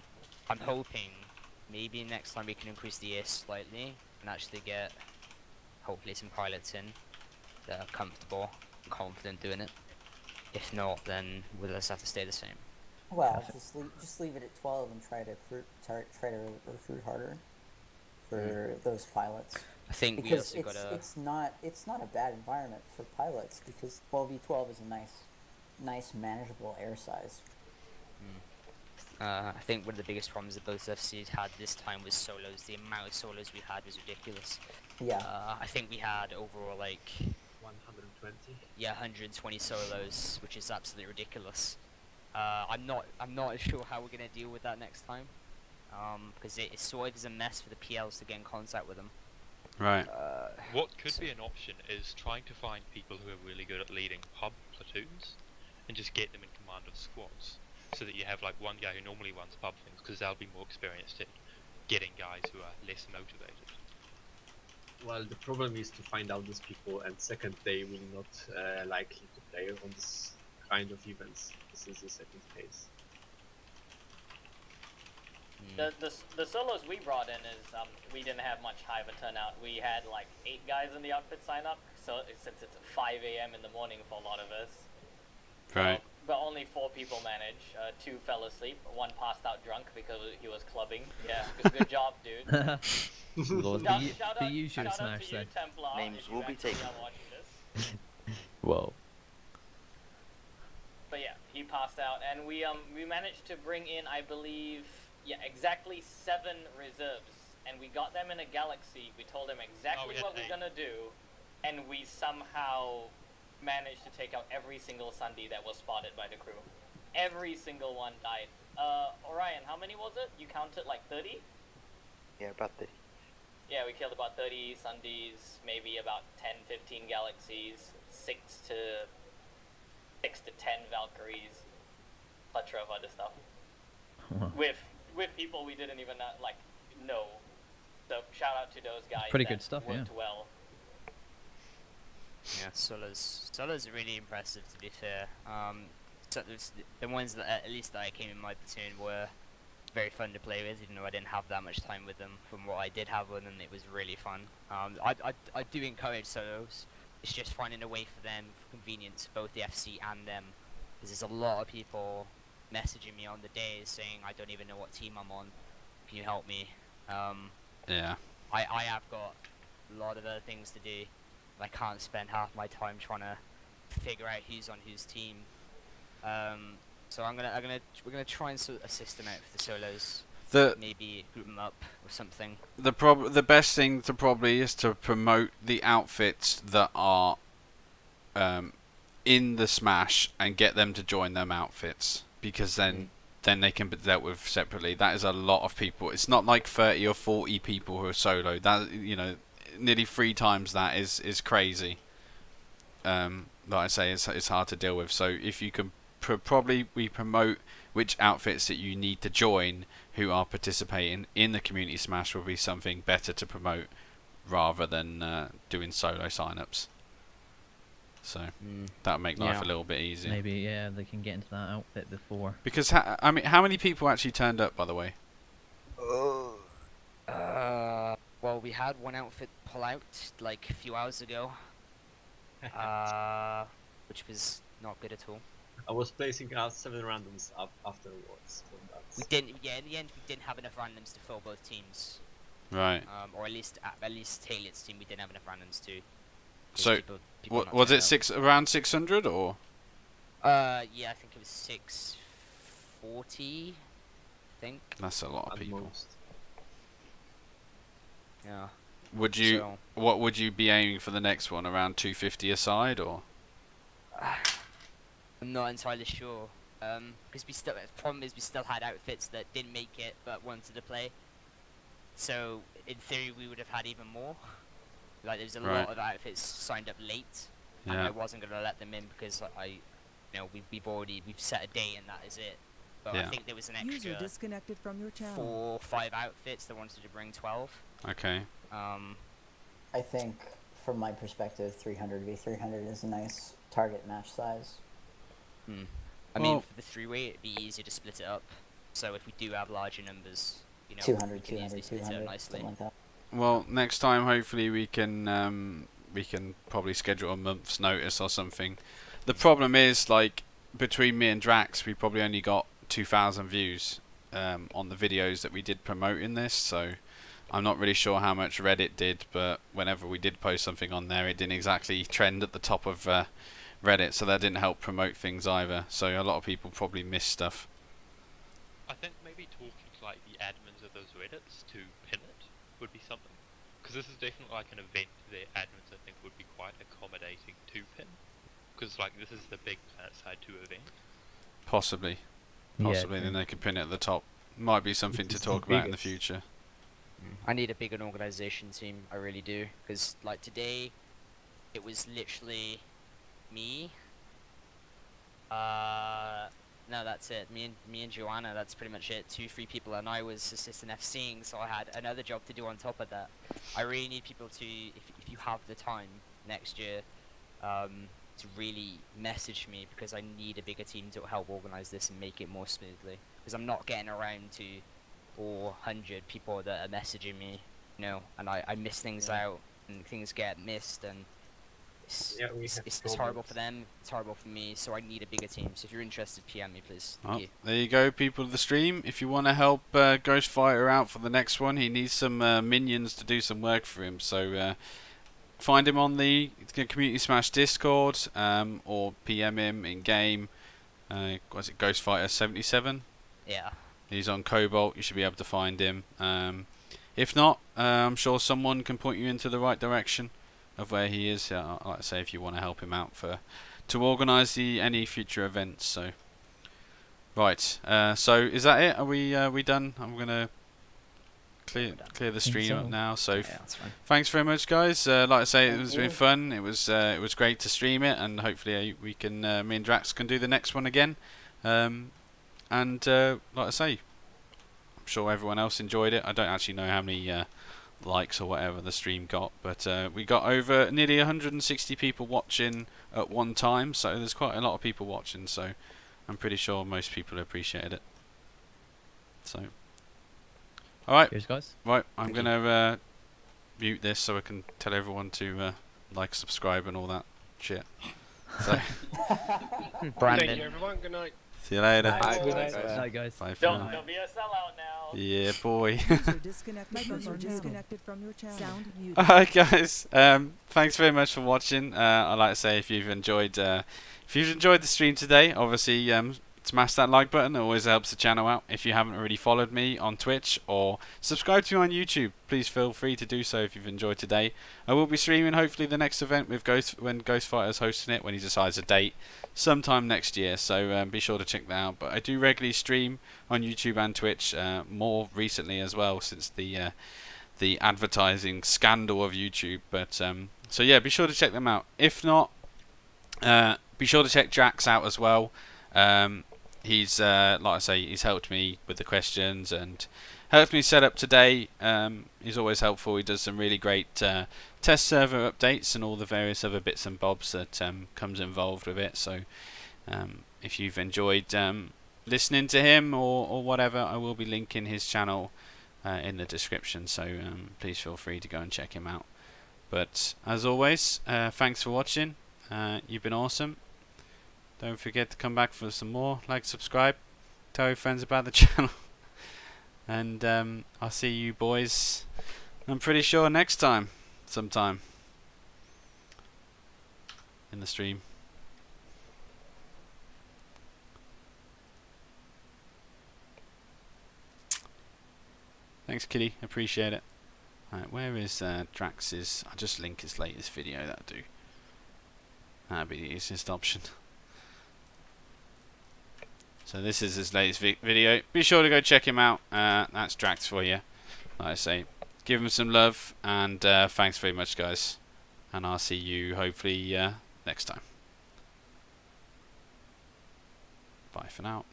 I'm hoping maybe next time we can increase the air slightly and actually get hopefully some pilots in that are comfortable and confident doing it. If not, then we'll just have to stay the same. Well, just leave it at 12 and try to recruit harder for those pilots. I think we because also gotta. it's not a bad environment for pilots because 12v12 is a nice manageable air size. I think one of the biggest problems that both FCs had this time was solos. The amount of solos we had was ridiculous. Yeah. I think we had overall like 120. Yeah, 120 solos, which is absolutely ridiculous. I'm not sure how we're gonna deal with that next time, because it sort of is a mess for the PLs to get in contact with them. Right. What could be an option is trying to find people who are really good at leading pub platoons and just get them in command of squads, so that you have like one guy who normally runs pub things, because they'll be more experienced at getting guys who are less motivated. Well, the problem is to find out these people, and second, they will not likely to play on this kind of events. This is the second case. The solos we brought in is we didn't have much high of a turnout. We had like 8 guys in the outfit sign up, so since it's 5 a.m. in the morning for a lot of us. Right. but only 4 people managed. 2 fell asleep. 1 passed out drunk because he was clubbing. Yeah, good job, dude. Lord, Shout the out usual to smash you, then. Templar, Names if you will be actually taken. are watching this. Well, But yeah, he passed out, and we managed to bring in, I believe, exactly 7 reserves, and we got them in a galaxy. We told them exactly what we're gonna do, and we somehow managed to take out every single Sunday that was spotted by the crew. Every single one died. Orion, how many was it? You counted like 30? Yeah, about 30. Yeah, we killed about 30 Sundays, maybe about 10, 15 galaxies, 6 to 10 Valkyries, plethora of other stuff. With people we didn't even know. So shout out to those guys. Pretty that good stuff, worked yeah. well. Yeah, Solo's really impressive, to be fair. So the ones that at least that I came in my platoon were very fun to play with, even though I didn't have that much time with them. From what I did have with them, it was really fun. I do encourage solos. It's just finding a way for them, for convenience, both the FC and them. Because there's a lot of people messaging me on the days saying, I don't even know what team I'm on. Can you help me? Yeah. I have got a lot of other things to do. I can't spend half my time trying to figure out who's on whose team. So we're gonna try and sort a system out for the solos. Maybe group them up or something. The best thing to probably is to promote the outfits that are in the Smash and get them to join them outfits, because then they can be dealt with separately. That is a lot of people. It's not like 30 or 40 people who are solo. That, you know, nearly 3 times that is crazy. Like I say, it's hard to deal with. So if you can probably promote which outfits that you need to join who are participating in the community smash, will be something better to promote rather than doing solo signups. So that'll make life a little bit easier. Maybe, yeah, they can get into that outfit before. Because I mean, how many people actually turned up, by the way? Well, we had one outfit pull out like a few hours ago, which was not good at all. I was placing out 7 randoms up afterwards. We didn't. Yeah, in the end, we didn't have enough randoms to fill both teams. Right. Or at least Taliot's team, we didn't have enough randoms to. So, was it around 600 or? Yeah, I think it was 640. I think. That's a lot of people. Yeah. Would you? What would you be aiming for the next one? Around 250 a side, or? I'm not entirely sure. Because the problem is we still had outfits that didn't make it but wanted to play. So in theory we would have had even more. Like there's a lot of outfits signed up late, and I wasn't going to let them in because we've set a date and that is it. But I think there was an extra User disconnected from your channel. 4 or 5 outfits that wanted to bring 12. Okay. I think from my perspective, 300 v 300 is a nice target match size. I mean, for the 3-way, it'd be easier to split it up. So if we do have larger numbers, 200, we can 200, easily split it 200, up nicely. something like that. Well, next time hopefully we can probably schedule a month's notice or something. The problem is, like, between me and Drax, we probably only got 2,000 views on the videos that we did promote in this, so I'm not really sure how much Reddit did, but whenever we did post something on there, it didn't exactly trend at the top of Reddit, so that didn't help promote things either. So a lot of people probably missed stuff. I think maybe talking to like the admins of those Reddits to pin it would be something, because this is definitely like an event that admins I think would be quite accommodating to pin, because like this is the big Planetside 2 event. Possibly, then they could pin it at the top. Might be something to talk about in the future. I need a bigger organisation team, I really do, because like today, it was literally me. No, that's it. Me and Joanna. That's pretty much it. 2-3 people, and I was assistant FCing, so I had another job to do on top of that. I really need people to, if you have the time next year, to really message me, because I need a bigger team to help organise this and make it more smoothly. Because I'm not getting around to 400 people that are messaging me, and I miss things out, and things get missed, and It's horrible for them. It's horrible for me. So I need a bigger team. So if you're interested, PM me, please. Thank you. There you go, people of the stream. If you want to help Ghostfighter out for the next one, he needs some minions to do some work for him. So find him on the Community Smash Discord, or PM him in game. What's it, Ghostfighter 77? Yeah. He's on Cobalt. You should be able to find him. If not, I'm sure someone can point you into the right direction of where he is. Like I say, if you want to help him out to organise any future events. So right. So is that it? Are we done? I'm gonna clear the stream up now. So thanks very much, guys. Like I say, it was been fun. It was great to stream it, and hopefully we can me and Drax can do the next one again. And like I say, I'm sure everyone else enjoyed it. I don't actually know how many likes or whatever the stream got, but we got over nearly 160 people watching at one time, so there's quite a lot of people watching, so I'm pretty sure most people appreciated it. So alright, cheers guys. Right, I'm gonna mute this so I can tell everyone to like, subscribe and all that shit. So Brandon. Thank you everyone, good night. See you later. Bye, good night, guys. Bye for Don't now. be a sellout now. Yeah, boy. User disconnected from your channel. Sound muted. Alright, guys. Thanks very much for watching. I'd like to say, if you've enjoyed the stream today, obviously smash that like button. It always helps the channel out. If you haven't already followed me on Twitch or subscribed to me on YouTube, please feel free to do so if you've enjoyed today. I will be streaming hopefully the next event with when Ghostfighter's hosting it, when he decides a date sometime next year, so be sure to check that out. But I do regularly stream on YouTube and Twitch, more recently as well, since the advertising scandal of YouTube. But so yeah, be sure to check them out. If not, be sure to check Drax out as well. He's like I say, he's helped me with the questions and helped me set up today. He's always helpful. He does some really great test server updates and all the various other bits and bobs that comes involved with it. So if you've enjoyed listening to him or whatever, I will be linking his channel in the description, so please feel free to go and check him out. But as always, thanks for watching. You've been awesome. Don't forget to come back for some more. Like, subscribe, tell your friends about the channel, and I'll see you boys, I'm pretty sure, next time, sometime in the stream. Thanks, Kitty, appreciate it. Alright, where is Drax's? I'll just link his latest video, that'll do. That'll be the easiest option. So this is his latest video. Be sure to go check him out. That's Drax for you. Like I say, give him some love, and thanks very much, guys. And I'll see you hopefully next time. Bye for now.